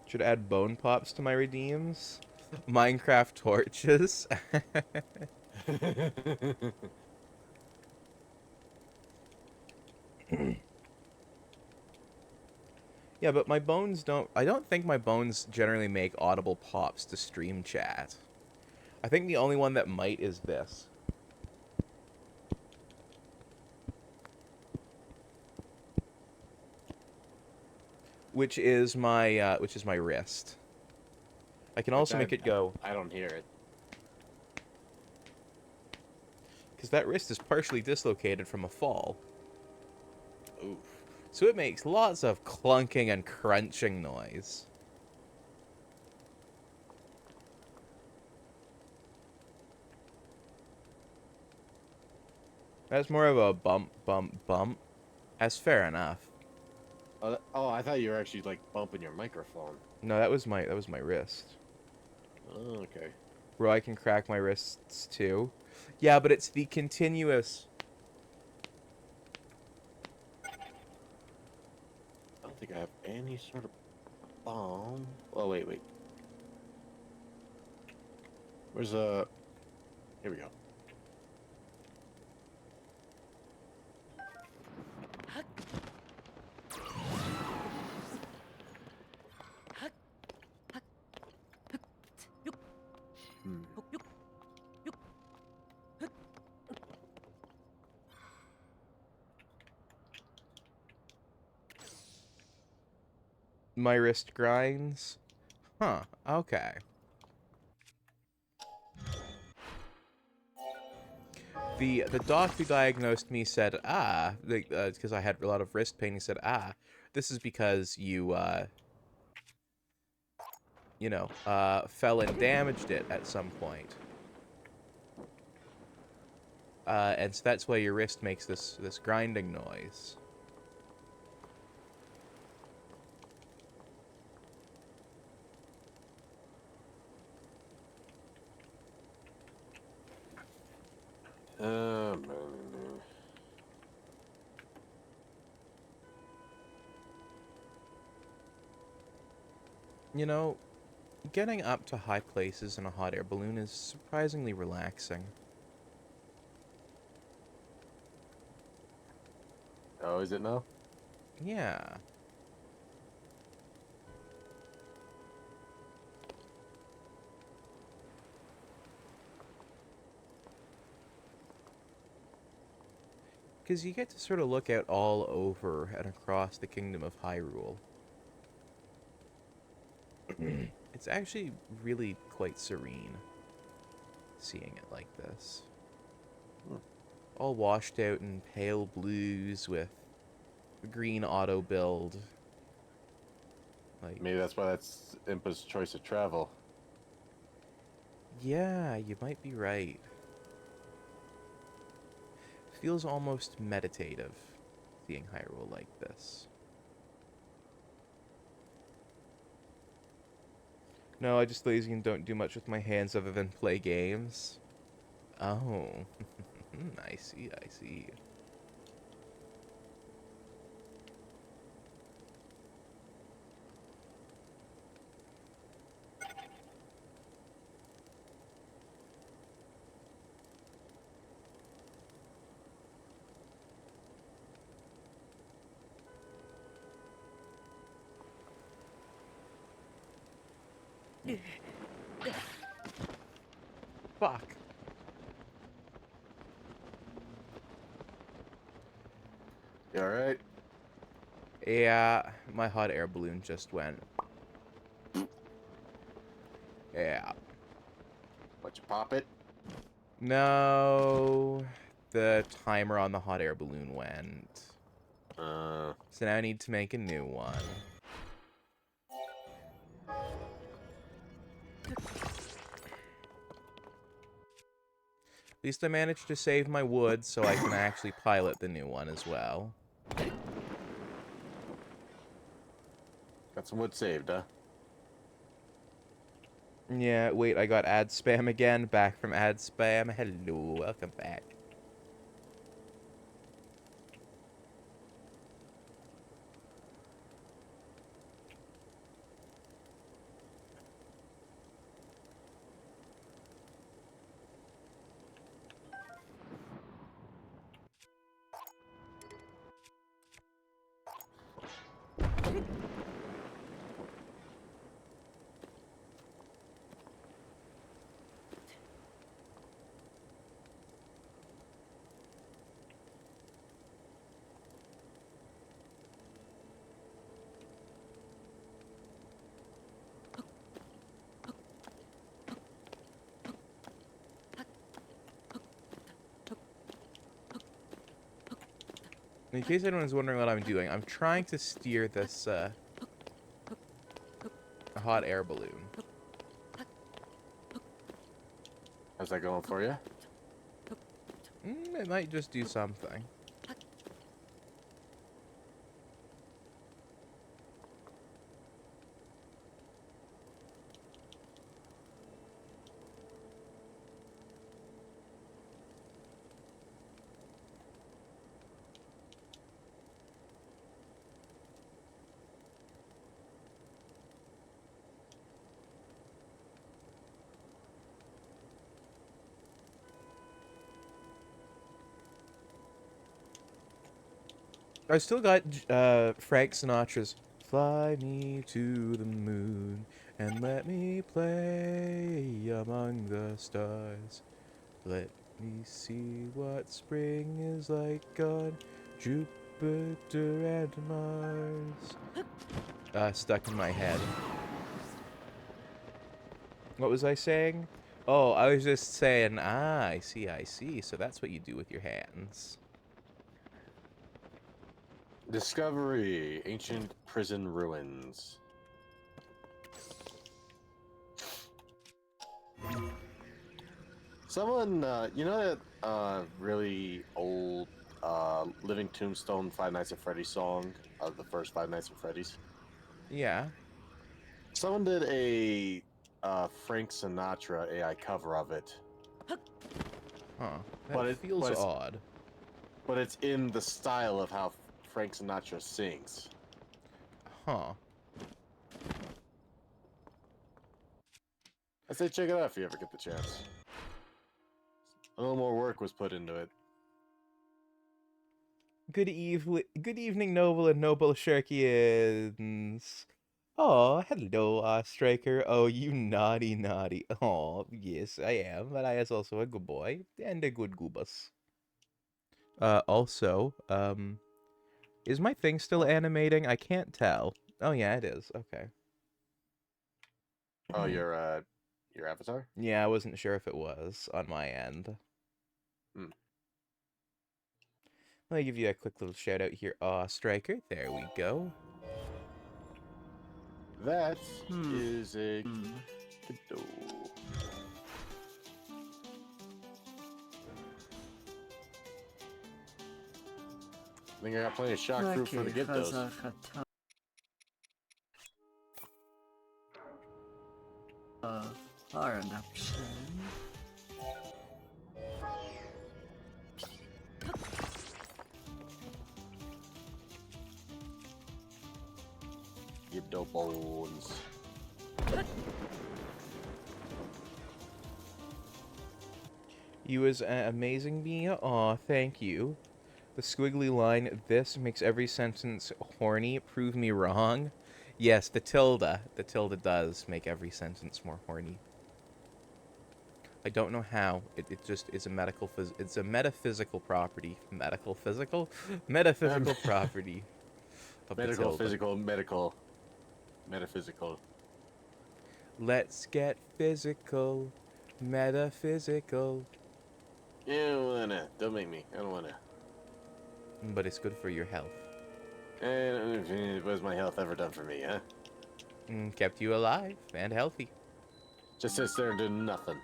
Should add bone pops to my redeems. Minecraft torches. Yeah, but my bones don't... I don't think my bones generally make audible pops to stream chat. I think the only one that might is this. Which is my wrist. I can also make it go... I don't hear it. Because that wrist is partially dislocated from a fall. Oof. So it makes lots of clunking and crunching noise. That's more of a bump, bump, bump. That's fair enough. Oh, I thought you were actually like bumping your microphone. No, that was my wrist. Oh, okay. Bro, I can crack my wrists too. Yeah, but it's the continuous... I don't think I have any sort of bomb. Oh, wait. Where's Here we go. My wrist grinds. Huh. Okay. The doc who diagnosed me said, because I had a lot of wrist pain, he said, this is because you, fell and damaged it at some point. And so that's why your wrist makes this grinding noise. Man. You know, getting up to high places in a hot air balloon is surprisingly relaxing. Oh, is it now? Yeah. Because you get to sort of look out all over and across the kingdom of Hyrule. It's actually really quite serene, seeing it like this. All washed out in pale blues with the green auto build. Like, Maybe that's why that's Impa's choice of travel. yeah, you might be right. Feels almost meditative, seeing Hyrule like this. No, I just lazy and don't do much with my hands other than play games. Oh, I see, I see. Fuck. You alright? Yeah, my hot air balloon just went. Yeah. What, you pop it? No, the timer on the hot air balloon went. So now I need to make a new one. At least I managed to save my wood so I can actually pilot the new one as well. Got some wood saved, huh? Yeah, wait, I got ad spam again. Back from ad spam. Hello, welcome back. In case anyone's wondering what I'm doing, I'm trying to steer this hot air balloon. How's that going for you? It might just do something. I still got Frank Sinatra's "Fly Me to the Moon and Let Me Play Among the Stars. Let me see what spring is like on Jupiter and Mars." stuck in my head. What was I saying? Oh, I was just saying, I see, I see. So that's what you do with your hands. Discovery: ancient prison ruins. Someone, you know that really old Living Tombstone Five Nights at Freddy's song of the first Five Nights at Freddy's? Yeah. Someone did a Frank Sinatra AI cover of it, Huh. That But it- feels but it's- odd. but it's in the style of how Frank Sinatra sings. Huh. I say check it out if you ever get the chance. A little more work was put into it. Good evening, noble and noble Sharkians. Oh, hello, Striker. Oh, you naughty, naughty. Oh, yes, I am, but I is also a good boy and a good goobus. Also, is my thing still animating? I can't tell. Oh, yeah, it is. Okay. Oh, your avatar? Yeah, I wasn't sure if it was on my end. Hmm. Let me give you a quick little shout out here, Striker. There we go. That is a kiddo. I think I got plenty of shock fruit for the kiddos. Are an option. Kiddo bones. You was amazing, Mia. Aw, thank you. The squiggly line, this makes every sentence horny. Prove me wrong. Yes, the tilde. The tilde does make every sentence more horny. I don't know how. It just is a it's a metaphysical property. Medical physical? Metaphysical property. Of the Medical, tilde. physical, medical, metaphysical. Let's get physical. Metaphysical. You don't wanna. Don't make me. I don't wanna. But it's good for your health. And what has my health ever done for me, huh? Kept you alive and healthy. Just sits there and do nothing.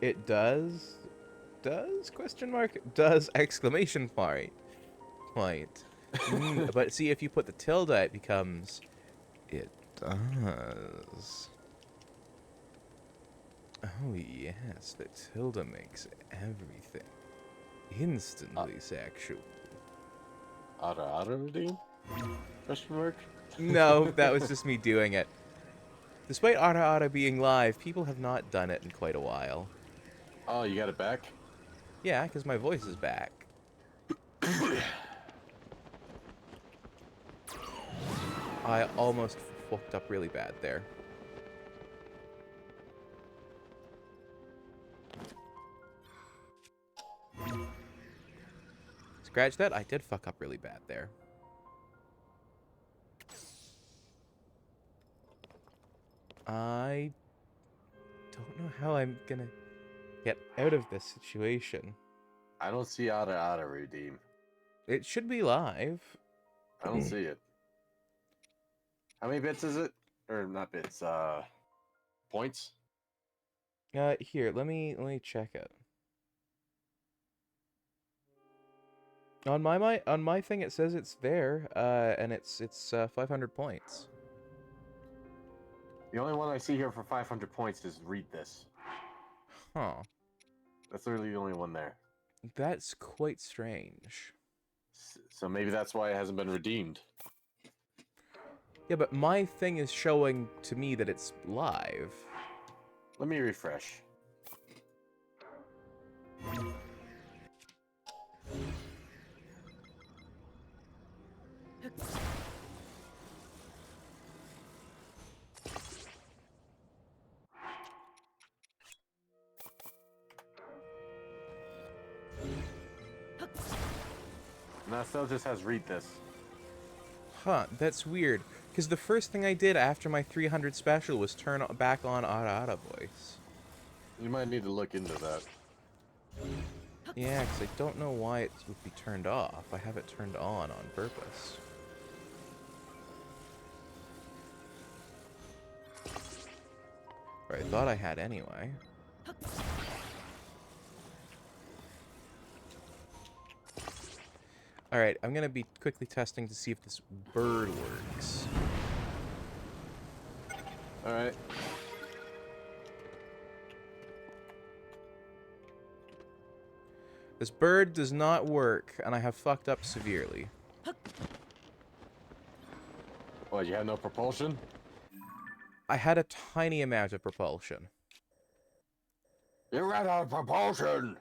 It does? Does? Question mark? Does? Exclamation point. But see, if you put the tilde, it becomes... It does. Oh, yes, the tilde makes everything instantly sexual. Auto redeem? Question mark? No, that was just me doing it. Despite Ara being live, people have not done it in quite a while. Oh, you got it back? Yeah, because my voice is back. I almost fucked up really bad there. Scratch that, I did fuck up really bad there. I don't know how I'm gonna get out of this situation. I don't see auto redeem. It should be live. I don't see it. How many bits is it? Or not bits, points? Here, let me check it. On my thing it says it's there, and it's 500 points. The only one I see here for 500 points is read this. Huh. That's literally the only one there. That's quite strange. So maybe that's why it hasn't been redeemed. Yeah, but my thing is showing to me that it's live. Let me refresh. Now still just has read this. Huh, that's weird. Because the first thing I did after my 300 special was turn back on Ara voice. You might need to look into that. Yeah, because I don't know why it would be turned off. I have it turned on purpose. Or I thought I had anyway. Alright, I'm gonna be quickly testing to see if this bird works. Alright. This bird does not work, and I have fucked up severely. What, you have no propulsion? I had a tiny amount of propulsion. You ran out of propulsion!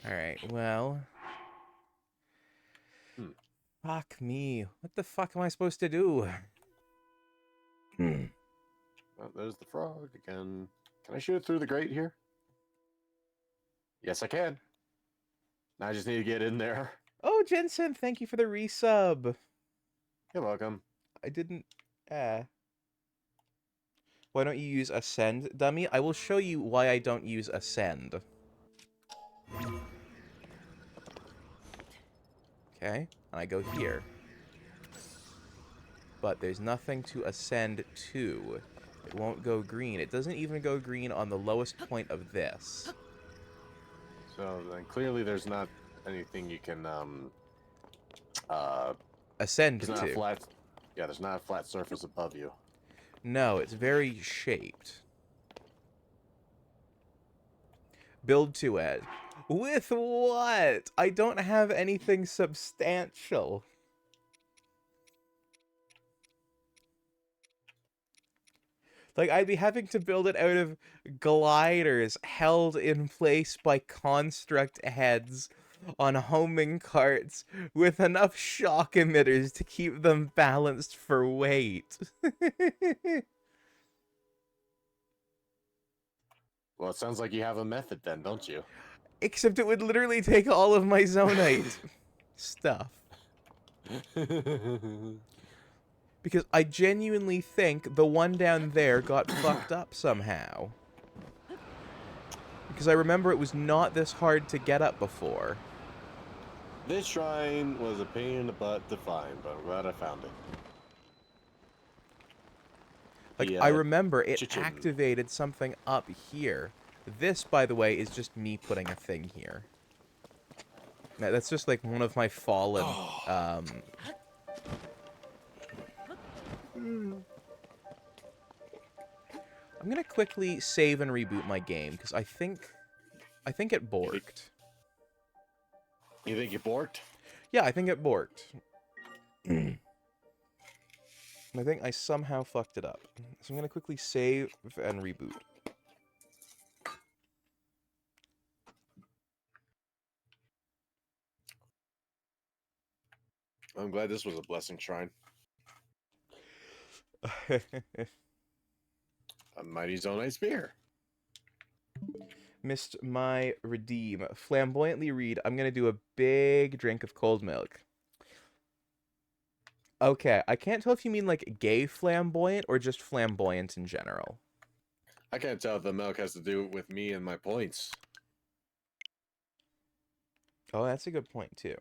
Alright, well... Fuck me. What the fuck am I supposed to do? Oh, there's the frog again. Can I shoot it through the grate here? Yes, I can. Now I just need to get in there. Oh, Jensen, thank you for the resub. You're welcome. I didn't... Why don't you use Ascend, dummy? I will show you why I don't use Ascend. Okay, and I go here. But there's nothing to ascend to. It won't go green. It doesn't even go green on the lowest point of this. So then clearly there's not anything you can Ascend there's not a to. flat, yeah, there's not a flat surface above you. No, it's very shaped. Build to it. With what? I don't have anything substantial. Like, I'd be having to build it out of gliders held in place by construct heads on homing carts with enough shock emitters to keep them balanced for weight. Well, it sounds like you have a method then, don't you? Except it would literally take all of my Zonite stuff. Because I genuinely think the one down there got fucked up somehow. Because I remember it was not this hard to get up before. This shrine was a pain in the butt to find, but I'm glad I found it. Like, The, I remember it Chichin. activated something up here. This, by the way, is just me putting a thing here. Now, that's just like one of my fallen, I'm gonna quickly save and reboot my game, because I think it borked. You think you borked? Yeah, I think it borked. I think I somehow fucked it up. So I'm gonna quickly save and reboot. I'm glad this was a blessing shrine. A mighty Zonite spear. Missed my redeem. Flamboyantly read, I'm gonna do a big drink of cold milk. Okay, I can't tell if you mean like gay flamboyant or just flamboyant in general. I can't tell if the milk has to do with me and my points. Oh, that's a good point too.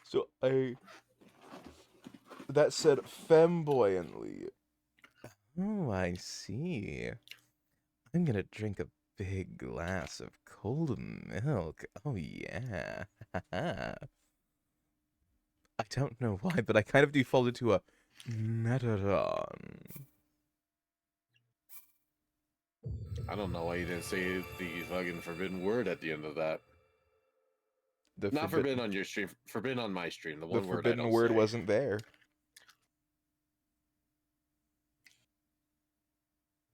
So that said femboyantly. Oh, I see. I'm gonna drink a big glass of cold milk. Oh yeah. I don't know why, but I kind of defaulted to a Metaron. I don't know why you didn't say the fucking forbidden word at the end of that. The Not forbidden on your stream, forbidden on my stream. The the one word I forbidden don't word say. wasn't there.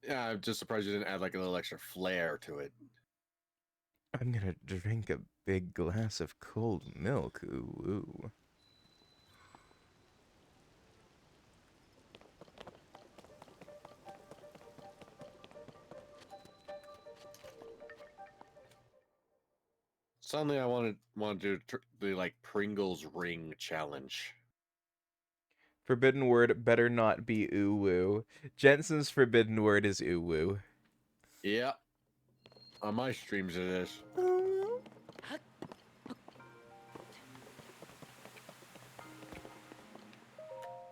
Yeah, I'm just surprised you didn't add like a little extra flair to it. I'm gonna drink a big glass of cold milk. Ooh, ooh. Suddenly, I want to do the like Pringles ring challenge. Forbidden word better not be ooh woo. Jensen's forbidden word is ooh woo. Yeah, on my streams it is.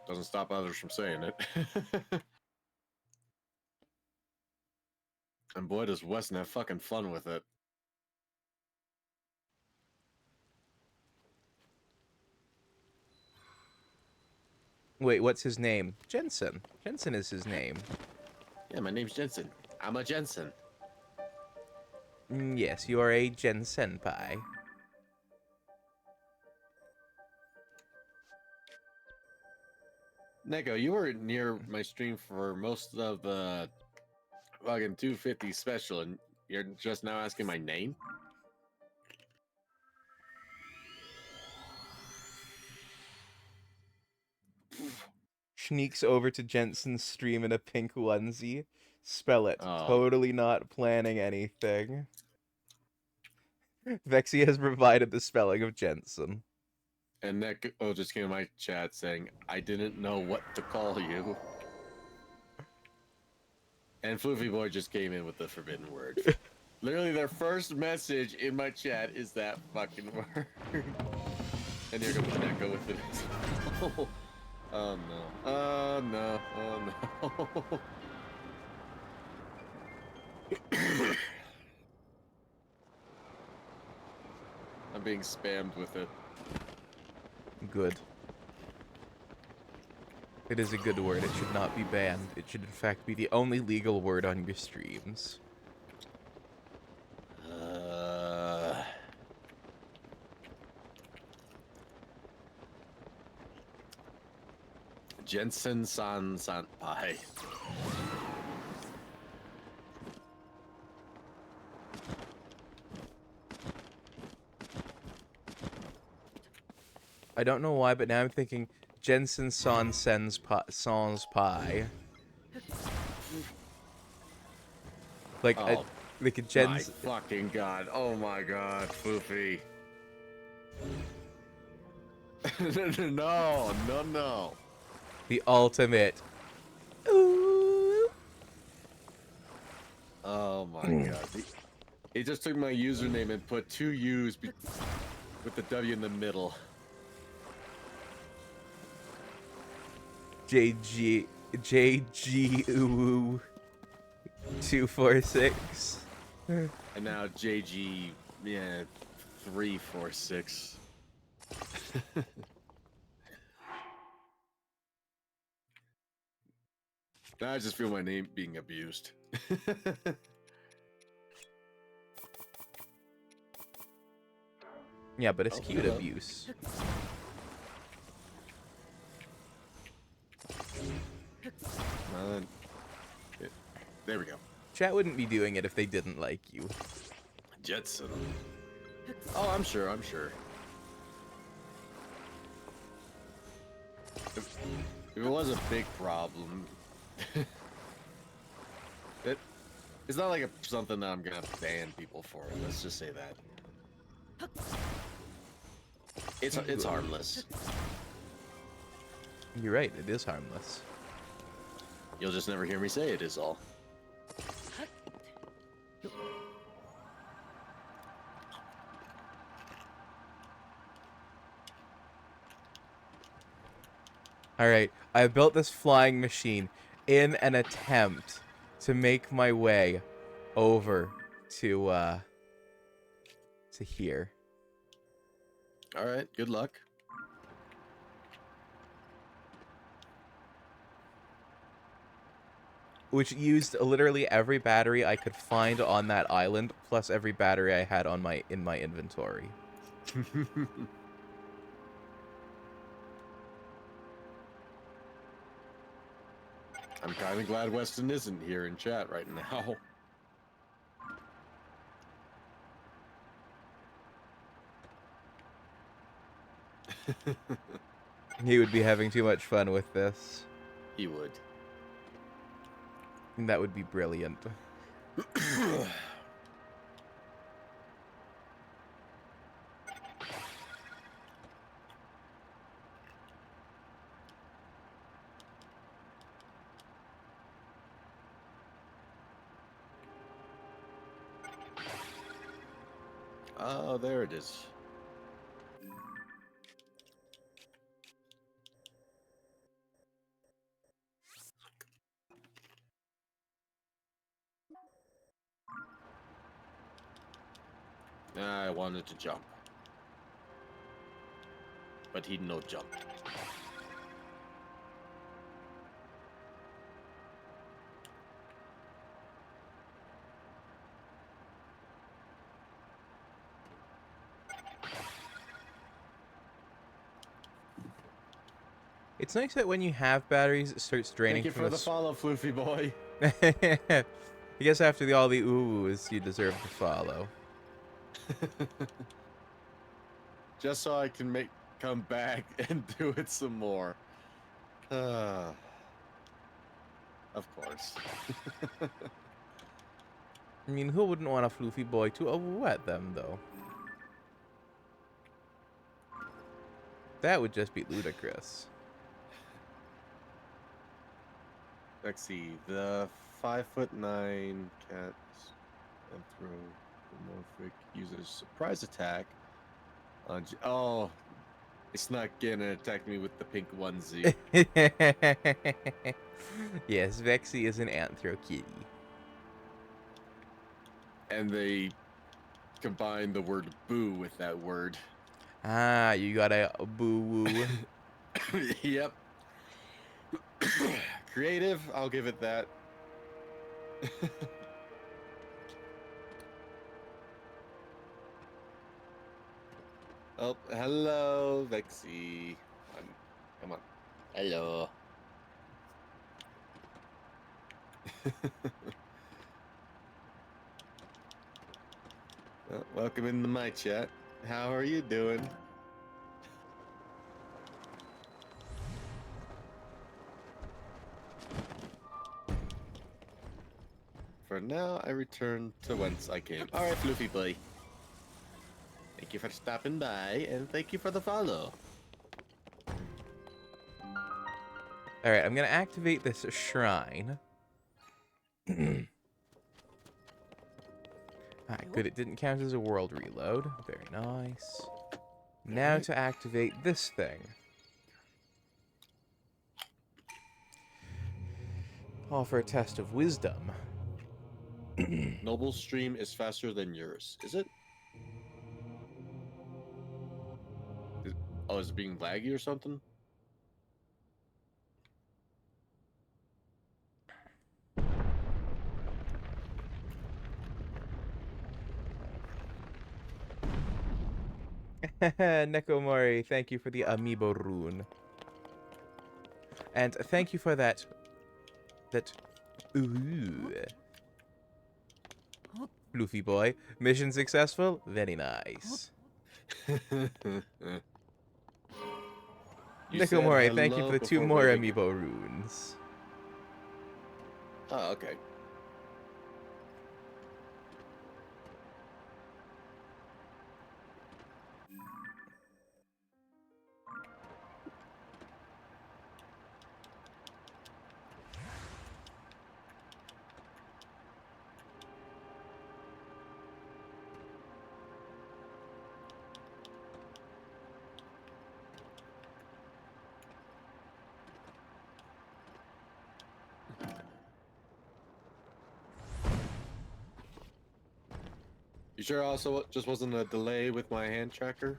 Doesn't stop others from saying it. And boy, does Weston have fucking fun with it. Wait, what's his name? Jensen. Jensen is his name. Yeah, my name's Jensen. I'm a Jensen. Yes, you are a Jensenpai. Neko, you were near my stream for most of the fucking 250 special, and you're just now asking my name? Sneaks over to Jensen's stream in a pink onesie. Spell it. Oh. Totally not planning anything. Vexy has provided the spelling of Jensen. And Neko just came in my chat saying, I didn't know what to call you. And Floofy Boy just came in with the forbidden word. Literally, their first message in my chat is that fucking word. And here comes Neko with it. Oh no. Oh no. Oh no. I'm being spammed with it. Good. It is a good word. It should not be banned. It should, in fact, be the only legal word on your streams. Jensen San Sanpai. I don't know why, but now I'm thinking Jensen San Sans Pie. Like a Oh, like a My Jensen. fucking god. Oh my god, Foofy. No, no, no. The ultimate. Ooh. Oh my god. He just took my username and put two U's with the W in the middle. JG ooh 246. And now JG, yeah, 346. Now I just feel my name being abused. Yeah, but it's Oh, cute hello. abuse. There we go. Chat wouldn't be doing it if they didn't like you. Jetson. Oh, I'm sure, I'm sure. If it was a big problem, it's not like something that I'm gonna ban people for. Let's just say that. It's harmless. You're right, it is harmless. You'll just never hear me say it is all. Alright, I built this flying machine in an attempt to make my way over to here. All right, good luck. Which used literally every battery I could find on that island, plus every battery I had on in my inventory. I'm kind of glad Weston isn't here in chat right now. He would be having too much fun with this. He would. And that would be brilliant. Oh, there it is. I wanted to jump. But he no jump. It's nice that when you have batteries, it starts draining Thank you from for the s- follow, Floofy boy. I guess after all the oohs, you deserve to follow. Just so I can come back and do it some more. Of course. I mean, who wouldn't want a floofy boy to wet them, though? That would just be ludicrous. Let's see. The 5'9" cat anthropomorphic uses surprise attack. Oh, it's not gonna attack me with the pink onesie. Yes, Vexy is an anthro kitty. And they combine the word boo with that word. Ah, you got a boo-woo. Yep. Creative, I'll give it that. Oh, hello, Vexy. Come on. Hello. Well, welcome into my chat. How are you doing? For now, I return to whence I came. Alright, Floofy boy. Thank you for stopping by, and thank you for the follow. Alright, I'm gonna activate this shrine. Ah, good, it didn't count as a world reload. Very nice. Now Alright. to activate this thing. Offer a test of wisdom. Noble's stream is faster than yours, is it? Oh, is it being laggy or something? Nekomori, thank you for the amiibo rune. And thank you for that... Ooh. Floofy boy. Mission successful? Very nice. You said Nekomori, thank you hello for the 2 before more waving your- amiibo runes. Oh, okay. You sure also just wasn't a delay with my hand tracker?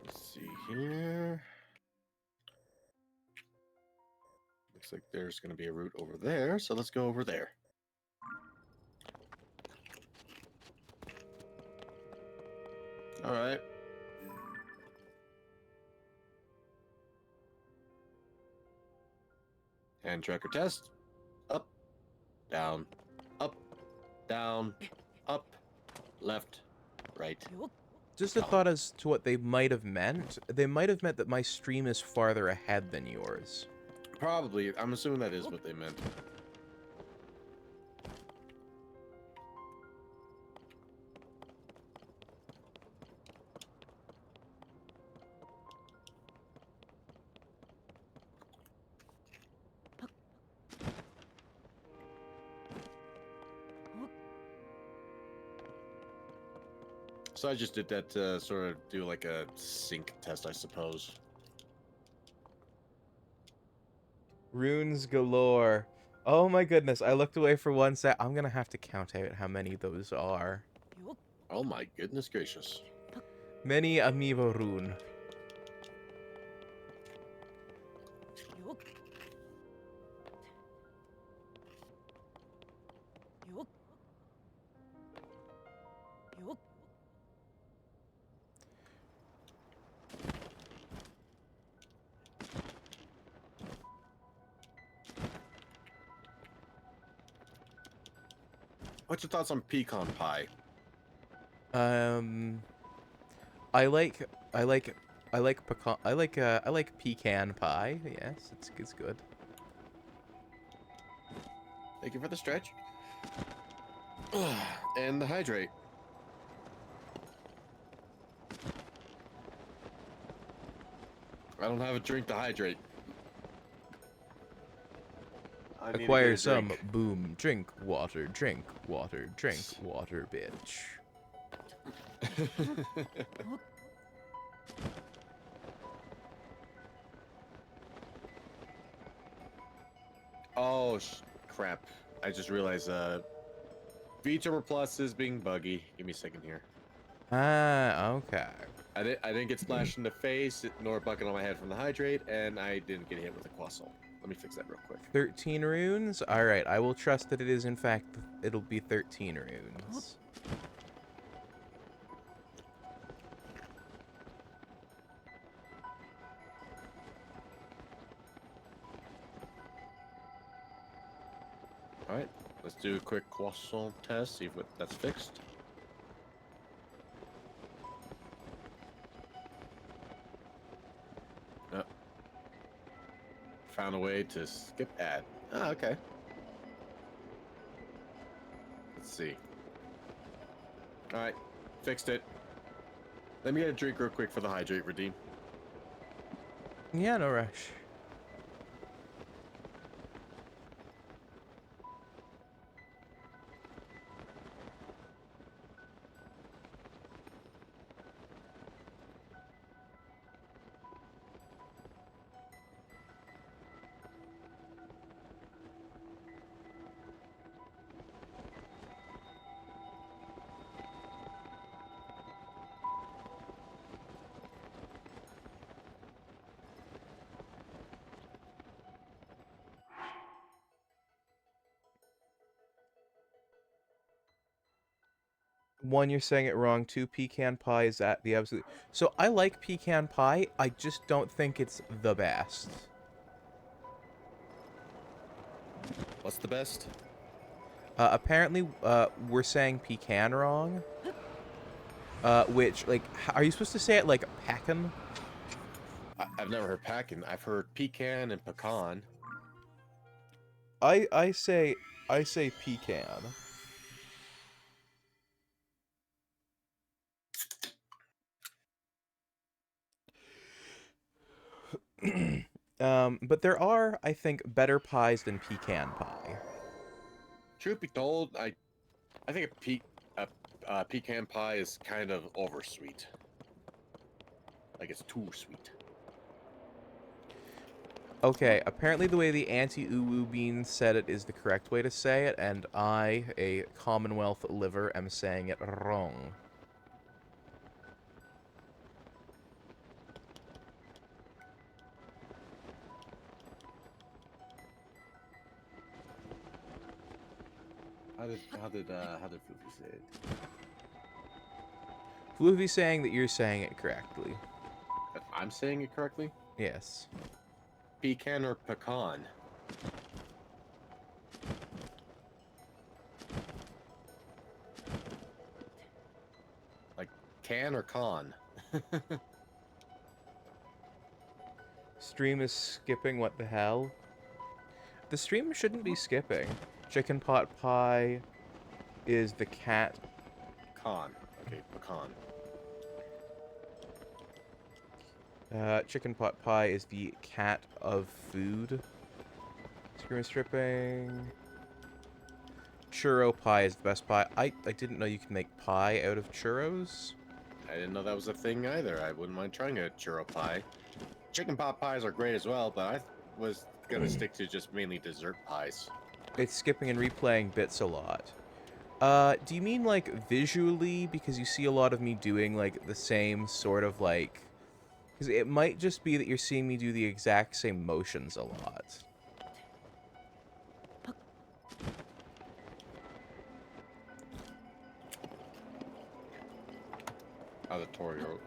Let's see here. Looks like there's going to be a route over there, so let's go over there. All right. Hand tracker test. Up, down, up, down, up, left, right. Just a Oh. thought as to what they might have meant. They might have meant that my stream is farther ahead than yours. Probably. I'm assuming that is what they meant. So I just did that to sort of do like a sync test, I suppose. Runes galore. Oh my goodness, I looked away for 1 sec. I'm gonna have to count out how many those are. Oh my goodness gracious. Many amiibo rune. What's your thoughts on pecan pie? I like pecan pie. Yes, it's good. Thank you for the stretch. And the hydrate. I don't have a drink to hydrate. I need to Acquire get a some. drink. Boom. Drink water. Drink water. Drink water, bitch. Oh, crap. I just realized, VTuber Plus is being buggy. Give me a second here. Ah, okay. I didn't get splashed in the face, nor a bucket on my head from the hydrate, and I didn't get hit with a croissant. Let me fix that real quick. 13 runes? Alright, I will trust that it is in fact, it'll be 13 runes. Alright, let's do a quick croissant test, see if that's fixed. Oh. Found a way to skip ad. Ah, okay. Let's see. Alright, fixed it. Let me get a drink real quick for the hydrate, Redeem. Yeah, no rush. One, you're saying it wrong. Two, pecan pie is at the absolute... So, I like pecan pie, I just don't think it's the best. What's the best? Apparently, we're saying pecan wrong. Which, like, are you supposed to say it like pecan? I've never heard packin'. I've heard pecan and pecan. I say pecan. But there are, I think, better pies than pecan pie. Truth be told, I think a pecan pie is kind of oversweet. Like it's too sweet. Okay, apparently the way the anti-uwu bean said it is the correct way to say it, and I, a Commonwealth liver, am saying it wrong. How did Fufu say it? Floofy's saying that you're saying it correctly. If I'm saying it correctly? Yes. Pecan or pecan? Like can or con? Stream is skipping, what the hell? The stream shouldn't be skipping. Chicken pot pie is the cat. Con. Okay, pecan. Chicken pot pie is the cat of food. Scream is stripping. Churro pie is the best pie. I didn't know you could make pie out of churros. I didn't know that was a thing either. I wouldn't mind trying a churro pie. Chicken pot pies are great as well, but I was gonna stick to just mainly dessert pies. It's skipping and replaying bits a lot. Do you mean like visually? Because you see a lot of me doing like the same sort of like... Because it might just be that you're seeing me do the exact same motions a lot. Auditorio.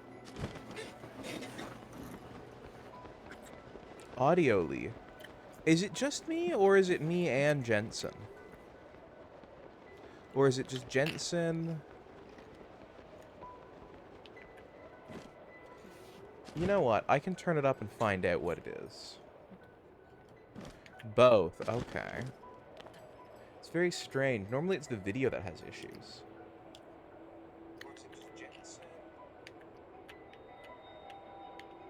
Audioly. Is it just me, or is it me and Jensen? Or is it just Jensen? You know what? I can turn it up and find out what it is. Both. Okay. It's very strange. Normally it's the video that has issues. Or is it just Jensen?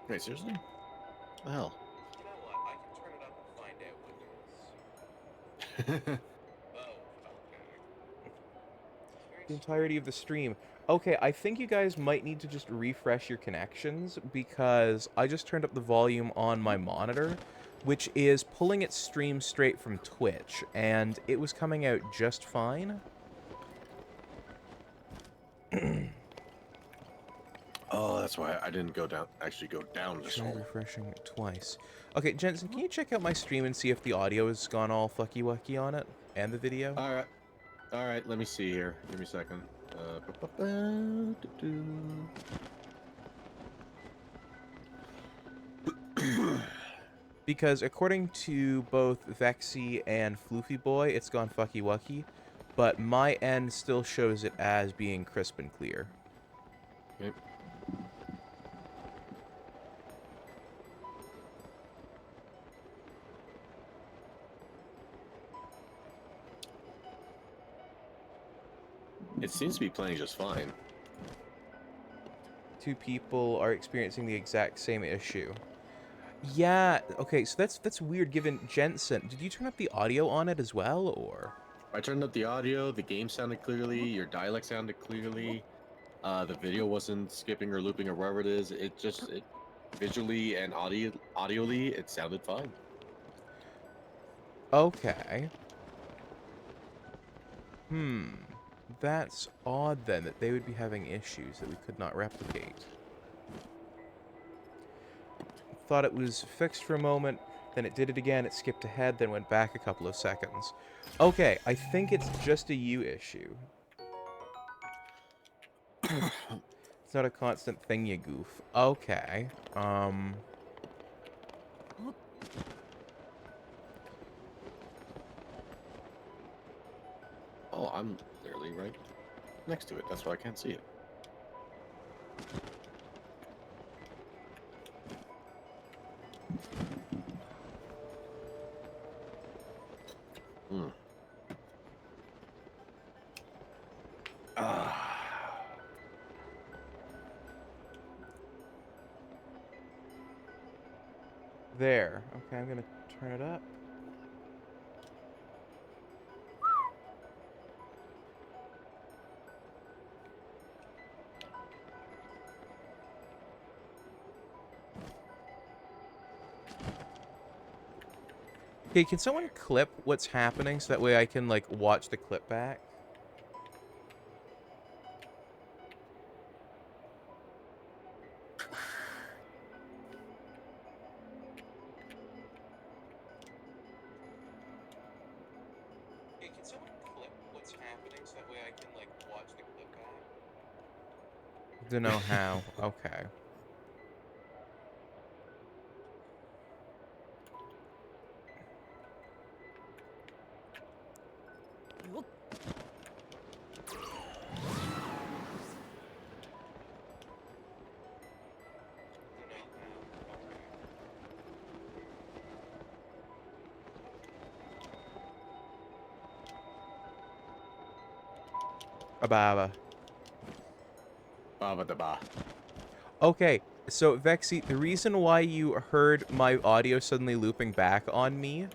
Wait, seriously? What the hell? You know what? I can turn it up and find out what it is. Oh, okay. The entirety of the stream. Okay, I think you guys might need to just refresh your connections because I just turned up the volume on my monitor, which is pulling its stream straight from Twitch, and it was coming out just fine. Oh, that's why I didn't go down. Actually, go down this Try hole. refreshing it twice. Okay, Jensen, can you check out my stream and see if the audio has gone all fucky-wucky on it? And the video? All right. Let me see here. Give me a second. Because according to both Vexy and Floofy Boy, it's gone fucky-wucky, but my end still shows it as being crisp and clear. Okay. It seems to be playing just fine. Two people are experiencing the exact same issue. Yeah, okay, so that's weird given Jensen. Did you turn up the audio on it as well, or? I turned up the audio, the game sounded clearly, your dialect sounded clearly, the video wasn't skipping or looping or whatever it is. It visually and audioly, it sounded fine. Okay. That's odd then, that they would be having issues that we could not replicate. Thought it was fixed for a moment, then it did it again, it skipped ahead, then went back a couple of seconds. Okay, I think it's just a you issue. It's not a constant thing, you goof. Okay, Oh, I'm literally right next to it. That's why I can't see it. There. Okay, I'm gonna turn it up. Okay, can someone clip what's happening so that way I can, like, watch the clip back? Hey, can someone clip what's happening so that way I can, like, watch the clip back? Don't know how. Okay. Ababa. Baba da ba. Okay, so Vexy, the reason why you heard my audio suddenly looping back on me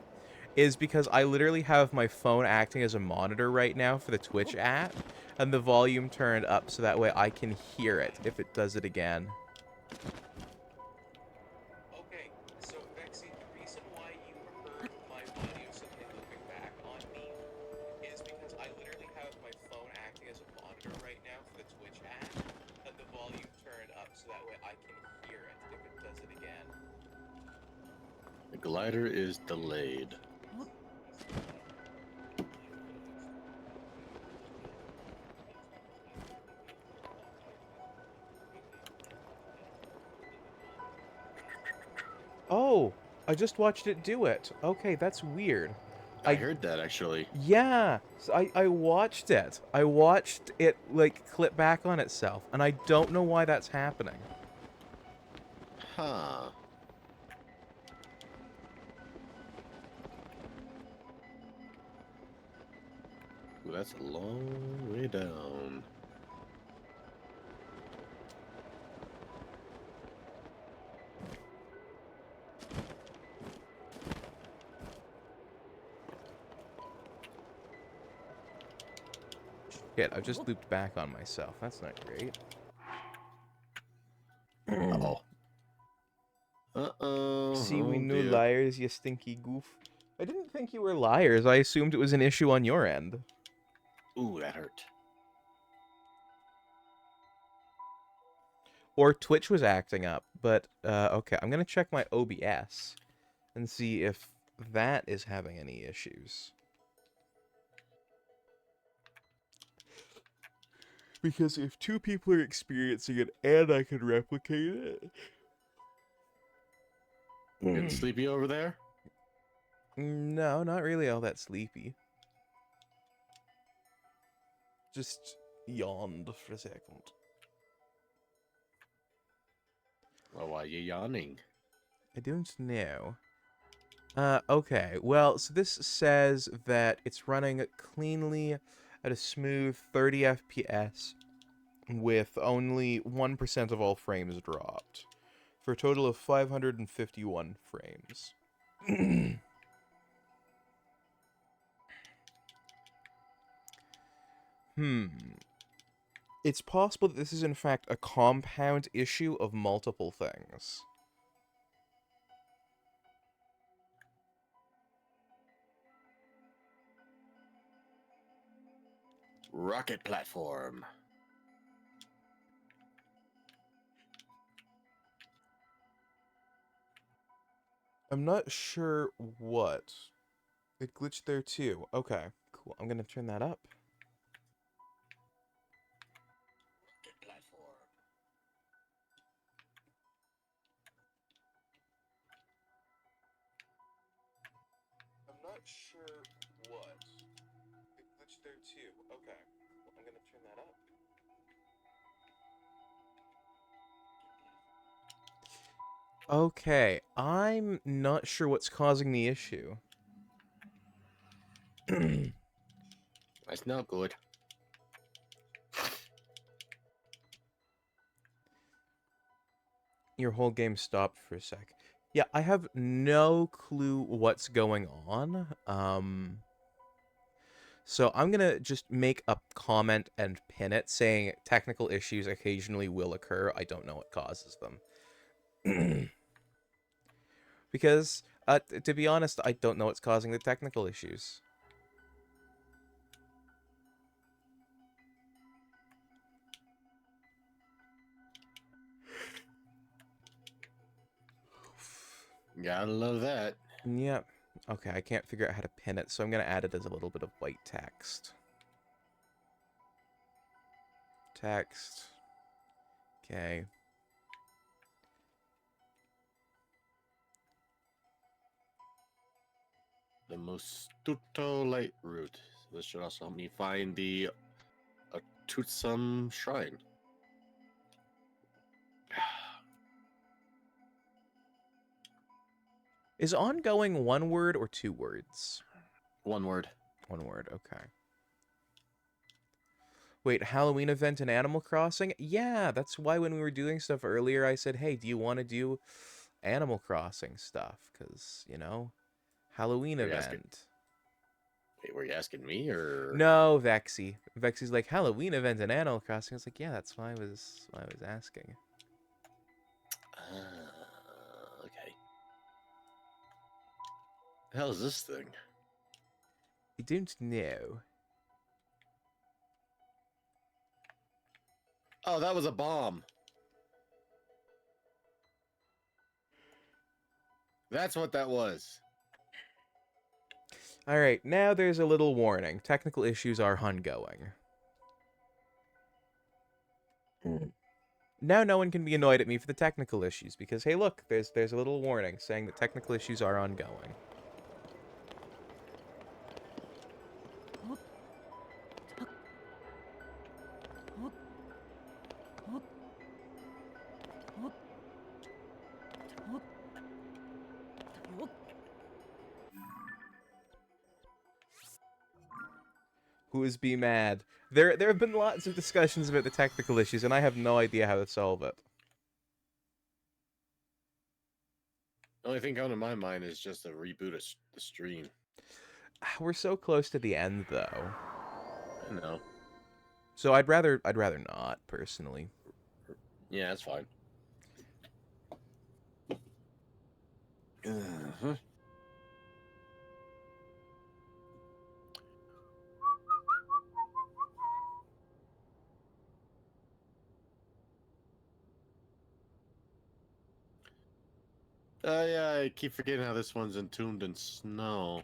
is because I literally have my phone acting as a monitor right now for the Twitch app, and the volume turned up so that way I can hear it if it does it again. Okay, so Vexy, the reason why you heard my audio suddenly looping back on me is because I literally have my phone acting as a monitor right now for the Twitch app, and the volume turned up so that way I can hear it if it does it again. The glider is delayed. Oh, I just watched it do it. Okay, that's weird. I heard that actually. Yeah, so I watched it. I watched it, like, clip back on itself, and I don't know why that's happening. Huh. Ooh, that's a long way down. Shit, I've just looped back on myself. That's not great. Uh-oh. Uh-oh. See, we Oh, knew dear. liars, you stinky goof. I didn't think you were liars. I assumed it was an issue on your end. Ooh, that hurt. Or Twitch was acting up, but, okay. I'm gonna check my OBS and see if that is having any issues. Because if two people are experiencing it and I can replicate it... Getting sleepy over there? No, not really all that sleepy. Just yawned for a second. Well, why are you yawning? I don't know. Okay. Well, so this says that it's running cleanly at a smooth 30 FPS with only 1% of all frames dropped, for a total of 551 frames. It's possible that this is in fact a compound issue of multiple things. Rocket platform. I'm not sure what. It glitched there too. Okay, cool. I'm gonna turn that up. Rocket platform. I'm not sure what. It glitched there too. Okay, well, I'm gonna turn that up. Okay, I'm not sure what's causing the issue. That's not good. Your whole game stopped for a sec. Yeah, I have no clue what's going on. So I'm gonna just make a comment and pin it saying technical issues occasionally will occur. I don't know what causes them. Because, to be honest, I don't know what's causing the technical issues. Gotta love that. Yep. Okay, I can't figure out how to pin it, so I'm gonna add it as a little bit of white text. Text. Okay. The Mostuto Light Route. This should also help me find the Atutsum Shrine. Is ongoing one word or two words? One word. One word, okay. Wait, Halloween event in Animal Crossing? Yeah, that's why when we were doing stuff earlier, I said, hey, do you want to do Animal Crossing stuff? Because, you know, Halloween Are you asking- event. Wait, were you asking me or No, Vexy. Vexy's like, Halloween event in Animal Crossing. I was like, yeah, that's why I was asking. Okay. The hell is this thing? I don't know. Oh, that was a bomb. That's what that was. All right, now there's a little warning. Technical issues are ongoing. Now no one can be annoyed at me for the technical issues because hey, look, there's a little warning saying that technical issues are ongoing. Who is be mad? There have been lots of discussions about the technical issues, and I have no idea how to solve it. The only thing coming to my mind is just a reboot of the stream. We're so close to the end, though. I know. So I'd rather not, personally. Yeah, that's fine. Uh-huh. Yeah, I keep forgetting how this one's entombed in snow.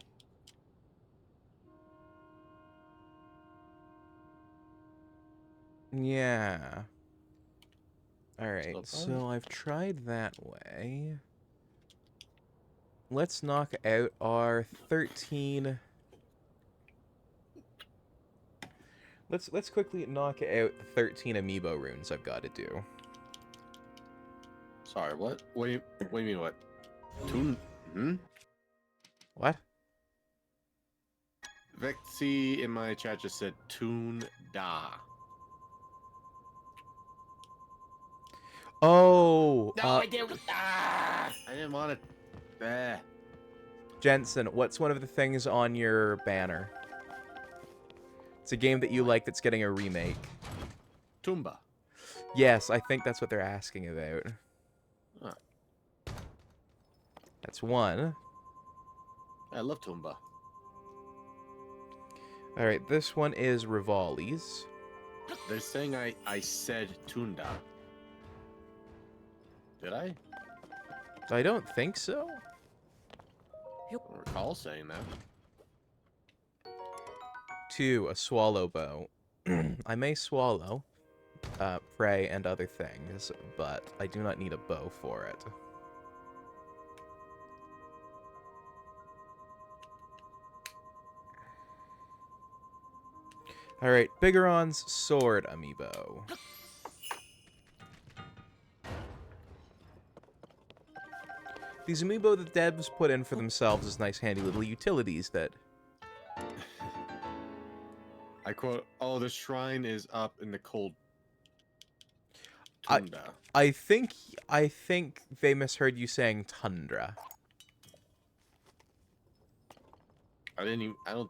Yeah. Alright, Still so I've tried that way. Let's knock out our 13... Let's quickly knock out the 13 amiibo runes I've got to do. Sorry, what? What do you mean, what? Toon? Hmm? What? Vexy in my chat just said Toon Da. Oh! I didn't. I didn't want it. Jensen, what's one of the things on your banner? It's a game that you like that's getting a remake. Toomba. Yes, I think that's what they're asking about. Huh. That's one. I love Toomba. Alright, this one is Rivali's. They're saying I said Tunda. Did I? I don't think so. I don't recall saying that. 2, a swallow bow. I may swallow, prey, and other things, but I do not need a bow for it. Alright, Bigoron's sword amiibo. These amiibo the devs put in for themselves as nice handy little utilities that... I quote, "Oh, the shrine is up in the cold I- Tunda." I think they misheard you saying tundra. I don't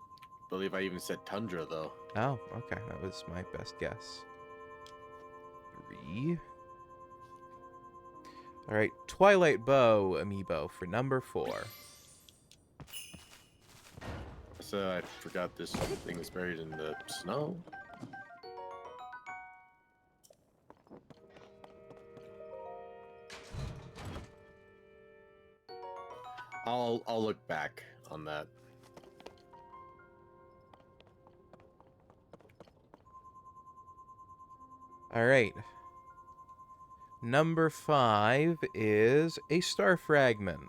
believe I even said Tundra though. Oh, okay, that was my best guess. 3. Alright, Twilight Bow amiibo for number 4. So I forgot this thing is buried in the snow. I'll look back on that. Alright. Number 5 is a star fragment.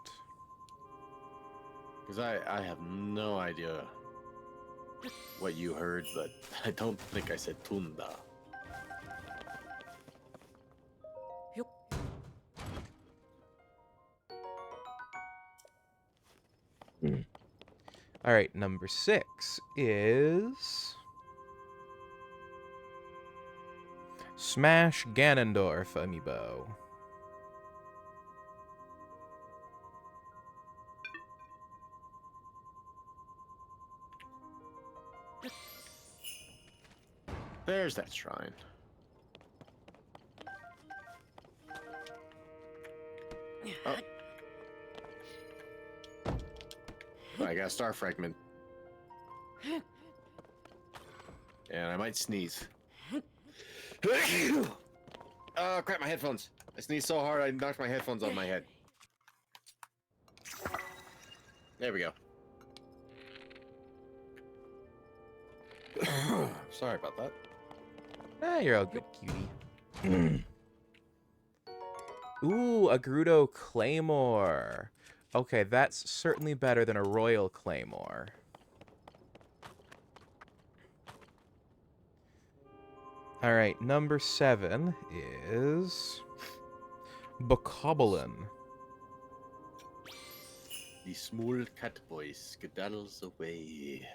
Because I have no idea what you heard, but I don't think I said tunda. All right, number 6 is Smash Ganondorf amiibo. There's that shrine. Oh. I got a star fragment. And I might sneeze. Oh, crap, my headphones. I sneezed so hard I knocked my headphones on my head. There we go. Sorry about that. Ah, you're all good, cutie. Ooh, a Gerudo Claymore. Okay, that's certainly better than a Royal Claymore. All right, number 7 is Bokoblin. The small cat boy skedaddles away.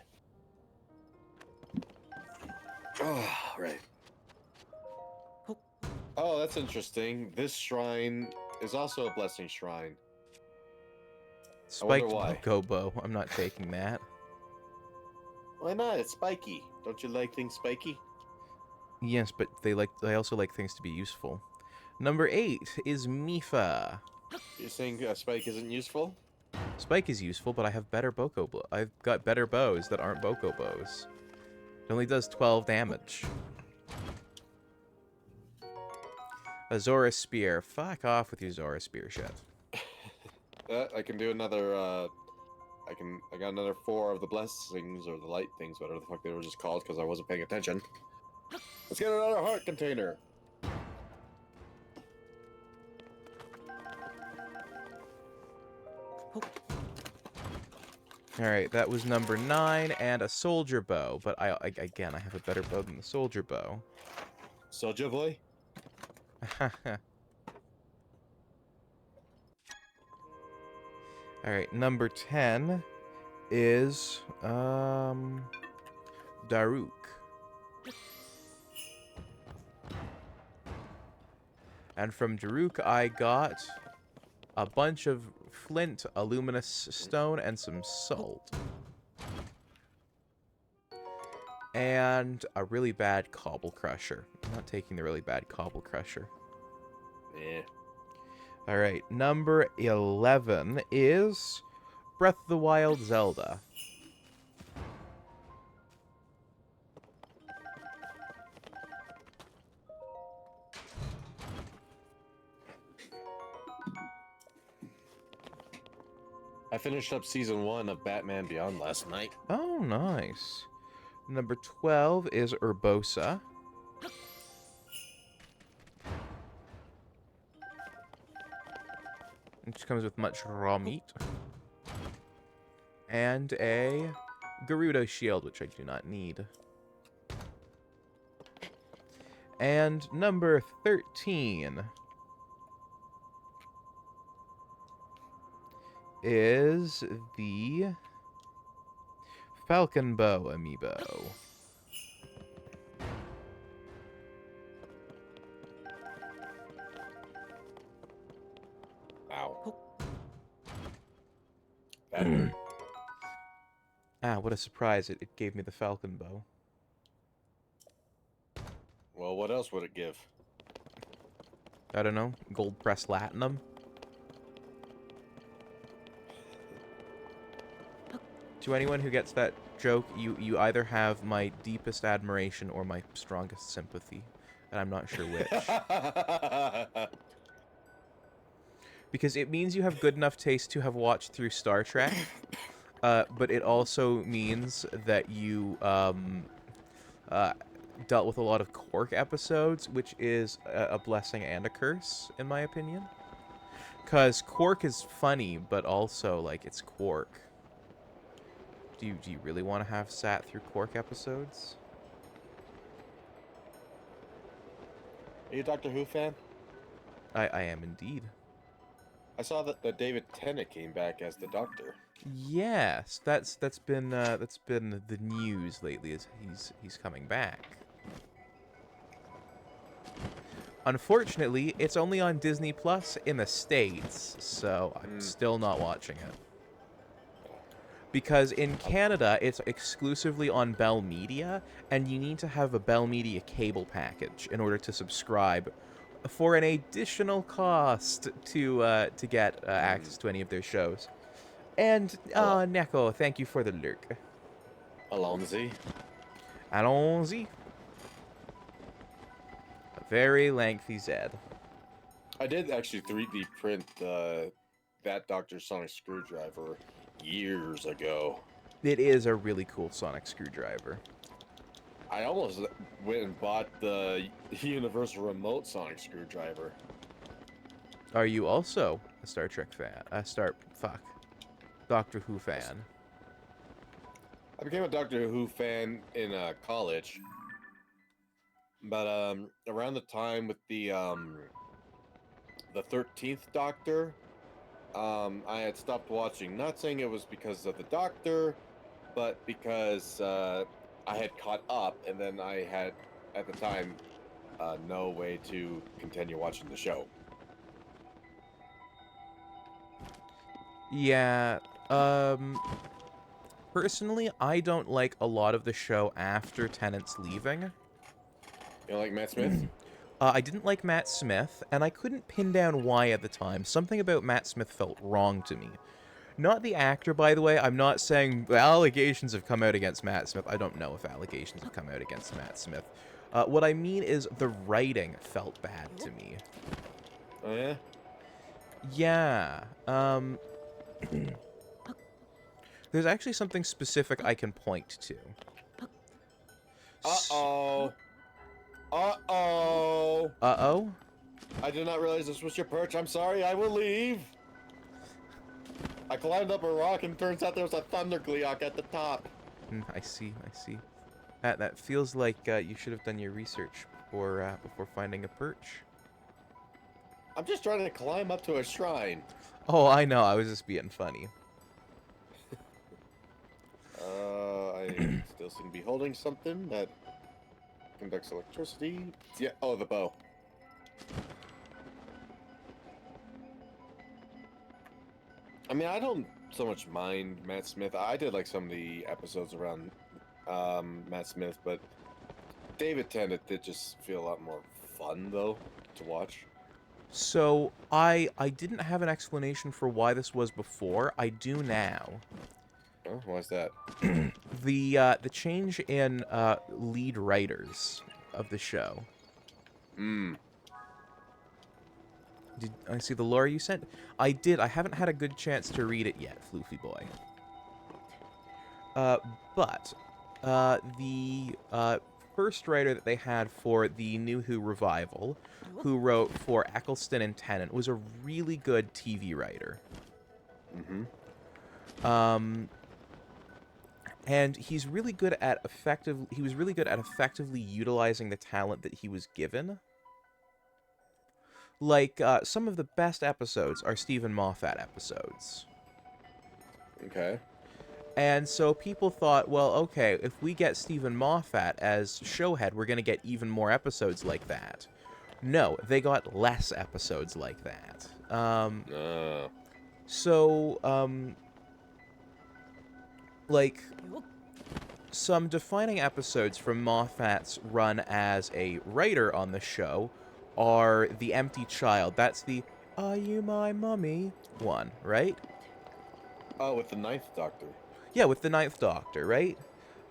Oh, right. Oh, that's interesting. This shrine is also a blessing shrine. Spiked why. Bokobo. I'm not taking that. Why not? It's spiky. Don't you like things spiky? Yes, but they also like things to be useful. Number 8 is Mifa. You're saying spike isn't useful? Spike is useful, but I have better I've got better bows that aren't Bokobos. It only does 12 damage. A Zora Spear. Fuck off with your Zora Spear shit. I can do another, I got another 4 of the blessings, or the light things, whatever the fuck they were just called, because I wasn't paying attention. Let's get another heart container. Alright, that was number 9, and a Soldier Bow. But again, I have a better bow than the Soldier Bow. Soldier boy? Alright, number 10 is, Daruk. And from Daruk, I got a bunch of flint, a luminous stone, and some salt. And a really bad Cobble Crusher. I'm not taking the really bad Cobble Crusher. Yeah. Alright, number 11 is Breath of the Wild Zelda. I finished up season 1 of Batman Beyond last night. Oh, nice. Number 12 is Urbosa. Which comes with much raw meat. And a Gerudo shield, which I do not need. And number 13 is the Falcon Bow amiibo. Ow. That hurt. Ah, what a surprise. It gave me the Falcon Bow. Well, what else would it give? I don't know. Gold pressed latinum? To anyone who gets that joke, you either have my deepest admiration or my strongest sympathy. And I'm not sure which. Because it means you have good enough taste to have watched through Star Trek. But it also means that you dealt with a lot of Quark episodes, which is a blessing and a curse, in my opinion. Because Quark is funny, but also, like, it's Quark. Do you really want to have sat through Quark episodes? Are you a Doctor Who fan? I am indeed. I saw that David Tennant came back as the Doctor. Yes, that's been the news lately. Is he's coming back. Unfortunately, it's only on Disney Plus in the States, so I'm still not watching it. Because in Canada, it's exclusively on Bell Media, and you need to have a Bell Media cable package in order to subscribe for an additional cost to get access to any of their shows. And, Neko, thank you for the lurk. Alonzi. Allons-y. A very lengthy Zed. I did actually 3D print that Dr. Sonic screwdriver years ago. It is a really cool sonic screwdriver. I almost went and bought the Universal Remote Sonic screwdriver. Are you also a Star Trek fan? Doctor Who fan? I became a Doctor Who fan in college, but around the time with the 13th Doctor, I had stopped watching. Not saying it was because of the Doctor, but because I had caught up, and then I had, at the time, no way to continue watching the show. Yeah, personally, I don't like a lot of the show after Tennant's leaving. You know, like Matt Smith? I didn't like Matt Smith, and I couldn't pin down why at the time. Something about Matt Smith felt wrong to me. Not the actor, by the way. I'm not saying allegations have come out against Matt Smith. I don't know if allegations have come out against Matt Smith. What I mean is the writing felt bad to me. Oh, yeah? Yeah, there's actually something specific I can point to. Uh-oh. Uh-oh. Uh-oh? I did not realize this was your perch. I'm sorry. I will leave. I climbed up a rock and turns out there was a Thundergleeok at the top. I see. That feels like you should have done your research before finding a perch. I'm just trying to climb up to a shrine. Oh, I know. I was just being funny. I still seem to be holding something that conducts electricity. Yeah, oh, the bow. I mean, I don't so much mind Matt Smith. I did like some of the episodes around Matt Smith, but David Tennant did just feel a lot more fun, though, to watch. So, I didn't have an explanation for why this was before. I do now. Oh, why's that? The change in lead writers of the show. Did I see the lore you sent? I did. I haven't had a good chance to read it yet, Floofy boy. But the first writer that they had for the New Who revival, who wrote for Eccleston and Tennant, was a really good TV writer. And he's really good at he was really good at effectively utilizing the talent that he was given. Like, some of the best episodes are Stephen Moffat episodes. Okay. And so people thought, well, okay, if we get Stephen Moffat as showhead, we're going to get even more episodes like that. No, they got less episodes like that. Like, some defining episodes from Moffat's run as a writer on the show are The Empty Child. That's the "Are you my mummy" one, right? Oh, with the Ninth Doctor. Yeah, with the Ninth Doctor, right?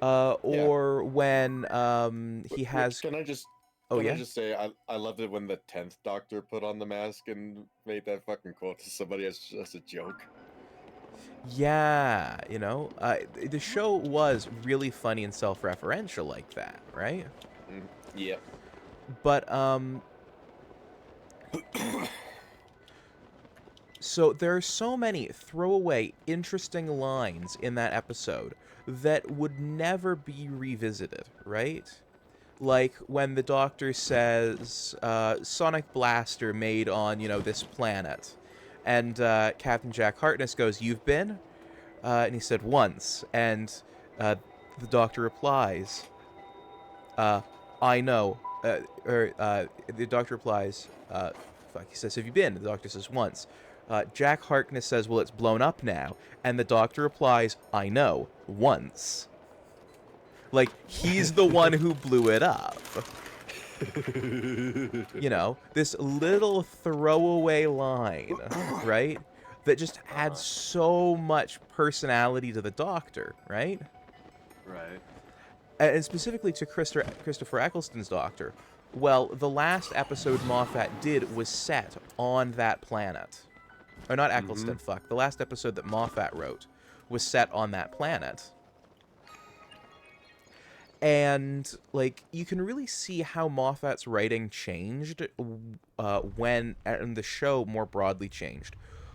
Or when he has... Can I just... Oh, Can yeah? I just say, I loved it when the 10th Doctor put on the mask and made that fucking quote to somebody as just a joke. Yeah, you know, the show was really funny and self-referential like that, right? Yep. But so there are so many throwaway, interesting lines in that episode that would never be revisited, right? Like when the Doctor says, Sonic Blaster made on, this planet. And Captain Jack Harkness goes, "You've been?" And he said, "Once." And the Doctor replies, "I know." The Doctor replies, he says, "Have you been?" The Doctor says, "Once." Jack Harkness says, "Well, it's blown up now." And the Doctor replies, "I know, once." Like, he's the one who blew it up. This little throwaway line, right? That just adds so much personality to the Doctor, right? Right. And specifically to Christopher Eccleston's Doctor. Well, the last episode Moffat did was set on that planet. Or not Eccleston, fuck. The last episode that Moffat wrote was set on that planet. And, like, you can really see how Moffat's writing changed when, and the show more broadly changed.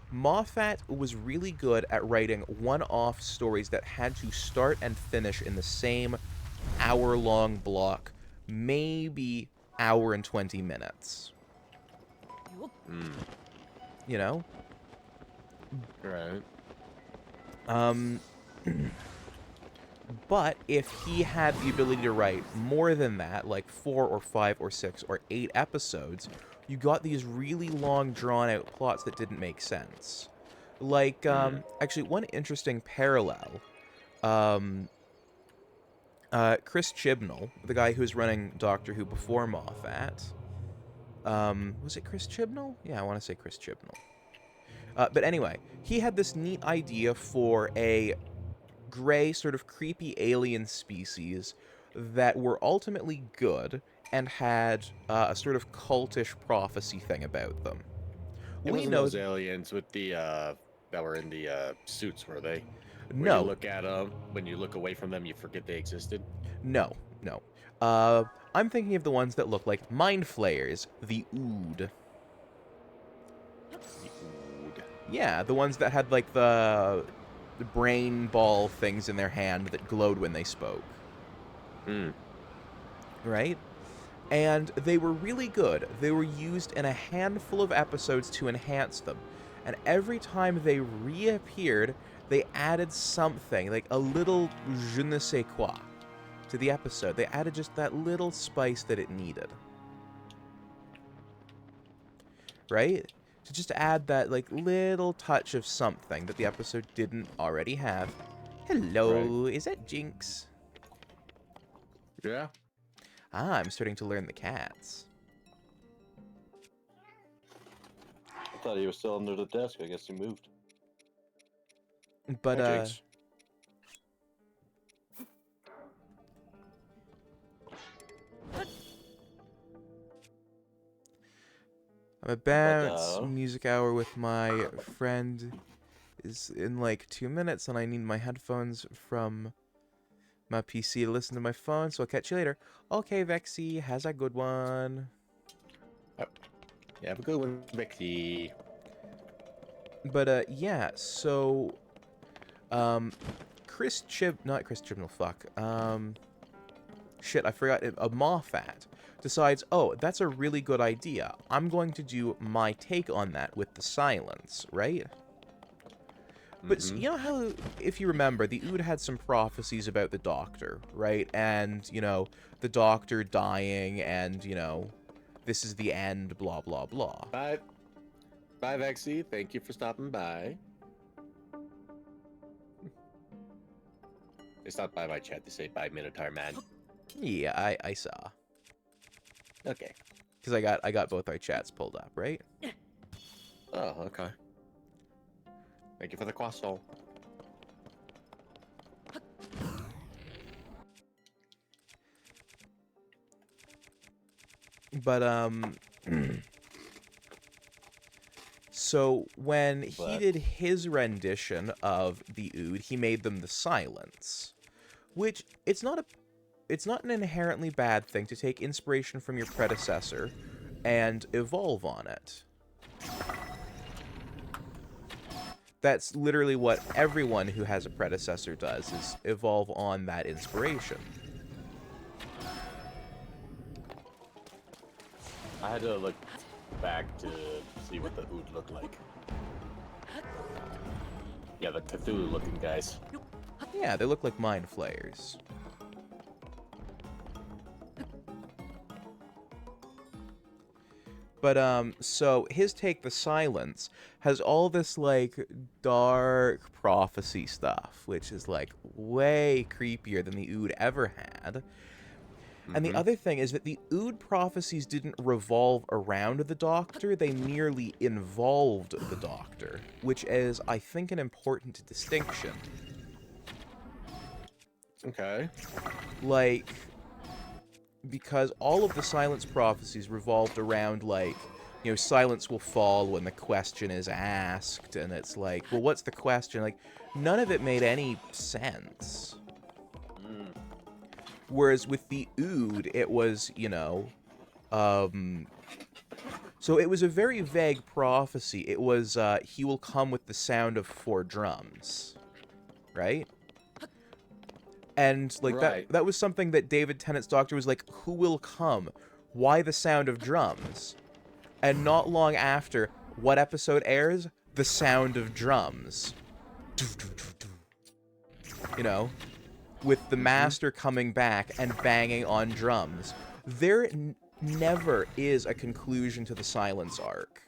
Moffat was really good at writing one-off stories that had to start and finish in the same hour-long block, maybe hour and 20 minutes. You know? Right. But if he had the ability to write more than that, like 4 or 5 or 6 or 8 episodes, you got these really long, drawn-out plots that didn't make sense. Like, actually, one interesting parallel, Chris Chibnall, the guy who's running Doctor Who before Moffat, was it Chris Chibnall? Yeah, I want to say Chris Chibnall. But anyway, he had this neat idea for a gray, sort of creepy alien species that were ultimately good and had a sort of cultish prophecy thing about them. It wasn't those aliens with the that were in the suits, were they? Where No. you look at them, when you look away from them, you forget they existed. No. I'm thinking of the ones that look like Mind Flayers, the Ood. Yeah, the ones that had like the brain ball things in their hand that glowed when they spoke. Right? And they were really good. They were used in a handful of episodes to enhance them. And every time they reappeared, they added something, like a little je ne sais quoi to the episode. They added just that little spice that it needed. Right? To just add that, like, little touch of something that the episode didn't already have. Hello, Is that Jinx? Yeah. Ah, I'm starting to learn the cats. I thought he was still under the desk. I guess he moved. But, Hi, Jinx. I'm about music hour with my friend is in like 2 minutes, and I need my headphones from my PC to listen to my phone, so I'll catch you later. Okay, Vexy, has a good one. Yeah, have a good one, Vicky. But, yeah, so, not Chris Chibnall, fuck, shit, I forgot, Moffat decides, oh, that's a really good idea. I'm going to do my take on that with the silence, right? But you know how, if you remember, the Ood had some prophecies about the Doctor, right? And, the Doctor dying and, this is the end, blah, blah, blah. Bye. Bye, Vexy. Thank you for stopping by. They stopped by my chat to say bye, Minotaur Man. Yeah, I saw. Okay. Because I got both our chats pulled up, right? Oh, okay. Thank you for the croissant. But, so when he did his rendition of the Ood, he made them the silence. Which, it's not a it's not an inherently bad thing to take inspiration from your predecessor and evolve on it. That's literally what everyone who has a predecessor does, is evolve on that inspiration. I had to look back to see what the Ood looked like. Yeah, the Cthulhu-looking guys. Yeah, they look like mind flayers. But, so his take, The Silence, has all this, like, dark prophecy stuff, which is, like, way creepier than the Ood ever had. And the other thing is that the Ood prophecies didn't revolve around the Doctor, they merely involved the Doctor, which is, I think, an important distinction. Okay. Like, because all of the Silence prophecies revolved around, like, you know, silence will fall when the question is asked, and it's like, well, what's the question? Like, none of it made any sense. Whereas with the Ood, it was, you know, so it was a very vague prophecy. It was, he will come with the sound of 4 drums, right? And, like, Right. that was something that David Tennant's Doctor was like, who will come? Why the sound of drums? And not long after, what episode airs? The Sound of Drums. You know? With the Master coming back and banging on drums. There never is a conclusion to the Silence arc.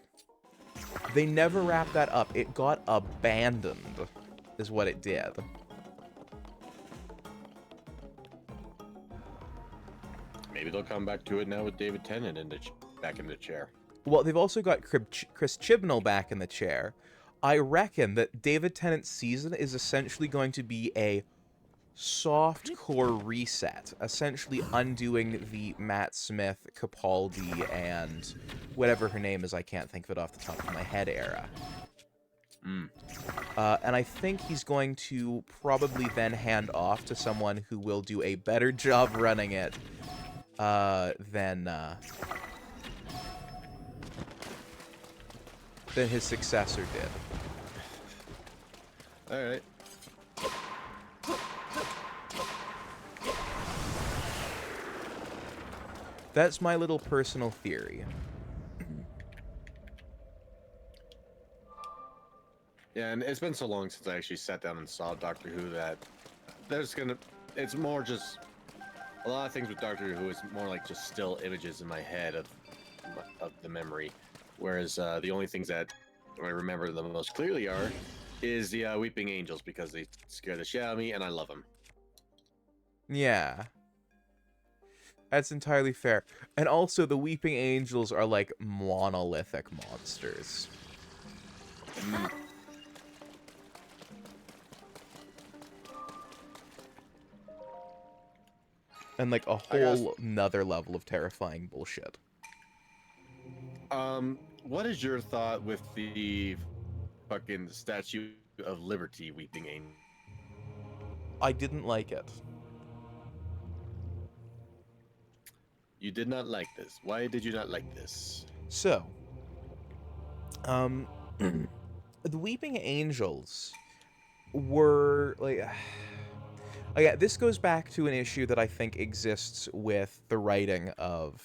They never wrapped that up. It got abandoned, is what it did. Maybe they'll come back to it now with David Tennant back in the chair. Well, they've also got Chris Chibnall back in the chair. I reckon that David Tennant's season is essentially going to be a soft-core reset, essentially undoing the Matt Smith, Capaldi, and whatever her name is, I can't think of it off the top of my head, era. And I think he's going to probably then hand off to someone who will do a better job running it than his successor did. All right. That's my little personal theory. Yeah, and it's been so long since I actually sat down and saw Doctor Who that it's more just a lot of things with Doctor Who is more like just still images in my head of the memory, whereas the only things that I remember the most clearly is the Weeping Angels, because they scare the shit out of me and I love them. Yeah. That's entirely fair. And also, the Weeping Angels are like monolithic monsters. And like a whole nother level of terrifying bullshit. What is your thought with the fucking Statue of Liberty Weeping Angel? I didn't like it. You did not like this. Why did you not like this? So, the Weeping Angels were like, yeah, this goes back to an issue that I think exists with the writing of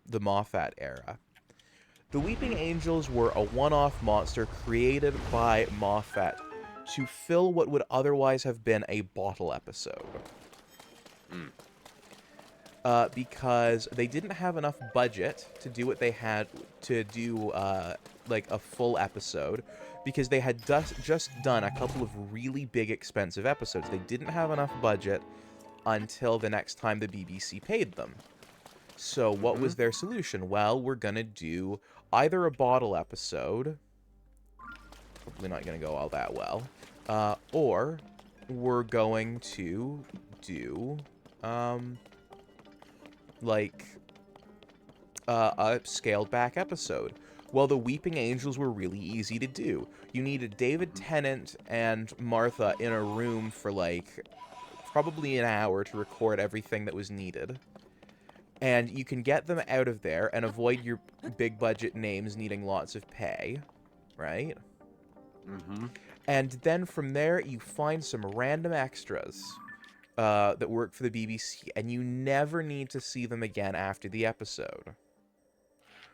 the Moffat era. The Weeping Angels were a one-off monster created by Moffat to fill what would otherwise have been a bottle episode. Because they didn't have enough budget to do what they had to do, like a full episode, because they had just done a couple of really big, expensive episodes. They didn't have enough budget until the next time the BBC paid them. So what was their solution? Well, we're gonna do either a bottle episode, hopefully not gonna go all that well, or we're going to do, like, a scaled-back episode. Well, the Weeping Angels were really easy to do. You needed David Tennant and Martha in a room for, like, probably an hour to record everything that was needed. And you can get them out of there and avoid your big budget names needing lots of pay, right? Mm-hmm. And then from there, you find some random extras that work for the BBC, and you never need to see them again after the episode.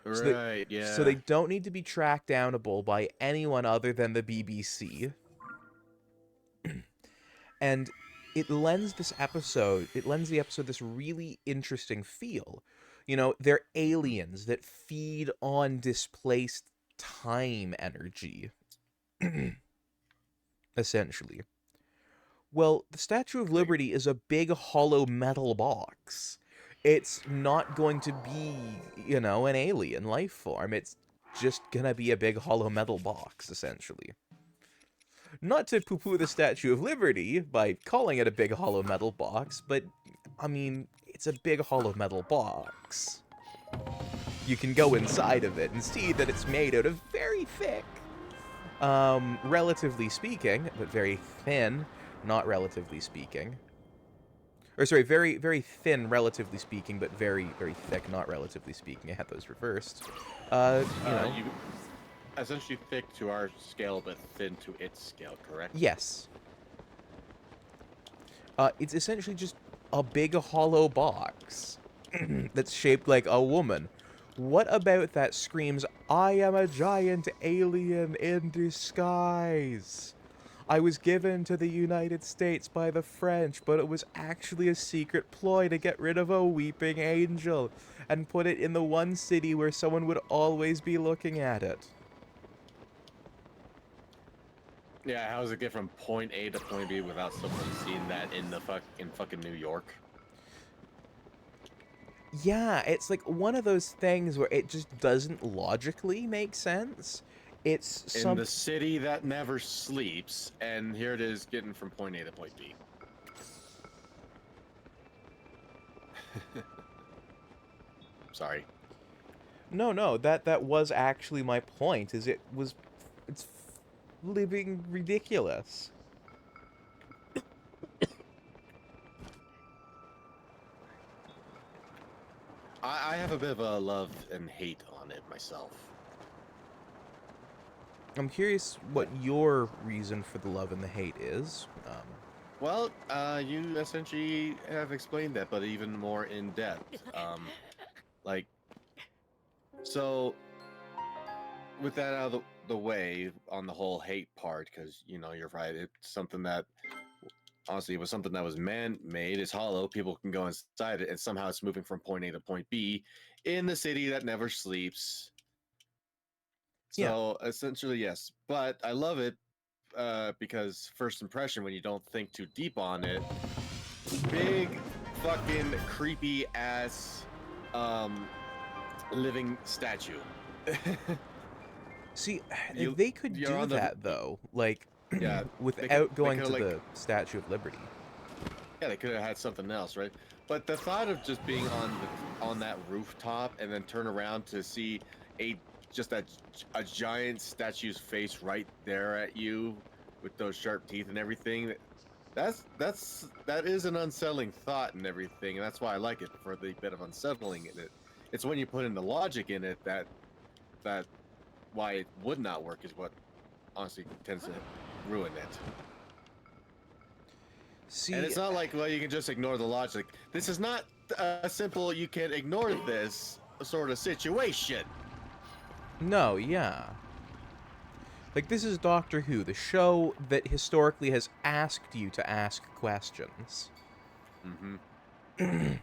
Right, yeah. So they don't need to be tracked downable by anyone other than the BBC. And it lends the episode this really interesting feel. You know, they're aliens that feed on displaced time energy. Essentially. Well, the Statue of Liberty is a big hollow metal box. It's not going to be, you know, an alien life form. It's just gonna be a big hollow metal box, essentially. Not to poo-poo the Statue of Liberty by calling it a big hollow metal box, but, I mean, it's a big hollow metal box. You can go inside of it and see that it's made out of very thick, relatively speaking, but very thin, not relatively speaking. Or sorry, very, very thin, relatively speaking, but very, very thick, not relatively speaking. I had those reversed. You essentially thick to our scale, but thin to its scale, correct? Yes. It's essentially just a big hollow box that's shaped like a woman. What about that screams, "I am a giant alien in disguise. I was given to the United States by the French, but it was actually a secret ploy to get rid of a weeping angel and put it in the one city where someone would always be looking at it." Yeah, how does it get from point A to point B without someone seeing that in fucking New York? Yeah, it's like one of those things where it just doesn't logically make sense. It's In the city that never sleeps, and here it is getting from point A to point B. Sorry. No, that was actually my point, is it's living ridiculous. I have a bit of a love and hate on it myself. I'm curious what your reason for the love and the hate is. Well, you essentially have explained that, but even more in depth. Like, so with that out of the way on the whole hate part, because you know you're right, it's something that honestly it was something that was man-made. It's hollow. People can go inside it, and somehow it's moving from point A to point B in the city that never sleeps. So essentially, yes, but I love it because first impression, when you don't think too deep on it, big fucking creepy ass living statue. See, You- they could you're do on the- that though, like Yeah, without going to could, like- the Statue of Liberty. Yeah, they could have had something else, right? But the thought of just being on that rooftop and then turn around to see a giant statue's face right there at you with those sharp teeth and everything, that is an unsettling thought and everything, and that's why I like it for the bit of unsettling in it. It's when you put in the logic in it that why it would not work is what honestly tends to ruin it. See, And it's not like, well, you can just ignore the logic. This is not a simple you can ignore this sort of situation. no, yeah. Like, this is Doctor Who, the show that historically has asked you to ask questions. Mm-hmm.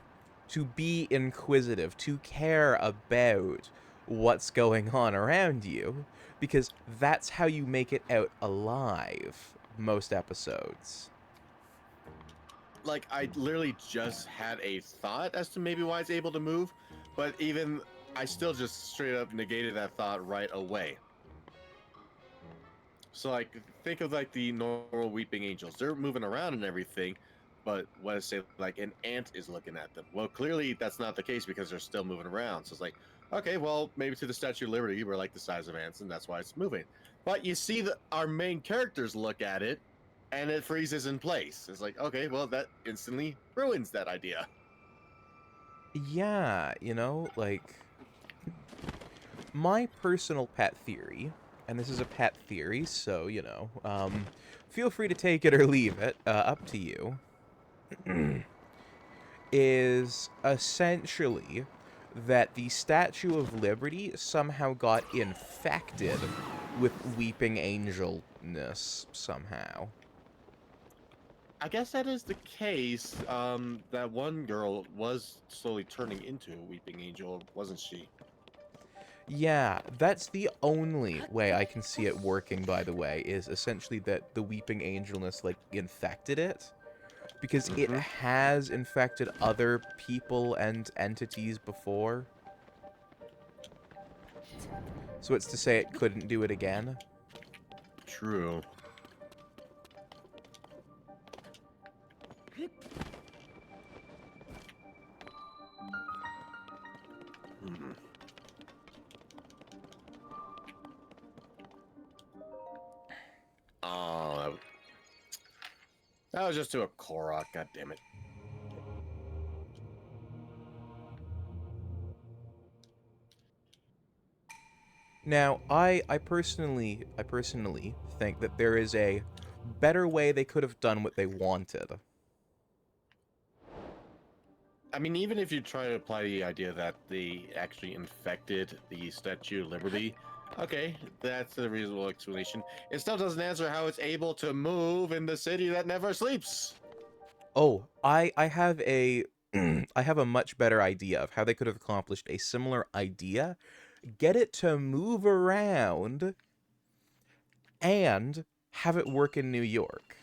To be inquisitive, to care about what's going on around you, because that's how you make it out alive most episodes. Like, I literally just had a thought as to maybe why it's able to move, but even I still just straight up negated that thought right away. So, like, think of like the normal weeping angels. They're moving around and everything, but what if, say, like an ant is looking at them? Well, clearly that's not the case because they're still moving around. So it's like, okay, well, maybe to the Statue of Liberty, we're like the size of ants, and that's why it's moving. But you see our main characters look at it, and it freezes in place. It's like, okay, well, that instantly ruins that idea. Yeah, you know, like my personal pet theory, and this is a pet theory, so you know, feel free to take it or leave it, up to you. Is essentially that the Statue of Liberty somehow got infected with Weeping Angelness somehow. I guess that is the case. That one girl was slowly turning into a weeping angel, wasn't she? Yeah, that's the only way I can see it working, by the way, is essentially that the Weeping Angelness, like, infected it. Because it Mhm. has infected other people and entities before. So it's to say it couldn't do it again. True. Hmm. Oh, that was just to a Korok. God damn it. Now, I personally think that there is a better way they could have done what they wanted. I mean, even if you try to apply the idea that they actually infected the Statue of Liberty, okay, that's a reasonable explanation. It still doesn't answer how it's able to move in the city that never sleeps. Oh, I have a I have a much better idea of how they could have accomplished a similar idea. Get it to move around and have it work in New York.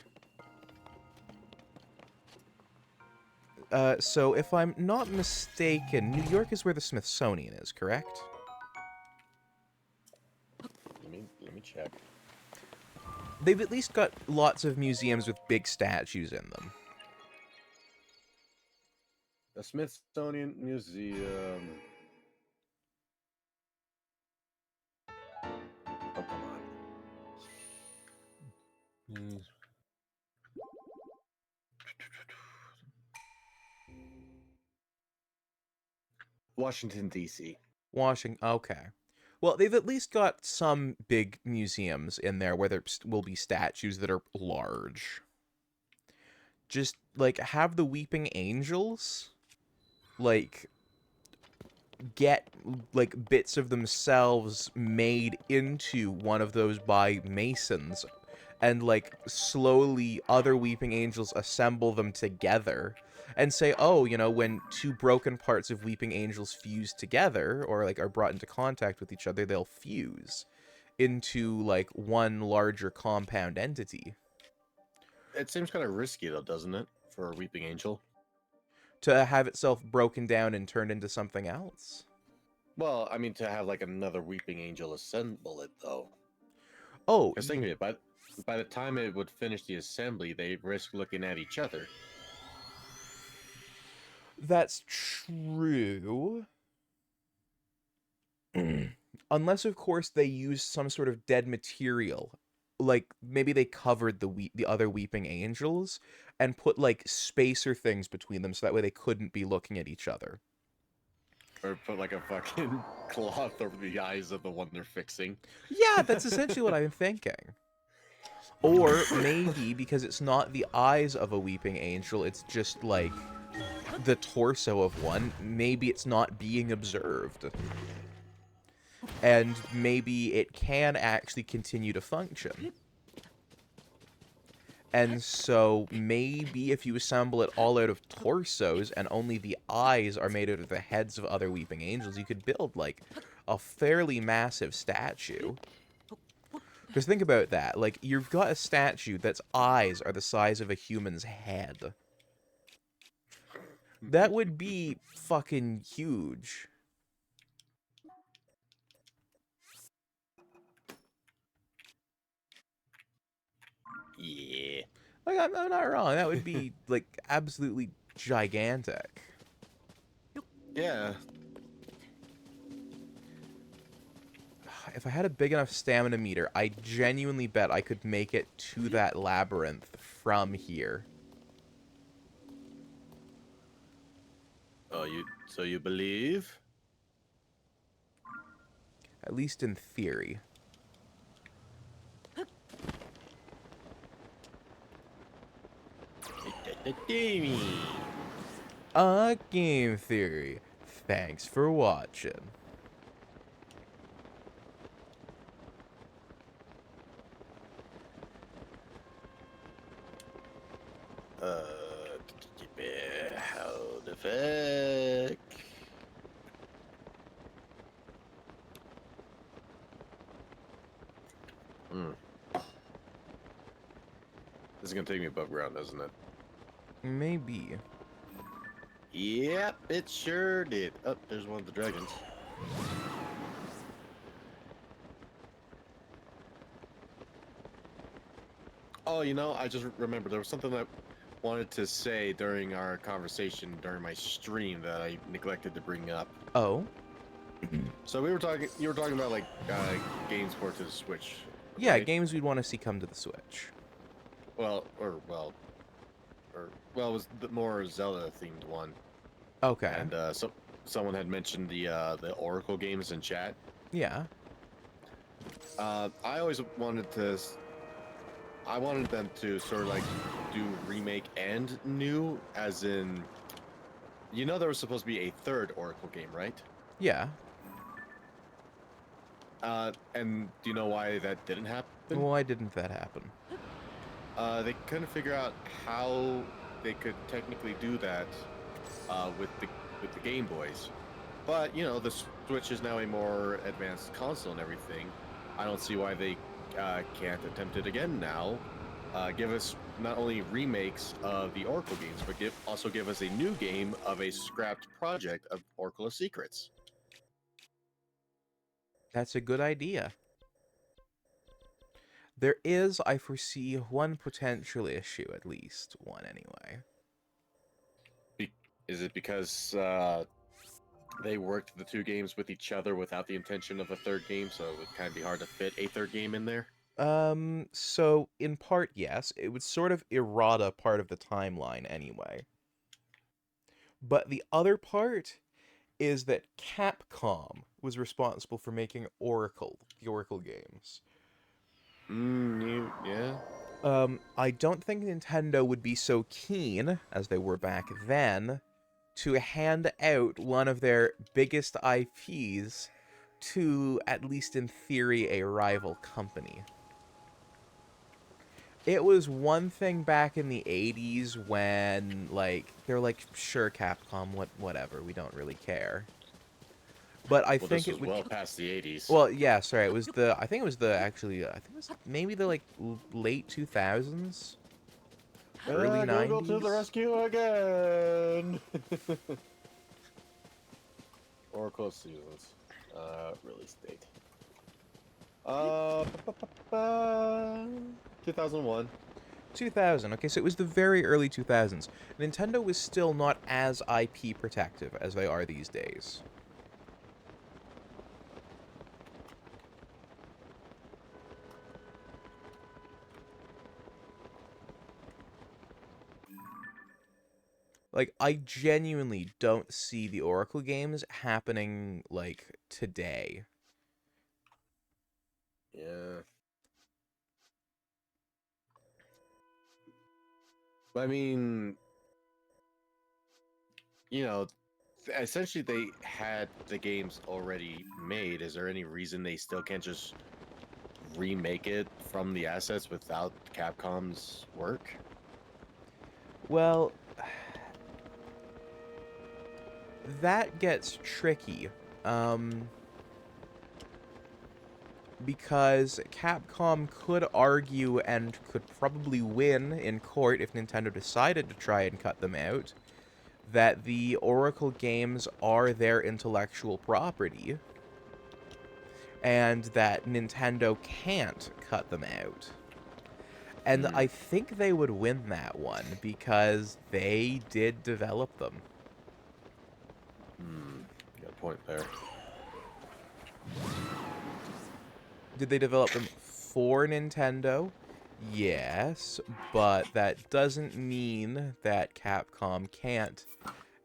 So if I'm not mistaken, New York is where the Smithsonian is, correct? Let me check. They've at least got lots of museums with big statues in them. The Smithsonian Museum. Oh, come on. Washington, D.C. Washington, okay. Well, they've at least got some big museums in there where there will be statues that are large. Just, like, have the Weeping Angels, like, get, like, bits of themselves made into one of those by masons, and, like, slowly other Weeping Angels assemble them together, and say, oh, you know, when two broken parts of Weeping Angels fuse together, or, like, are brought into contact with each other, they'll fuse into, like, one larger compound entity. It seems kind of risky, though, doesn't it, for a Weeping Angel? To have itself broken down and turned into something else. Well, I mean, to have like another Weeping Angel assemble it, though. Oh, Because think of it, by the time it would finish the assembly, they risk looking at each other. that's true. Unless, of course, they used some sort of dead material. Like, maybe they covered the other Weeping Angels and put, like, spacer things between them so that way they couldn't be looking at each other. Or put like a fucking cloth over the eyes of the one they're fixing. Yeah, that's essentially what I'm thinking. Or maybe because it's not the eyes of a Weeping Angel, it's just, like, the torso of one, maybe it's not being observed. And maybe it can actually continue to function. And so maybe if you assemble it all out of torsos and only the eyes are made out of the heads of other Weeping Angels, you could build, like, a fairly massive statue. Because think about that. Like, you've got a statue that's eyes are the size of a human's head. That would be fucking huge. Yeah. Like, I'm not wrong. That would be, like, absolutely gigantic. Yeah. if I had a big enough stamina meter, I genuinely bet I could make it to that labyrinth from here. Oh, so you believe? At least in theory. A game theory. Thanks for watching. Uh, how the fuck? Hmm. This is gonna take me above ground, isn't it? Maybe. Yep, it sure did. Oh, there's one of the dragons. Oh, you know, I just remembered there was something I wanted to say during our conversation during my stream that I neglected to bring up. Oh? So you were talking about like games port to the Switch. Yeah, right? games we'd want to see come to the Switch. Well, it was the more Zelda themed one. Okay. And someone had mentioned the Oracle games in chat. Yeah. I always wanted to. I wanted them to sort of like do remake and new, as in, you know, there was supposed to be a third Oracle game, right? Yeah. And do you know why that didn't happen? Why didn't that happen? They couldn't figure out how they could technically do that with the Game Boys. But you know, the Switch is now a more advanced console and everything. I don't see why they can't attempt it again now. Give us not only remakes of the Oracle games, but also give us a new game of a scrapped project of Oracle of Secrets. That's a good idea. There is, I foresee, one potential issue, at least. One, anyway. Is it because they worked the two games with each other without the intention of a third game, so it would kind of be hard to fit a third game in there? So, in part, yes. It would sort of errata part of the timeline, anyway. But the other part is that Capcom was responsible for making the Oracle games. Yeah. I don't think Nintendo would be so keen, as they were back then, to hand out one of their biggest IPs to, at least in theory, a rival company. It was one thing back in the 80s when, like, they're like, sure, Capcom, whatever, we don't really care. But I think this it was would... well past the 80s. Well, yeah, sorry, it was the... I think it was the, actually, I think it was maybe the, like, late 2000s? Early 90s? Google to the rescue again! Oracle of Seasons. Release date. 2001. 2000. Okay, so it was the very early 2000s. Nintendo was still not as IP protective as they are these days. Like, I genuinely don't see the Oracle games happening, like, today. Yeah. I mean, you know, essentially they had the games already made. Is there any reason they still can't just remake it from the assets without Capcom's work? Well, that gets tricky. Because Capcom could argue and could probably win in court if Nintendo decided to try and cut them out, that the Oracle games are their intellectual property, and that Nintendo can't cut them out. And I think they would win that one, because they did develop them. Got a point there. Did they develop them for Nintendo? Yes, but that doesn't mean that Capcom can't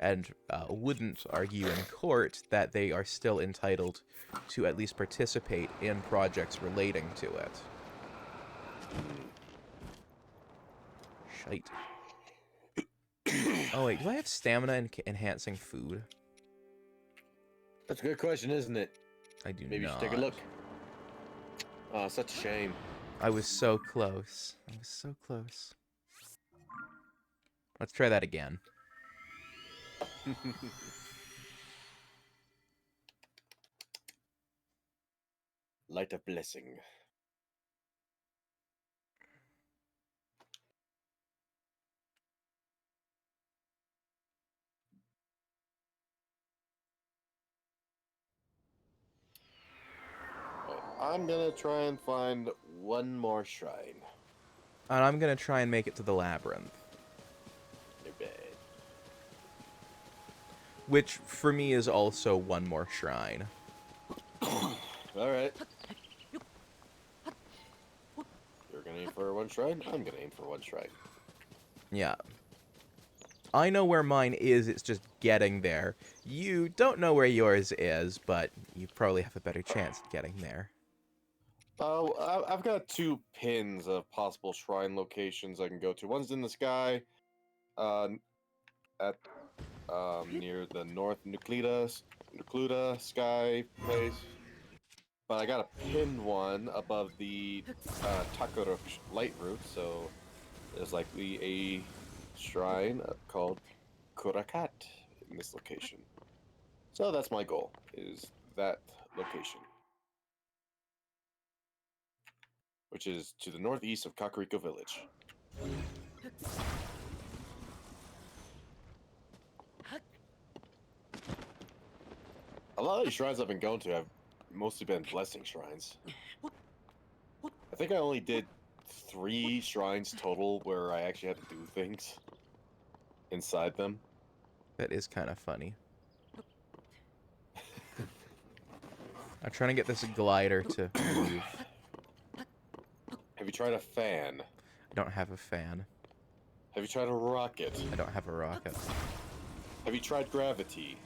and wouldn't argue in court that they are still entitled to at least participate in projects relating to it. Shite. Oh wait, do I have stamina enhancing food? That's a good question, isn't it? I do Maybe you not. should take a look. Oh, such a shame. I was so close. I was so close. Let's try that again. Light of blessing. I'm gonna try and find one more shrine. And I'm gonna try and make it to the labyrinth. No bad. Which, for me, is also one more shrine. Alright. You're gonna aim for one shrine? I'm gonna aim for one shrine. Yeah. I know where mine is, it's just getting there. You don't know where yours is, but you probably have a better chance at getting there. I've got 2 pins of possible shrine locations I can go to. One's in the sky, at near the North Nuclida sky place. But I got a pinned one above the Takuruk light route, so there's likely a shrine called Kurakat in this location. So that's my goal, is that location. Which is to the northeast of Kakariko Village. A lot of these shrines I've been going to have mostly been blessing shrines. I think I only did 3 shrines total where I actually had to do things inside them. That is kind of funny. I'm trying to get this glider to move. Have you tried a fan? I don't have a fan. Have you tried a rocket? I don't have a rocket. Have you tried gravity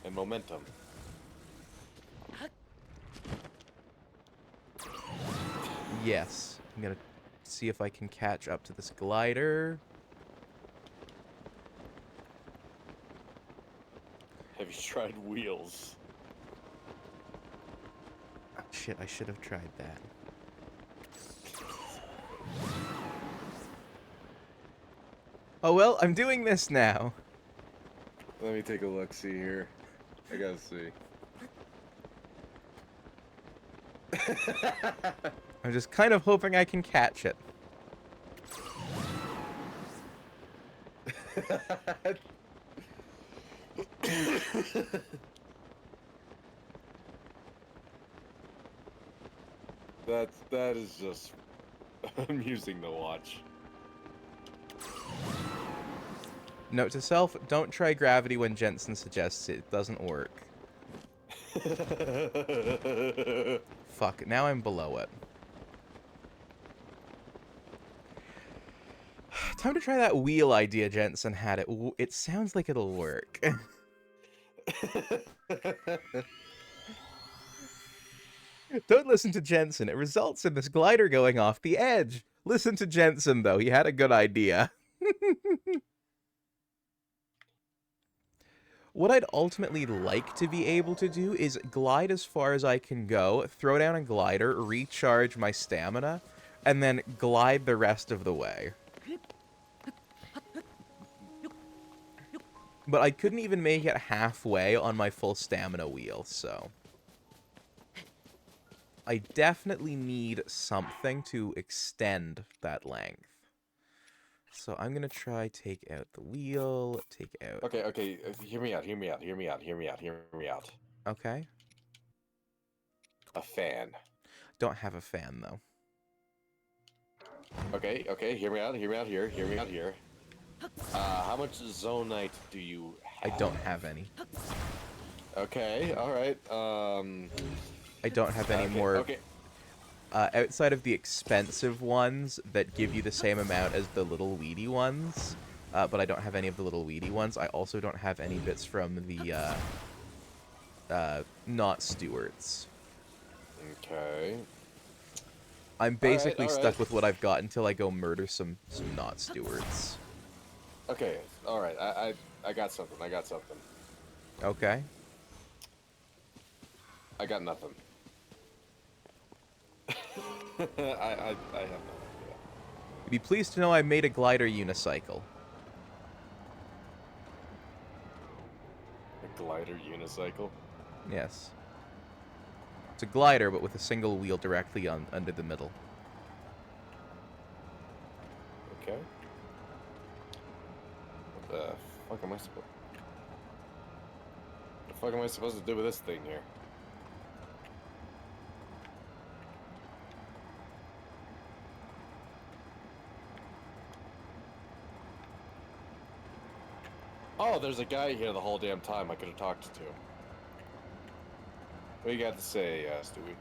and momentum? Yes. I'm gonna see if I can catch up to this glider. Have you tried wheels? Oh, shit, I should have tried that. Oh well, I'm doing this now. Let me take a look, see here. I gotta see. I'm just kind of hoping I can catch it. That is just amusing to watch. Note to self, don't try gravity when Jensen suggests it. It doesn't work. Fuck, now I'm below it. Time to try that wheel idea Jensen had. It sounds like it'll work. Don't listen to Jensen. It results in this glider going off the edge. Listen to Jensen, though. He had a good idea. What I'd ultimately like to be able to do is glide as far as I can go, throw down a glider, recharge my stamina, and then glide the rest of the way. But I couldn't even make it halfway on my full stamina wheel, so... I definitely need something to extend that length. So I'm gonna try take out the wheel, take out... Okay, hear me out. Okay. A fan. Don't have a fan, though. Okay, hear me out here. How much Zonite do you have? I don't have any. Okay, alright, I don't have any more outside of the expensive ones that give you the same amount as the little weedy ones, but I don't have any of the little weedy ones, I also don't have any bits from the not stewards. Okay. I'm basically alright. stuck with what I've got until I go murder some not stewards. Okay. All right. I got something. I got something. Okay. I got nothing. I have no idea. You'd be pleased to know I made a glider unicycle. A glider unicycle. Yes. It's a glider, but with a single wheel directly under the middle. Okay. What the fuck am I supposed? What the fuck am I supposed to do with this thing here? Oh, there's a guy here the whole damn time I could have talked to. What you got to say, Stewie?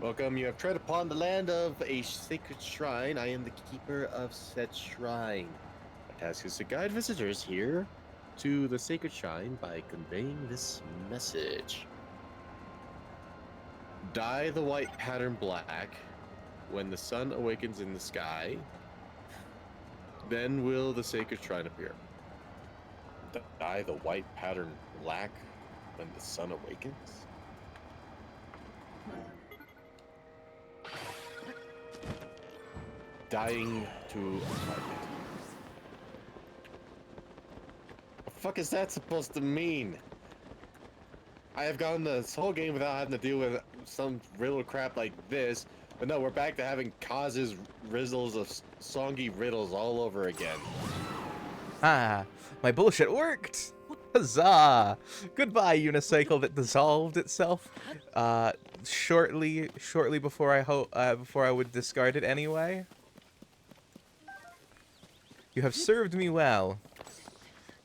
Welcome, you have tread upon the land of a sacred shrine. I am the keeper of said shrine. My task is to guide visitors here to the sacred shrine by conveying this message. Dye the white pattern black when the sun awakens in the sky. Then will the sacred shrine appear. Dye the white pattern black when the sun awakens? Dying to the fuck is that supposed to mean? I have gone this whole game without having to deal with some riddle crap like this, but no, we're back to having causes, rizzles of songy riddles all over again. Ah, my bullshit worked! Huzzah! Goodbye, unicycle that dissolved itself. Shortly before I would discard it anyway. You have served me well.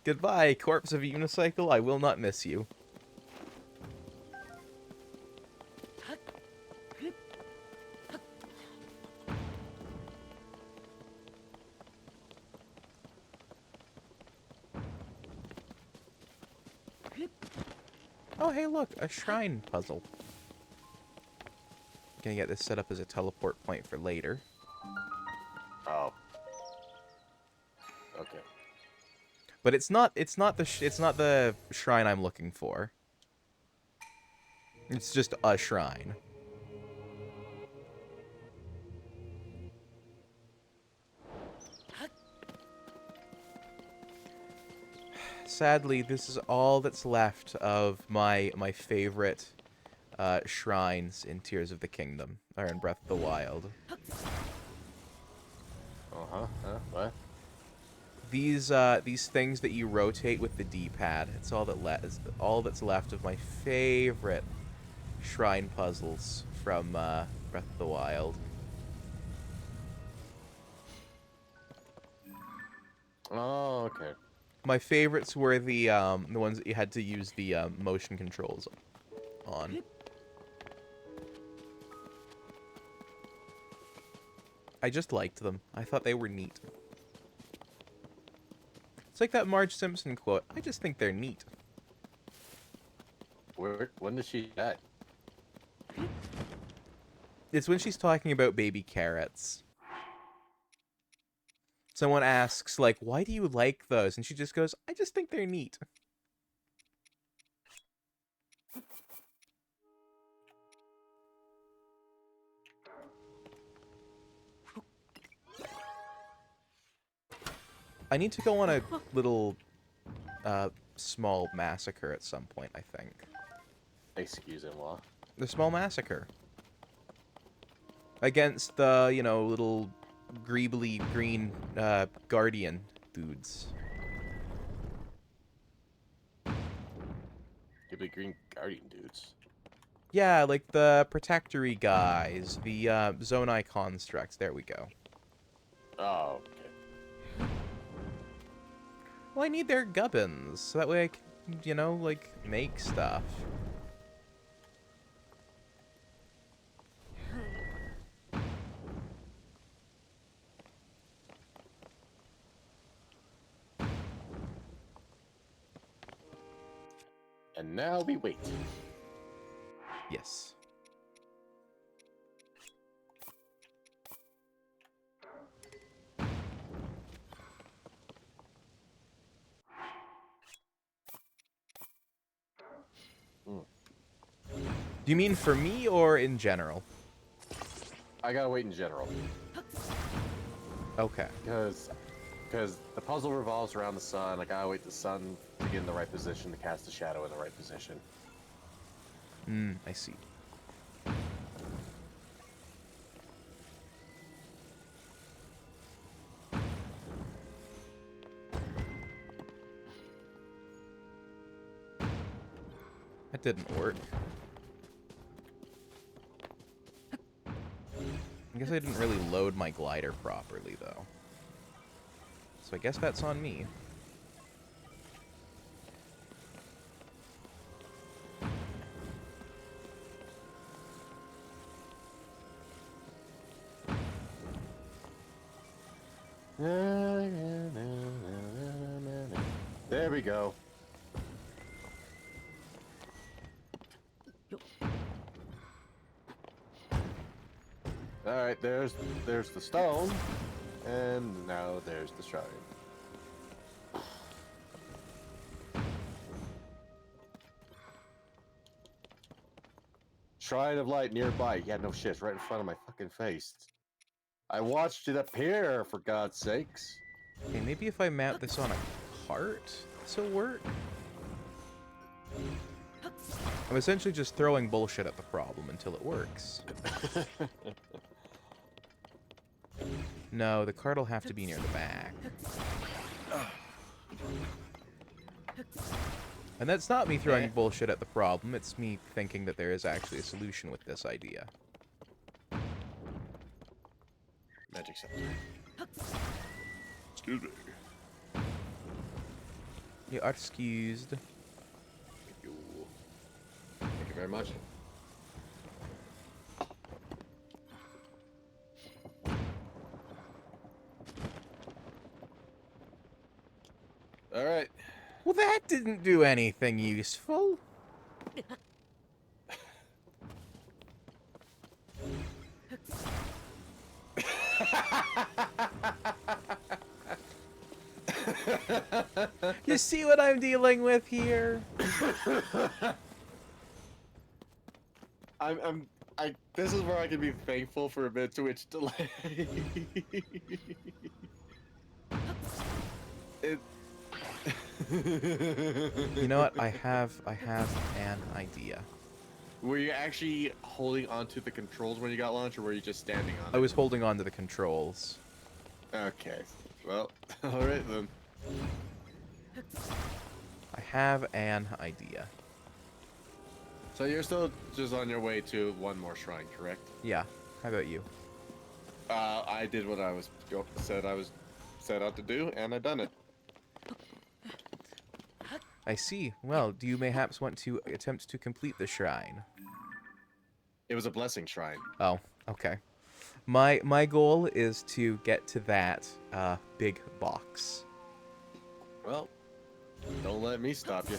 Goodbye, corpse of a unicycle. I will not miss you. Oh, hey, look, a shrine puzzle. Gonna get this set up as a teleport point for later. Oh. Okay. But it's not the shrine I'm looking for. It's just a shrine. Sadly, this is all that's left of my favorite shrines in Tears of the Kingdom, or in Breath of the Wild. Uh-huh. What? These things that you rotate with the D-pad. It's all that's left of my favorite shrine puzzles from Breath of the Wild. Oh, okay. My favorites were the ones that you had to use the motion controls on. I just liked them. I thought they were neat. It's like that Marge Simpson quote. I just think they're neat. When did she die? It's when she's talking about baby carrots. Someone asks, like, why do you like those? And she just goes, I just think they're neat. I need to go on a little, small massacre at some point, I think. Excusez-moi. The small massacre. Against the, you know, little greebly green, guardian dudes. Give me green guardian dudes. Yeah, like the Protectory guys, the, Zonai constructs. There we go. Oh, okay. Well, I need their gubbins, so that way I can, you know, like, make stuff. And now we wait. Yes. Do you mean for me or in general? I gotta wait in general. Okay. Because the puzzle revolves around the sun. I gotta wait the sun to get in the right position to cast the shadow in the right position. I see. That didn't work. I guess I didn't really load my glider properly, though. So I guess that's on me. There we go. Alright, there's the stone, and now there's the shrine. Shrine of light nearby. Yeah, no shit, right in front of my fucking face. I watched it appear, for God's sakes. Okay, maybe if I mount this on a cart, this'll work? I'm essentially just throwing bullshit at the problem until it works. No, the cart will have to be near the back. And that's not me throwing bullshit at the problem, it's me thinking that there is actually a solution with this idea. Magic scepter. Excuse me. You are excused. Thank you. Thank you very much. All right. Well, that didn't do anything useful. You see what I'm dealing with here? This is where I can be thankful for a bit to which delay. You know what? I have an idea. Were you actually holding onto the controls when you got launched, or were you just standing on it? I was holding on to the controls. Okay. Well, alright then. I have an idea. So you're still just on your way to one more shrine, correct? Yeah. How about you? I did what I was set out to do, and I done it. I see. Well, do you mayhaps want to attempt to complete the shrine? It was a blessing shrine. Oh, okay. My goal is to get to that big box. Well, don't let me stop you.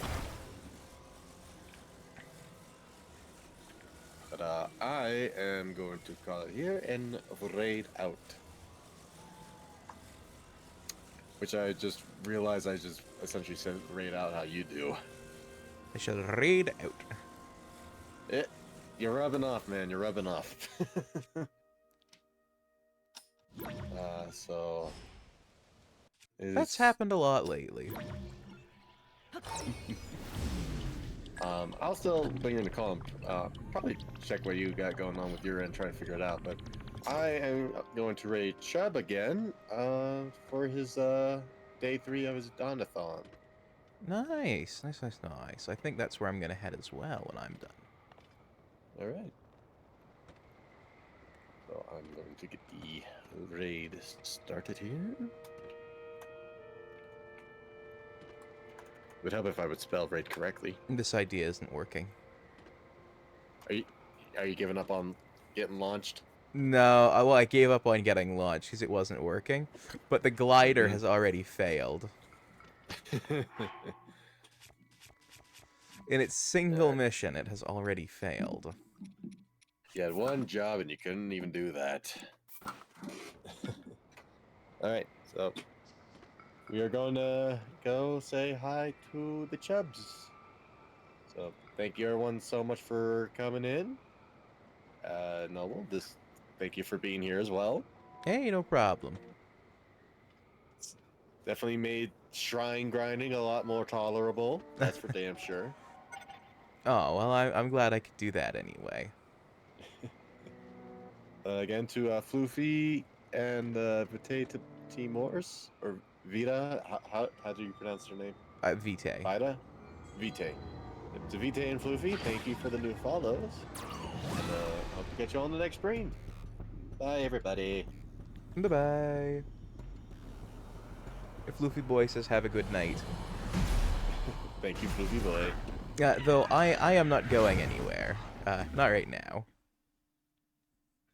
But I am going to call it here and raid out. Which I just realized I just essentially said raid out how you do. I shall raid out. You're rubbing off, man. You're rubbing off. So... That's happened a lot lately. I'll still bring you in the column. Probably check what you got going on with your end, try to figure it out. But I am going to raid Chubb again for his day 3 of his Donathon. Nice. Nice. I think that's where I'm going to head as well when I'm done. All right. So I'm going to get the raid started here. It would help if I would spell raid correctly. This idea isn't working. Are you giving up on getting launched? No, well, I gave up on getting launched because it wasn't working. But the glider has already failed. In its single mission, it has already failed. You had one job and you couldn't even do that. All right, so we are going to go say hi to the Chubs. So thank you everyone so much for coming in. Noble, thank you for being here as well. Hey, no problem. Definitely made shrine grinding a lot more tolerable. That's for damn sure. Oh, well, I'm glad I could do that anyway. Again to Floofy and Vita Timors or Vita. How do you pronounce your name? Vitae. Vita, Vitae. To Vitae and Floofy, thank you for the new follows. And hope to catch you on the next stream. Bye, everybody. Bye-bye. If Luffy Boy says have a good night. Thank you, Floofy boy. Though I am not going anywhere. Not right now.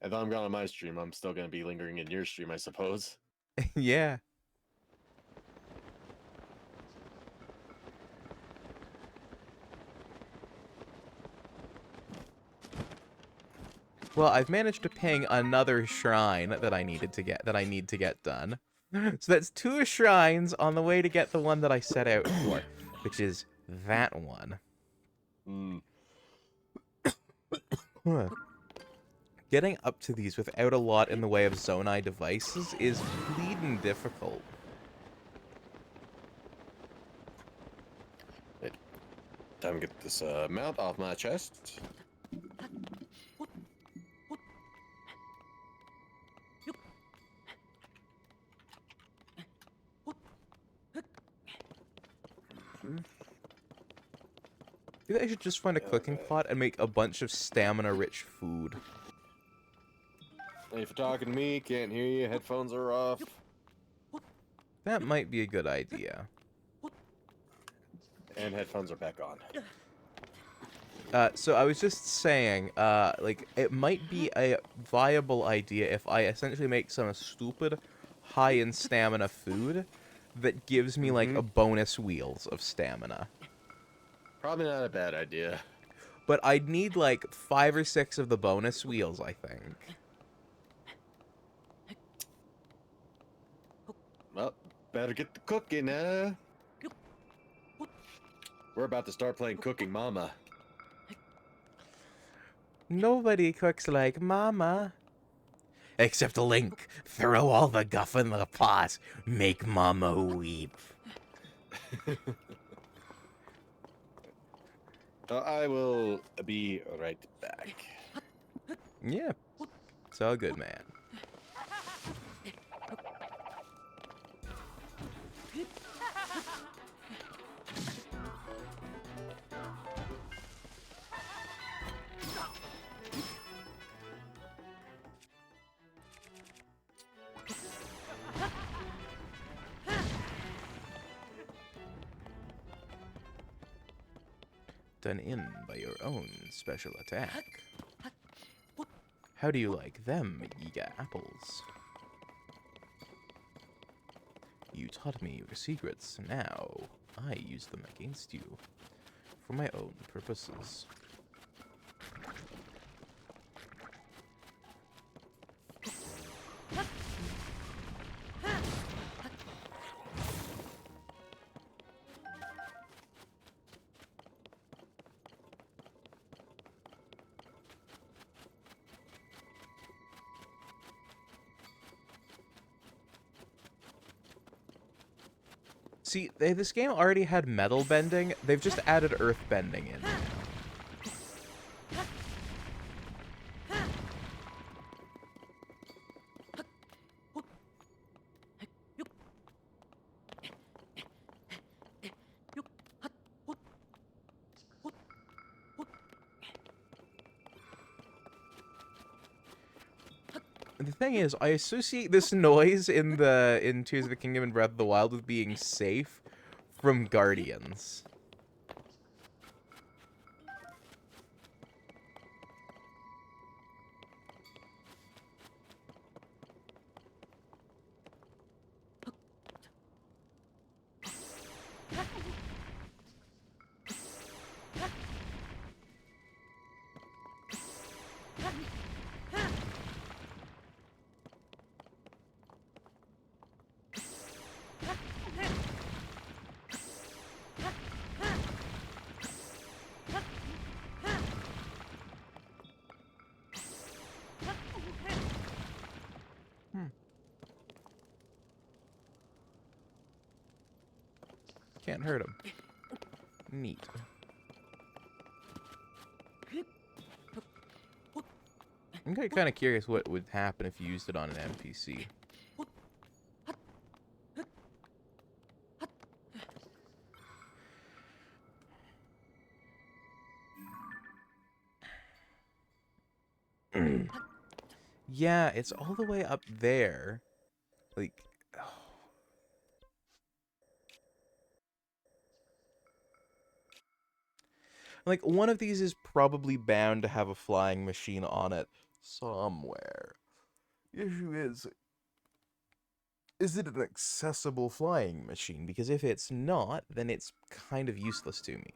If I'm gone on my stream, I'm still going to be lingering in your stream, I suppose. Yeah. Well, I've managed to ping another shrine that I need to get done. So that's 2 shrines on the way to get the one that I set out for, which is that one. Huh. Getting up to these without a lot in the way of Zonai devices is bleeding difficult. Time to get this mount off my chest. Maybe I should just find a cooking pot and make a bunch of stamina-rich food. Hey, if you're talking to me, can't hear you, headphones are off. That might be a good idea. And headphones are back on. So I was just saying, like, it might be a viable idea if I essentially make some stupid high in stamina food that gives me, like, a bonus wheels of stamina. Probably not a bad idea. But I'd need, like, 5 or 6 of the bonus wheels, I think. Well, better get the cooking, huh? We're about to start playing Cooking Mama. Nobody cooks like Mama. Except Link. Throw all the guff in the pot. Make Mama weep. I will be right back. Yeah. It's all good, man. Done in by your own special attack. How do you like them, Yiga apples? You taught me your secrets, now I use them against you, for my own purposes. See, this game already had metal bending. They've just added earth bending in now. The thing is, I associate this noise in Tears of the Kingdom and Breath of the Wild with being safe from Guardians. can't hurt him. Neat. I'm kind of curious what would happen if you used it on an NPC. Yeah, it's all the way up there. Like, like, one of these is probably bound to have a flying machine on it somewhere. The issue is it an accessible flying machine? Because if it's not, then it's kind of useless to me.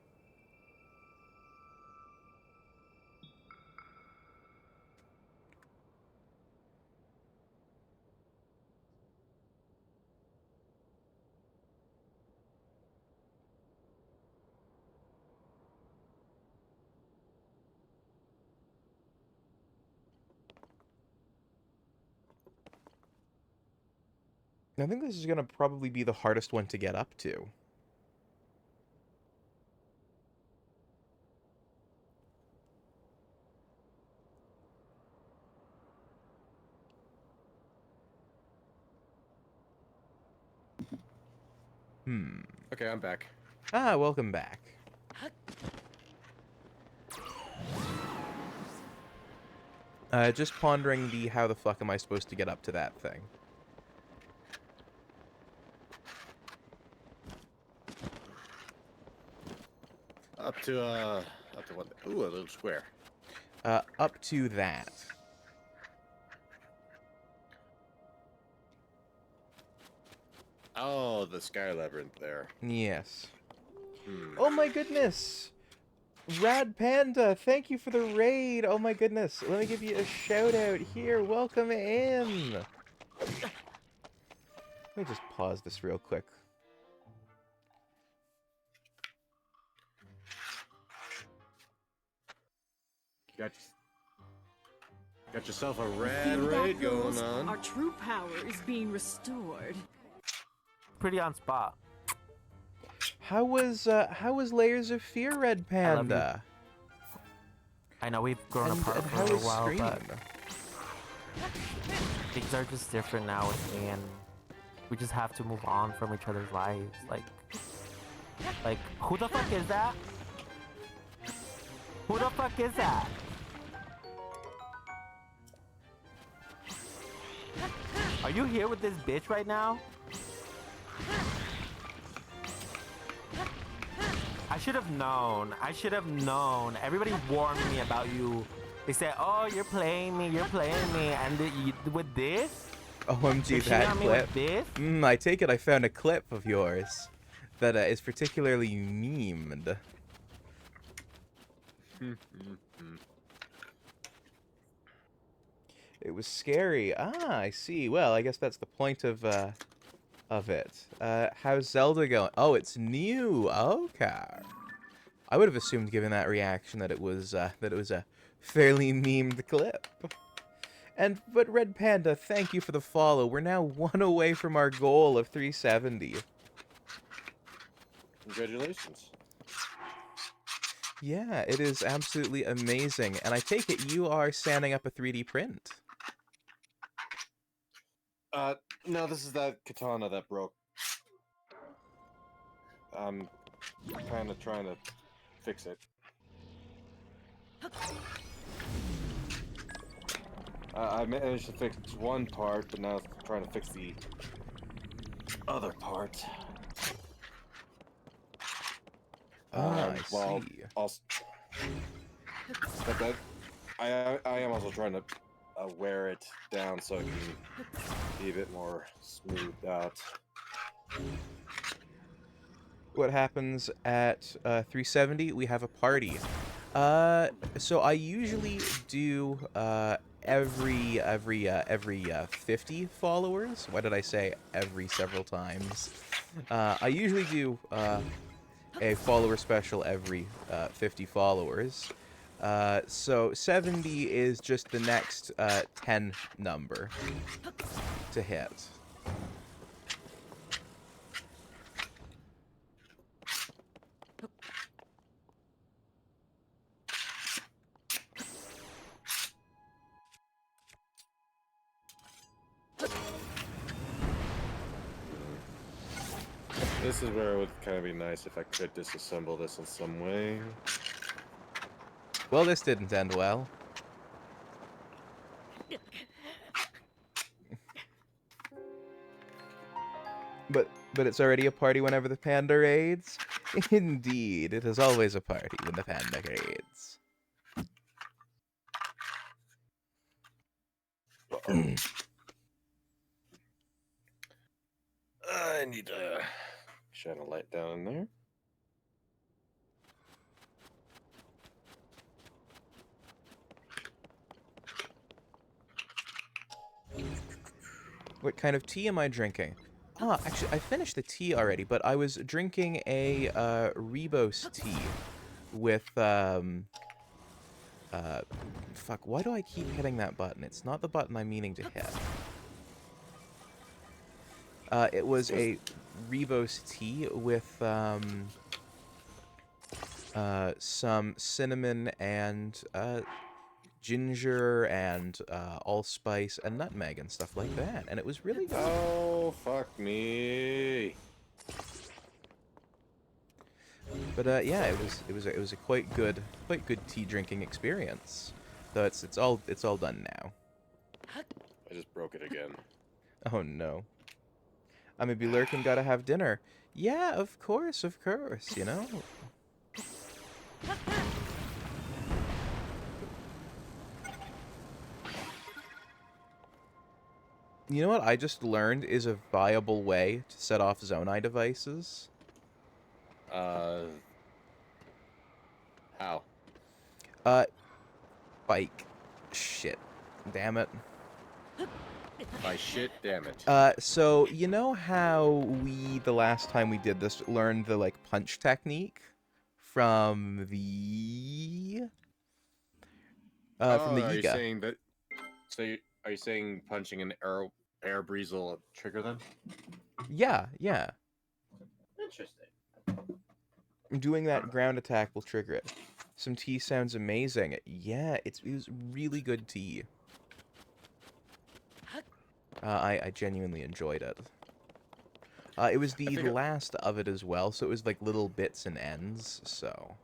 I think this is going to probably be the hardest one to get up to. Okay, I'm back. Ah, welcome back. Just pondering the how the fuck am I supposed to get up to that thing? Up to what? Ooh, a little square. Up to that. Oh, the Sky Labyrinth there. Yes. Hmm. Oh my goodness! Rad Panda, thank you for the raid! Oh my goodness, let me give you a shout out here. Welcome in! Let me just pause this real quick. Got yourself a rad Feel that, raid going girls? on. Our true power is being restored. Pretty on spot. How was Layers of Fear, Red Panda? I know we've grown apart And for a how little is while, but streaming? things are just different now with me, and we just have to move on from each other's lives. Like, who the fuck is that? Who the fuck is that? Are you here with this bitch right now? I should have known. I should have known. Everybody warned me about you. They said, "Oh, you're playing me. You're playing me." And with this, OMG, you're cheating that on me clip. with this. I take it I found a clip of yours that is particularly memed. It was scary. Ah, I see. Well, I guess that's the point of it. How's Zelda going? Oh, it's new. Okay. I would have assumed, given that reaction, that it was a fairly memed clip. But Red Panda, thank you for the follow. We're now one away from our goal of 370. Congratulations. Yeah, it is absolutely amazing. And I take it you are standing up a 3D print. No, this is that katana that broke. I'm kind of trying to fix it. I managed to fix one part, but now I'm trying to fix the other part. I Well, see. also, but that I am also trying to wear it down so it can be a bit more smoothed out. What happens at 370? We have a party. So I usually do every 50 followers. Why did I say every several times? I usually do a follower special every 50 followers. So 70 is just the next 10 number to hit. This is where it would kind of be nice if I could disassemble this in some way. Well, this didn't end well. But it's already a party whenever the panda raids? Indeed, it is always a party when the panda raids. I need to shine a light down in there. What kind of tea am I drinking? Ah, actually, I finished the tea already, but I was drinking a Ribos tea with fuck, why do I keep hitting that button? It's not the button I'm meaning to hit. It was a Ribos tea with some cinnamon and ginger and allspice and nutmeg and stuff like that, and it was really good. Oh, fuck me. But yeah, it was a quite good tea drinking experience. Though it's all done now. I just broke it again. Oh no. I'm a be lurking, gotta have dinner. Yeah, of course, you know. You know what I just learned is a viable way to set off Zonai devices? How? Bike. Shit. Damn it. By shit, damn it. So, you know how the last time we did this, learned the, like, punch technique? From the... from the Are you Yiga. saying that... are you saying punching an air breeze will trigger them? Yeah, yeah. Interesting. Doing that ground attack will trigger it. Some tea sounds amazing. Yeah, it was really good tea. I genuinely enjoyed it. It was the last of it as well, so it was like little bits and ends, so...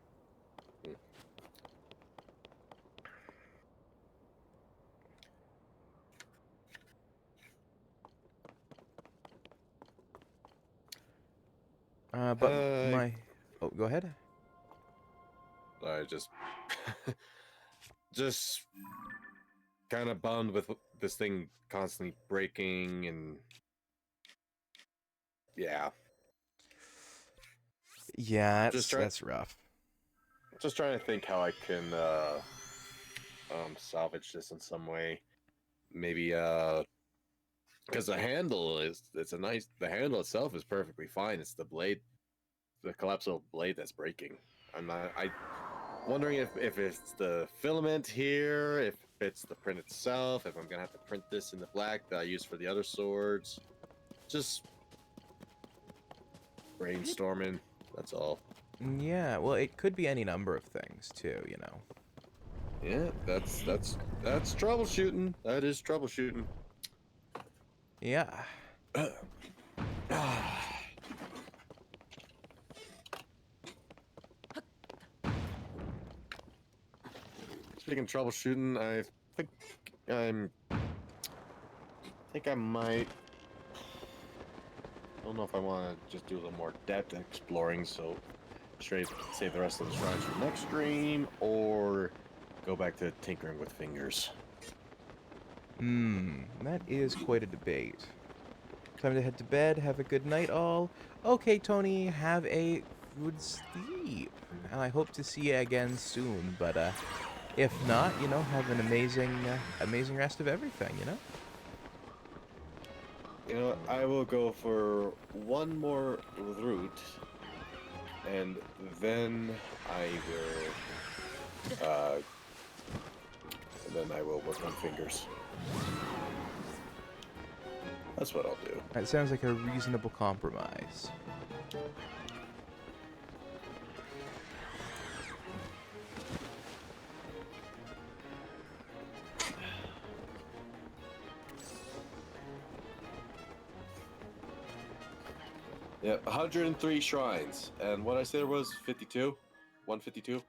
But my... Oh, go ahead. I just kind of bummed with this thing constantly breaking and yeah. Yeah, that's rough. Just trying to think how I can salvage this in some way. Maybe because the handle the handle itself is perfectly fine. It's the blade, the collapsible blade that's breaking. I'm wondering if it's the filament here, if it's the print itself, if I'm gonna have to print this in the black that I use for the other swords. Just brainstorming, that's all. Yeah, well, it could be any number of things too, you know. Yeah, that's troubleshooting. That is troubleshooting. Yeah. Speaking of troubleshooting, I think I might. I don't know if I want to just do a little more depth exploring, so straight save the rest of the shrines for next stream, or go back to tinkering with fingers. That is quite a debate. Time to head to bed. Have a good night, all. Okay, Tony, have a good sleep. And I hope to see you again soon, but, if not, you know, have an amazing rest of everything, you know? You know, I will go for one more route, and then I will work on fingers. That's what I'll do. That sounds like a reasonable compromise. Yeah, 103 shrines, and what I said was 52, 152.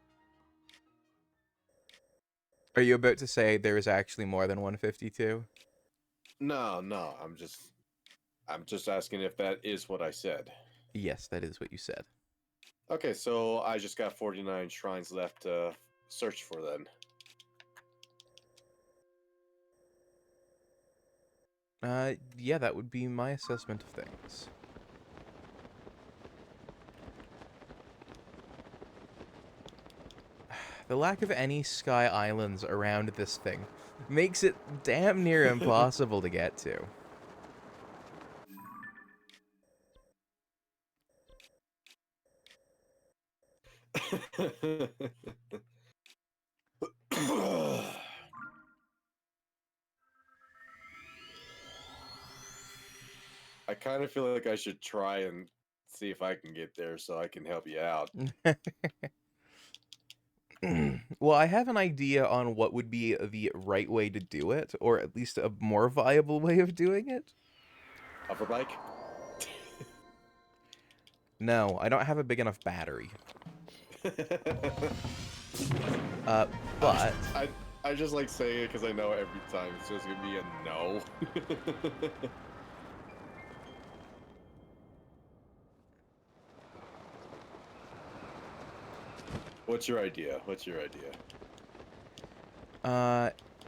Are you about to say there is actually more than 152? No, no, I'm just asking if that is what I said. Yes, that is what you said. Okay, so I just got 49 shrines left to search for then. Yeah, that would be my assessment of things. The lack of any sky islands around this thing makes it damn near impossible to get to. I kind of feel like I should try and see if I can get there so I can help you out. Well, I have an idea on what would be the right way to do it, or at least a more viable way of doing it. Hover bike? No, I don't have a big enough battery. But I just like saying it because I know every time it's just gonna be a no. What's your idea? What's your idea?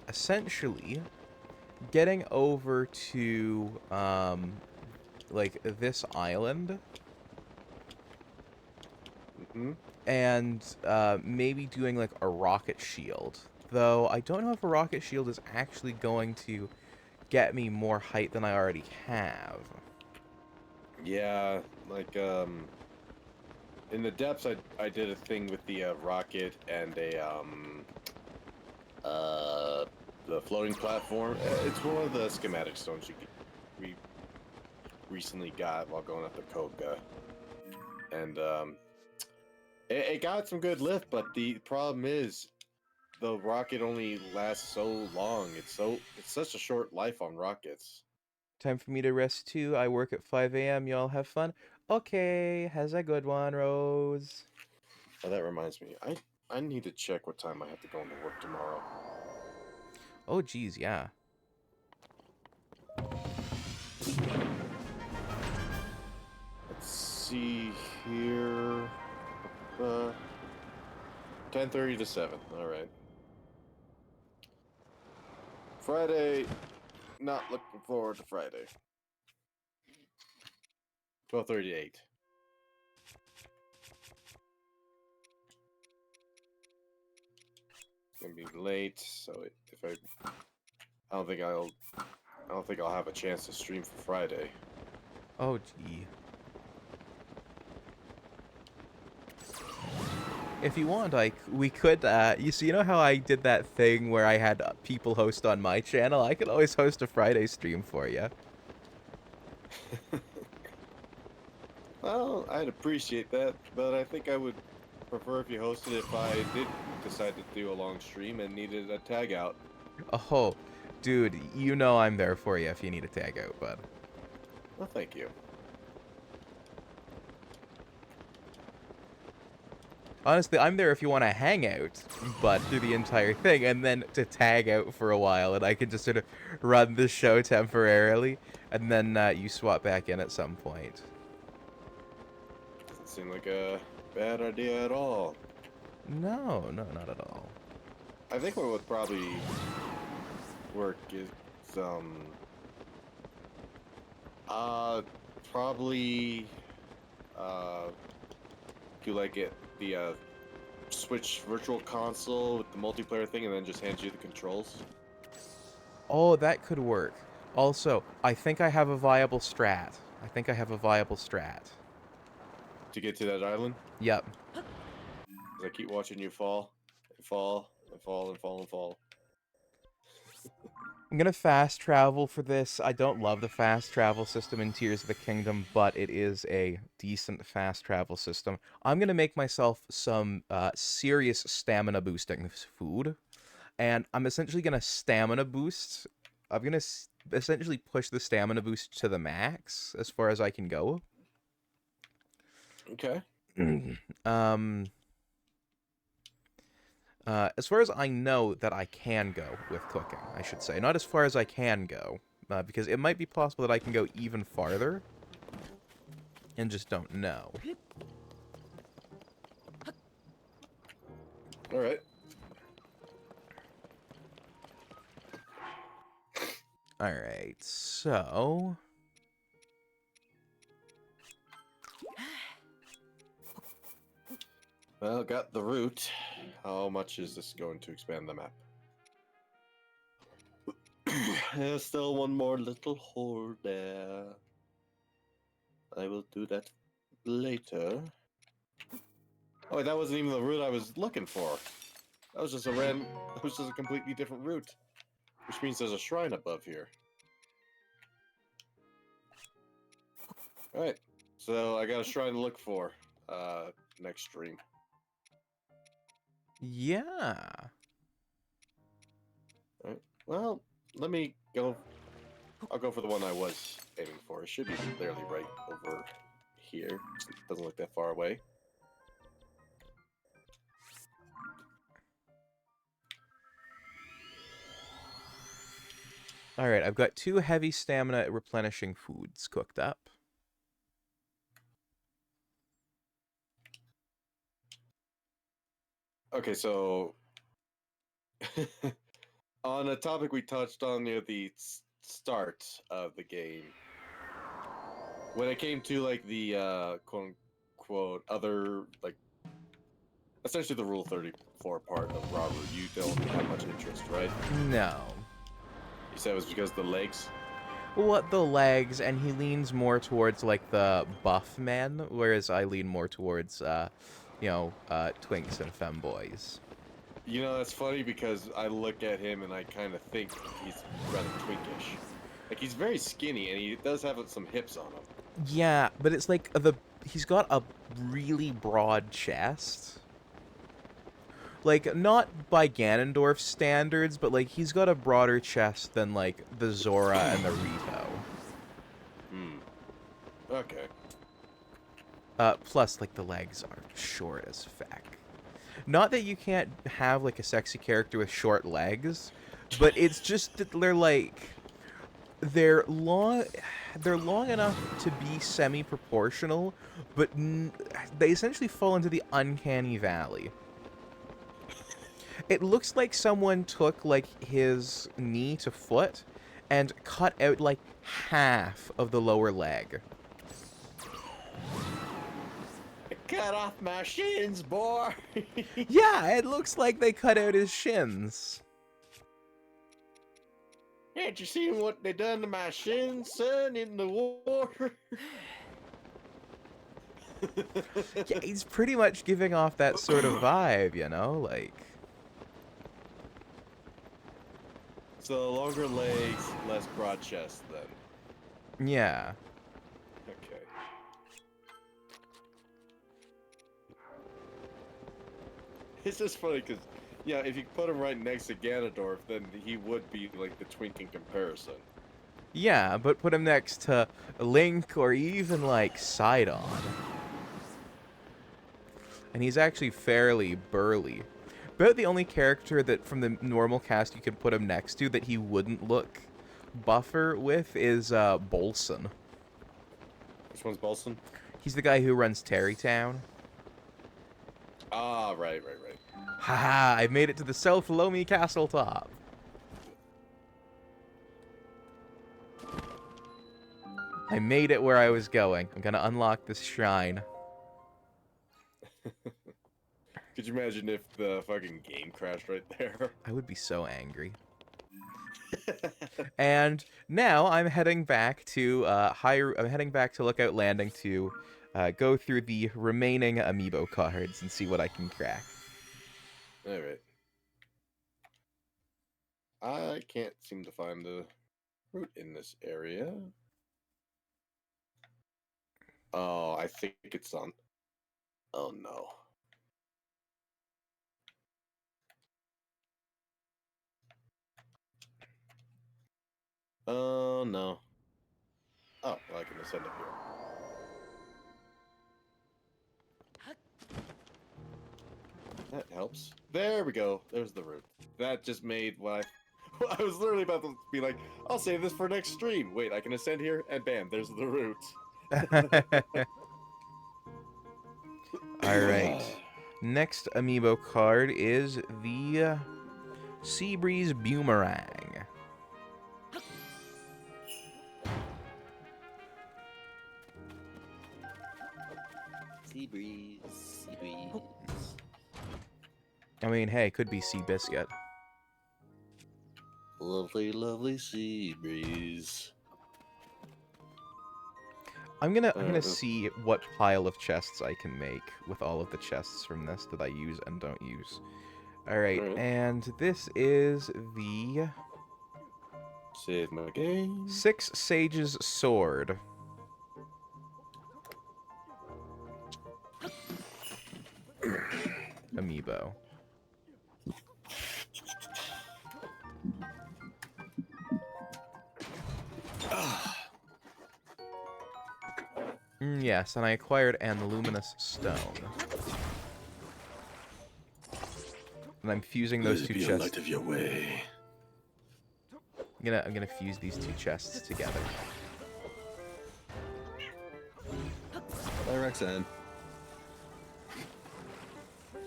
essentially, getting over to like this island, and maybe doing like a rocket shield. Though I don't know if a rocket shield is actually going to get me more height than I already have. Yeah, like in the depths, I did a thing with the rocket and the floating platform. It's one of the schematic stones we recently got while going up the Koga, and it got some good lift, but the problem is the rocket only lasts so long. It's such a short life on rockets. Time for me to rest too. I work at 5 a.m. Y'all have fun. Okay, has a good one, Rose. Oh, that reminds me, I need to check what time I have to go into work tomorrow. Oh, geez, yeah. Let's see here. 10:30 to 7. All right. Friday. Not looking forward to Friday. 12:30 to 8. Gonna be late, so if I don't think I'll have a chance to stream for Friday. Oh, gee. If you want, we could, you know how I did that thing where I had people host on my channel? I could always host a Friday stream for you. Well, I'd appreciate that, but I think I would prefer if you hosted if I did decide to do a long stream and needed a tag out. Oh, dude, you know I'm there for you if you need a tag out, bud. Well, thank you. Honestly, I'm there if you want to hang out, but through the entire thing, and then to tag out for a while, and I can just sort of run the show temporarily, and then you swap back in at some point. Doesn't seem like a bad idea at all. No, not at all. I think what would probably work is probably do like the Switch Virtual Console with the multiplayer thing, and then just hand you the controls. Oh, that could work. Also, I think I have a viable strat. To get to that island. Yep. 'Cause I keep watching you fall, and fall, and fall, and fall, and fall. I'm gonna fast travel for this. I don't love the fast travel system in Tears of the Kingdom, but it is a decent fast travel system. I'm gonna make myself some serious stamina boosting food, and I'm essentially gonna stamina boost. I'm gonna essentially push the stamina boost to the max as far as I can go. Okay. um. As far as I know that I can go with cooking, I should say. Not as far as I can go, because it might be possible that I can go even farther, and just don't know. All right. Alright, so... Well, got the route. How much is this going to expand the map? There's still one more little hole there. I will do that later. Oh, wait, that wasn't even the route I was looking for. That was just that was just a completely different route. Which means there's a shrine above here. Alright. So I got a shrine to look for next stream. Yeah. Alright. Well, let me go. I'll go for the one I was aiming for. It should be literally right over here. It doesn't look that far away. Alright, I've got 2 heavy stamina replenishing foods cooked up. Okay, so on a topic we touched on near the start of the game, when it came to like the quote unquote other like essentially the Rule 34 part of Robert, you don't have much interest, right? No. You said it was because of the legs. What, the legs, and he leans more towards, like, the buff men, whereas I lean more towards, twinks and femboys. You know, that's funny because I look at him and I kind of think he's rather twinkish. Like, he's very skinny and he does have some hips on him. Yeah, but it's like, he's got a really broad chest. Like, not by Ganondorf standards, but, like, he's got a broader chest than, like, the Zora and the Rito. Okay. Plus, like, the legs are short as feck. Not that you can't have, like, a sexy character with short legs, but it's just that they're, like... They're long enough to be semi-proportional, but they essentially fall into the uncanny valley. It looks like someone took, like, his knee to foot and cut out, like, half of the lower leg. Cut off my shins, boy! Yeah, it looks like they cut out his shins. Ain't you seen what they done to my shins, son, in the war? Yeah, he's pretty much giving off that sort of vibe, you know? Like... So, longer legs, less broad chest, then. Yeah. Okay. It's just funny because, yeah, if you put him right next to Ganondorf, then he would be like the twink in comparison. Yeah, but put him next to Link or even, like, Sidon. And he's actually fairly burly. About the only character that from the normal cast you can put him next to that he wouldn't look buffer with is Bolson. Which one's Bolson? He's the guy who runs Terrytown. Ah, right. Haha, I've made it to the South Lomi Castle top. I made it where I was going. I'm gonna unlock this shrine. Could you imagine if the fucking game crashed right there? I would be so angry. And now I'm heading back to I'm heading back to Lookout Landing to go through the remaining amiibo cards and see what I can crack. Alright. I can't seem to find the route in this area. Oh, I think it's on. Oh no. Oh no. Oh, well, I can ascend up here. That helps. There we go. There's the root. That just made what I was literally about to be like, I'll save this for next stream. Wait, I can ascend here, and bam, there's the root. Alright. Next amiibo card is the Seabreeze Boomerang. Sea breeze, sea breeze. I mean, hey, could be Seabiscuit. Lovely, lovely sea breeze. I'm gonna see what pile of chests I can make with all of the chests from this that I use and don't use. Alright, Alright. and this is the Save my game. Six Sages Sword. Amiibo. Yes, and I acquired an luminous stone. And I'm fusing those two chests. of your way. I'm gonna fuse these two chests together. Hi, Roxanne.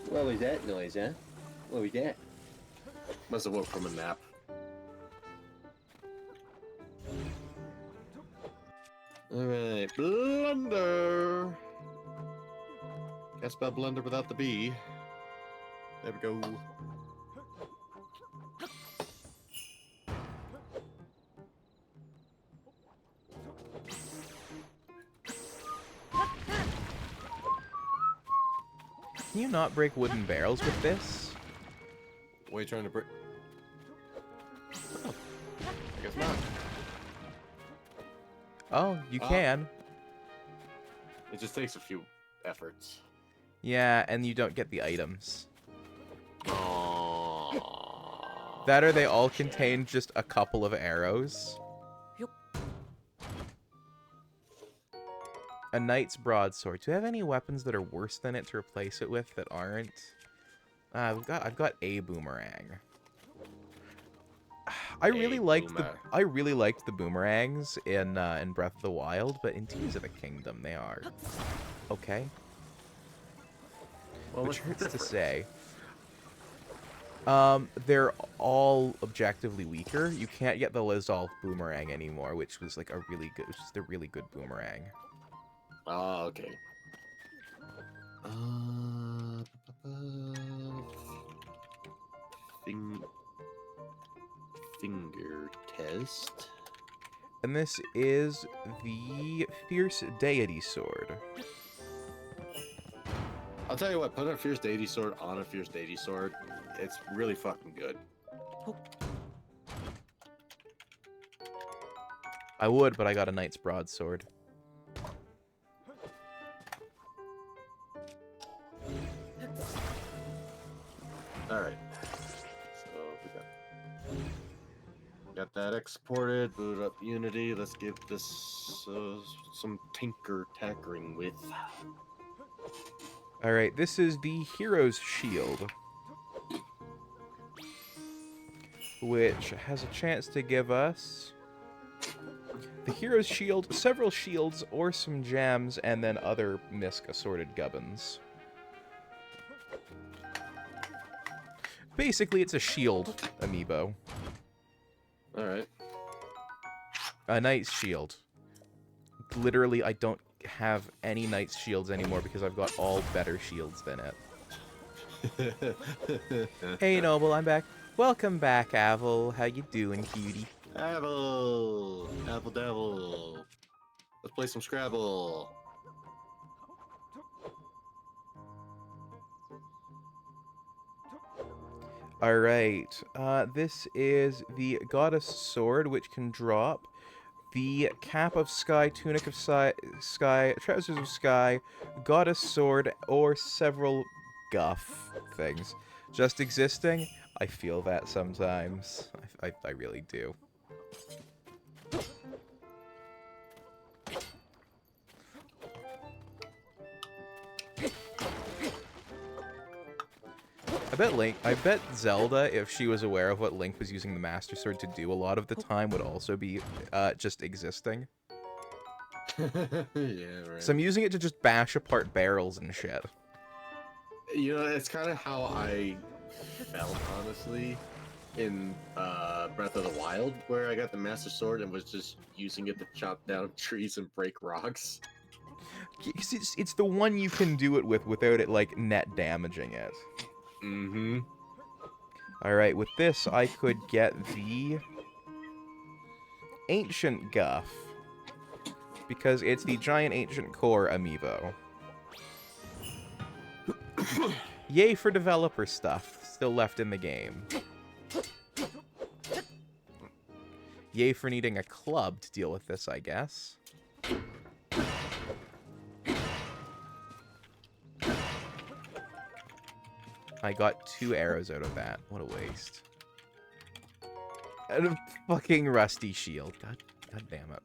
What was that noise, huh? What was that? Must have woke from a nap. Alright, Blunder. Can't spell blunder without the B. There we go. Can you not break wooden barrels with this? What are you trying to break? Oh, I guess not. Oh, you can. It just takes a few efforts. Yeah, and you don't get the items. Oh. That or they all contain just a couple of arrows. Yup. A knight's broadsword. Do you have any weapons that are worse than it to replace it with that aren't? I've got a boomerang. I really liked the boomerangs in Breath of the Wild, but in Tears of the Kingdom they are okay. Well, Which what's hurts to different? say. They're all objectively weaker. You can't get the Lizolf boomerang anymore, which was like a really good boomerang. Oh, okay. Finger test. And this is the Fierce Deity Sword. I'll tell you what, put a Fierce Deity Sword on a Fierce Deity Sword. It's really fucking good. I would, but I got a Knight's Broadsword. Alright. So we got that exported, boot up Unity. Let's give this some tankering with. Alright, this is the Hero's Shield, which has a chance to give us the Hero's Shield, several shields, or some gems, and then other Misk assorted gubbins. Basically, it's a shield amiibo. Alright. A Knight's Shield. Literally, I don't have any Knight's Shields anymore because I've got all better shields than it. Hey, Noble, I'm back. Welcome back, Avel. How you doing, cutie? Apple Devil. Let's play some Scrabble. Alright, this is the Goddess Sword, which can drop the Cap of Sky, Tunic of Sky, Trousers of Sky, Goddess Sword, or several guff things. Just existing, I feel that sometimes. I really do. I bet Zelda, if she was aware of what Link was using the Master Sword to do a lot of the time, would also be just existing. Yeah, right. So I'm using it to just bash apart barrels and shit. You know, it's kind of how I felt, honestly, in Breath of the Wild, where I got the Master Sword and was just using it to chop down trees and break rocks. It's the one you can do it with without it, like, net damaging it. Mm-hmm. Alright, with this, I could get the Ancient Guff. Because it's the Giant Ancient Core amiibo. Yay for developer stuff still left in the game. Yay for needing a club to deal with this, I guess. I got 2 arrows out of that. What a waste. And a fucking rusty shield. God damn it.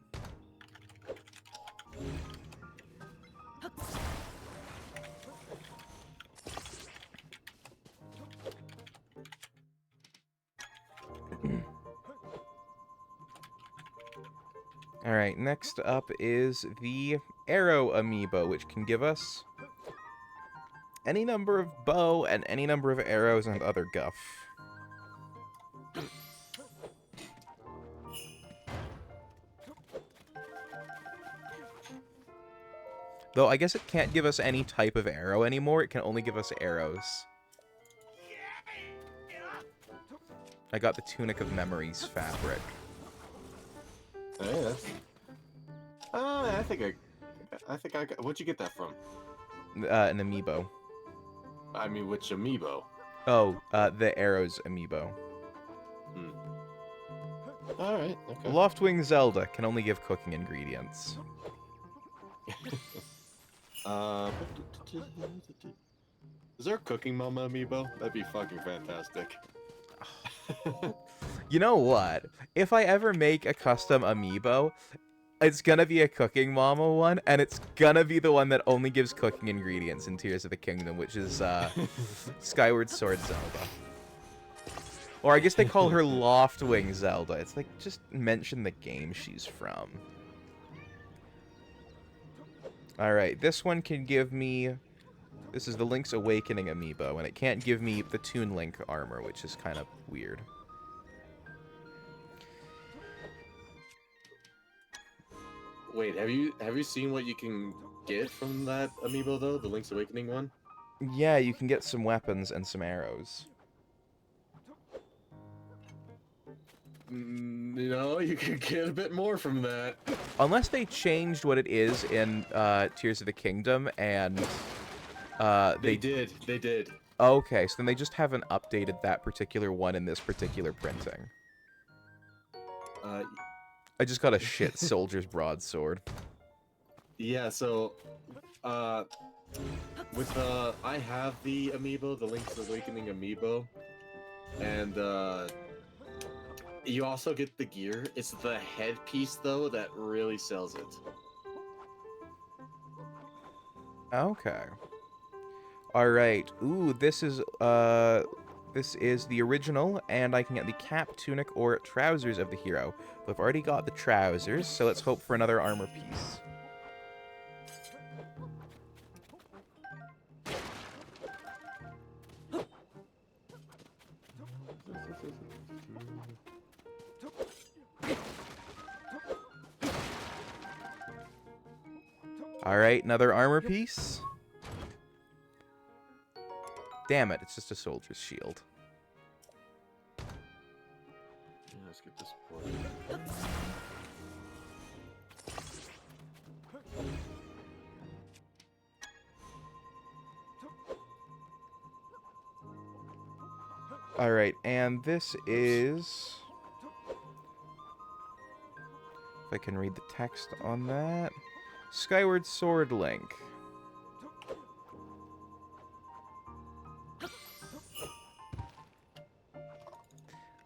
Alright, next up is the Arrow amiibo, which can give us any number of bow and any number of arrows and other guff. Though I guess it can't give us any type of arrow anymore, it can only give us arrows. I got the Tunic of Memories fabric. Hey, that's... I think I got... Where'd you get that from? An amiibo. I mean, which amiibo? Oh, the arrows amiibo. Alright, okay. Loftwing Zelda can only give cooking ingredients. Is there a Cooking Mama amiibo? That'd be fucking fantastic. You know what? If I ever make a custom amiibo, it's gonna be a Cooking Mama one, and it's gonna be the one that only gives cooking ingredients in Tears of the Kingdom, which is Skyward Sword Zelda. Or I guess they call her Loftwing Zelda. It's like, just mention the game she's from. Alright, this one can give me... This is the Link's Awakening amiibo, and it can't give me the Toon Link armor, which is kind of weird. Wait, have you seen what you can get from that amiibo though? The Link's Awakening one? Yeah, you can get some weapons and some arrows. You know, you can get a bit more from that. Unless they changed what it is in Tears of the Kingdom, and They did. Okay, so then they just haven't updated that particular one in this particular printing. I just got a shit soldier's broadsword. Yeah, so with I have the amiibo, the Link's Awakening amiibo, and you also get the gear. It's the headpiece though that really sells it. Okay. Alright. Ooh, this is the original, and I can get the cap, tunic, or trousers of the hero. But I've already got the trousers, so let's hope for another armor piece. Alright, another armor piece. Damn it, it's just a soldier's shield. Yeah, let's get this board. Alright, and this is... If I can read the text on that... Skyward Sword Link.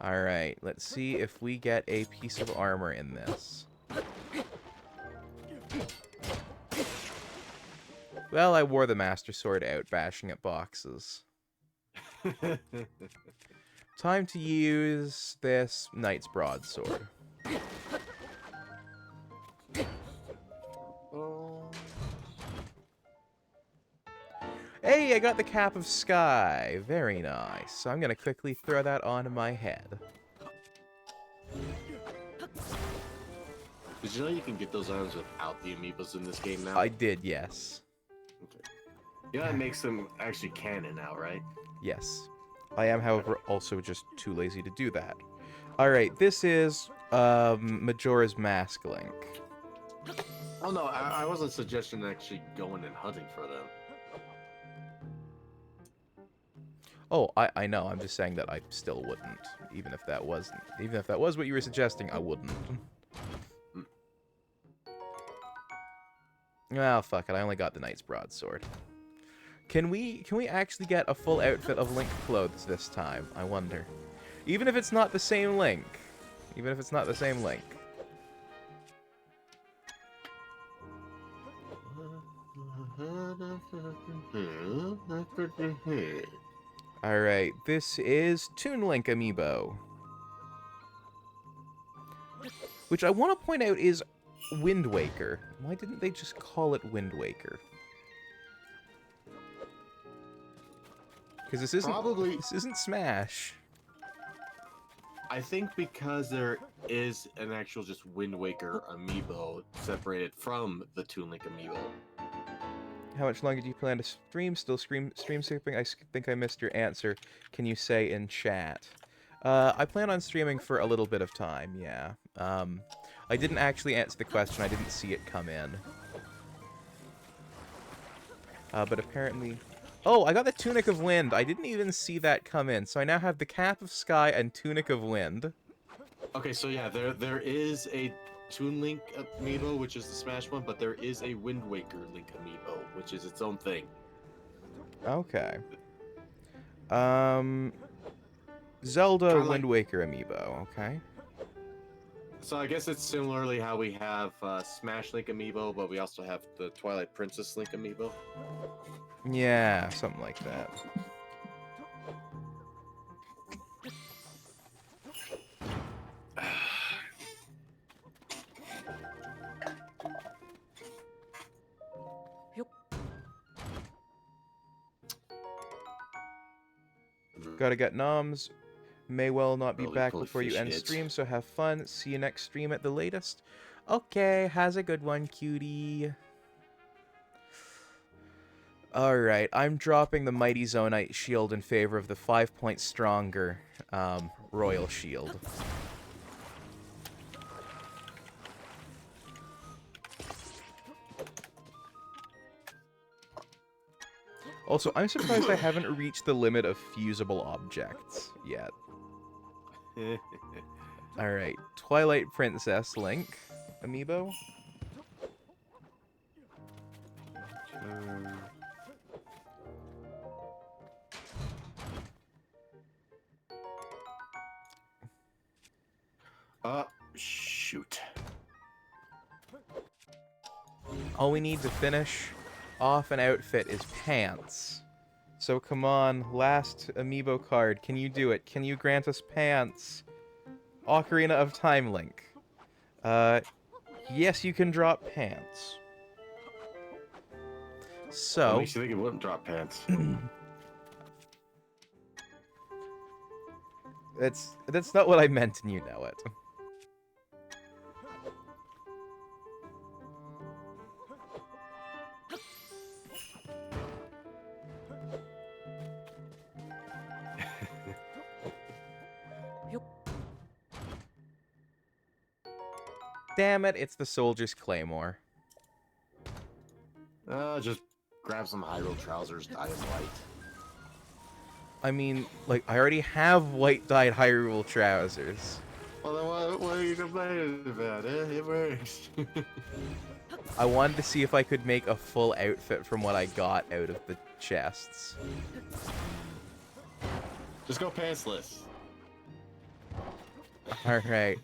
Alright, let's see if we get a piece of armor in this. Well, I wore the Master Sword out, bashing at boxes. Time to use this Knight's Broadsword. Oh. Hey, I got the Cap of Sky. Very nice. So I'm gonna quickly throw that on my head. Did you know you can get those items without the amiibos in this game now? I did, yes. Okay. You know, it makes them actually canon now, right? Yes. I am, however, also just too lazy to do that. Alright, this is Majora's Mask Link. Oh no, I wasn't suggesting actually going and hunting for them. Oh, I know. I'm just saying that I still wouldn't. Even if that was what you were suggesting, I wouldn't. Well, fuck it. I only got the Knight's Broadsword. Can we actually get a full outfit of Link clothes this time? I wonder. Even if it's not the same Link. Even if it's not the same Link. Alright, this is Toon Link amiibo. Which I want to point out is Wind Waker. Why didn't they just call it Wind Waker? Because this isn't Smash. I think because there is an actual just Wind Waker amiibo separated from the Toon Link amiibo. How much longer do you plan to stream? Still stream skipping? I think I missed your answer. Can you say in chat? I plan on streaming for a little bit of time, yeah. I didn't actually answer the question. I didn't see it come in. But apparently... Oh, I got the Tunic of Wind. I didn't even see that come in. So I now have the Cap of Sky and Tunic of Wind. Okay, so yeah, there is a Toon Link amiibo, which is the Smash one, but there is a Wind Waker Link amiibo, which is its own thing. Okay. Zelda Kinda Wind Waker amiibo, okay. So I guess it's similarly how we have Smash Link amiibo, but we also have the Twilight Princess Link amiibo. Yeah, something like that. Gotta get noms. May well not be Really back cool before you fish end heads. stream, so have fun. See you next stream at the latest. Okay, has a good one, cutie. Alright, I'm dropping the Mighty Zonite Shield in favor of the 5 point stronger Royal Shield. Also, I'm surprised I haven't reached the limit of fusible objects yet. Alright, Twilight Princess Link amiibo. Shoot. All we need to finish off an outfit is pants. So come on, last amiibo card. Can you do it? Can you grant us pants? Ocarina of Time Link. Yes, you can drop pants. What So, makes you think it wouldn't drop pants? that's not what I meant, and you know it. Damn it, it's the Soldier's Claymore. Just grab some Hyrule trousers, dye them white. I mean, like, I already have white-dyed Hyrule trousers. Well, then what are you complaining about? It works. I wanted to see if I could make a full outfit from what I got out of the chests. Just go pantsless. Alright.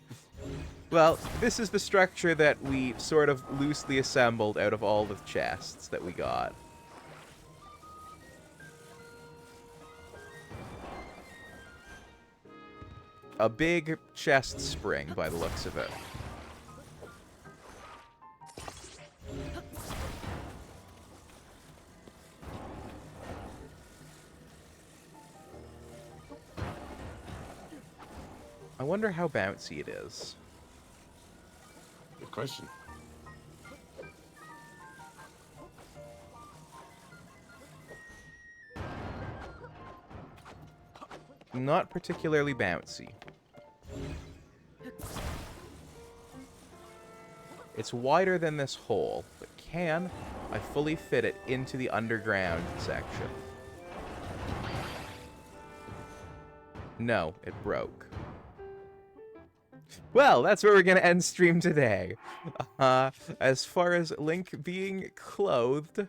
Well, this is the structure that we sort of loosely assembled out of all the chests that we got. a big chest spring by the looks of it. I wonder how bouncy it is. Good question. Not particularly bouncy. It's wider than this hole, but can I fully fit it into the underground section? No, it broke. Well, that's where we're gonna end stream today. As far as Link being clothed,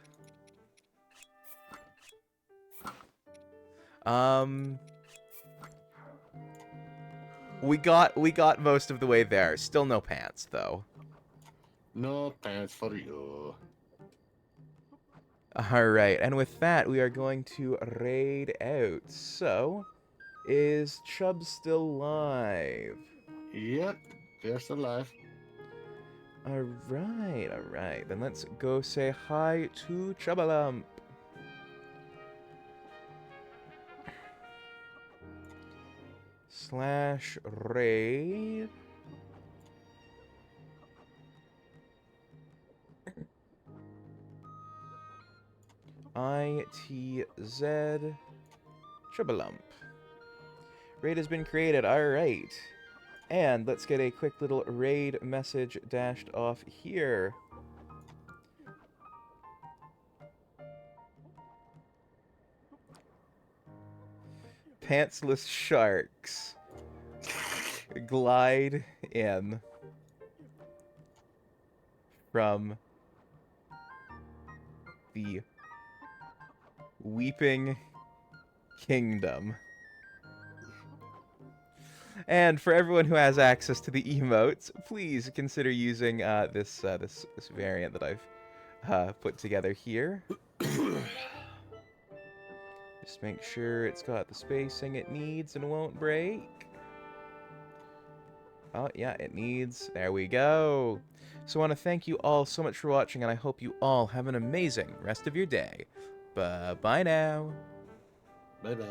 we got most of the way there. Still no pants though. No pants for you. All right, and with that, we are going to raid out. So, is Chubb still live? Yep, they're still alive. All right. Then let's go say hi to Chubbalump. /raid. ITZ Chubbalump. Raid has been created. All right. And let's get a quick little raid message dashed off here. Pantsless sharks glide in from the Weeping Kingdom. And for everyone who has access to the emotes, please consider using this variant that I've put together here. Just make sure it's got the spacing it needs and won't break. Oh, yeah, it needs. There we go. So I want to thank you all so much for watching, and I hope you all have an amazing rest of your day. Bye-bye now. Bye bye.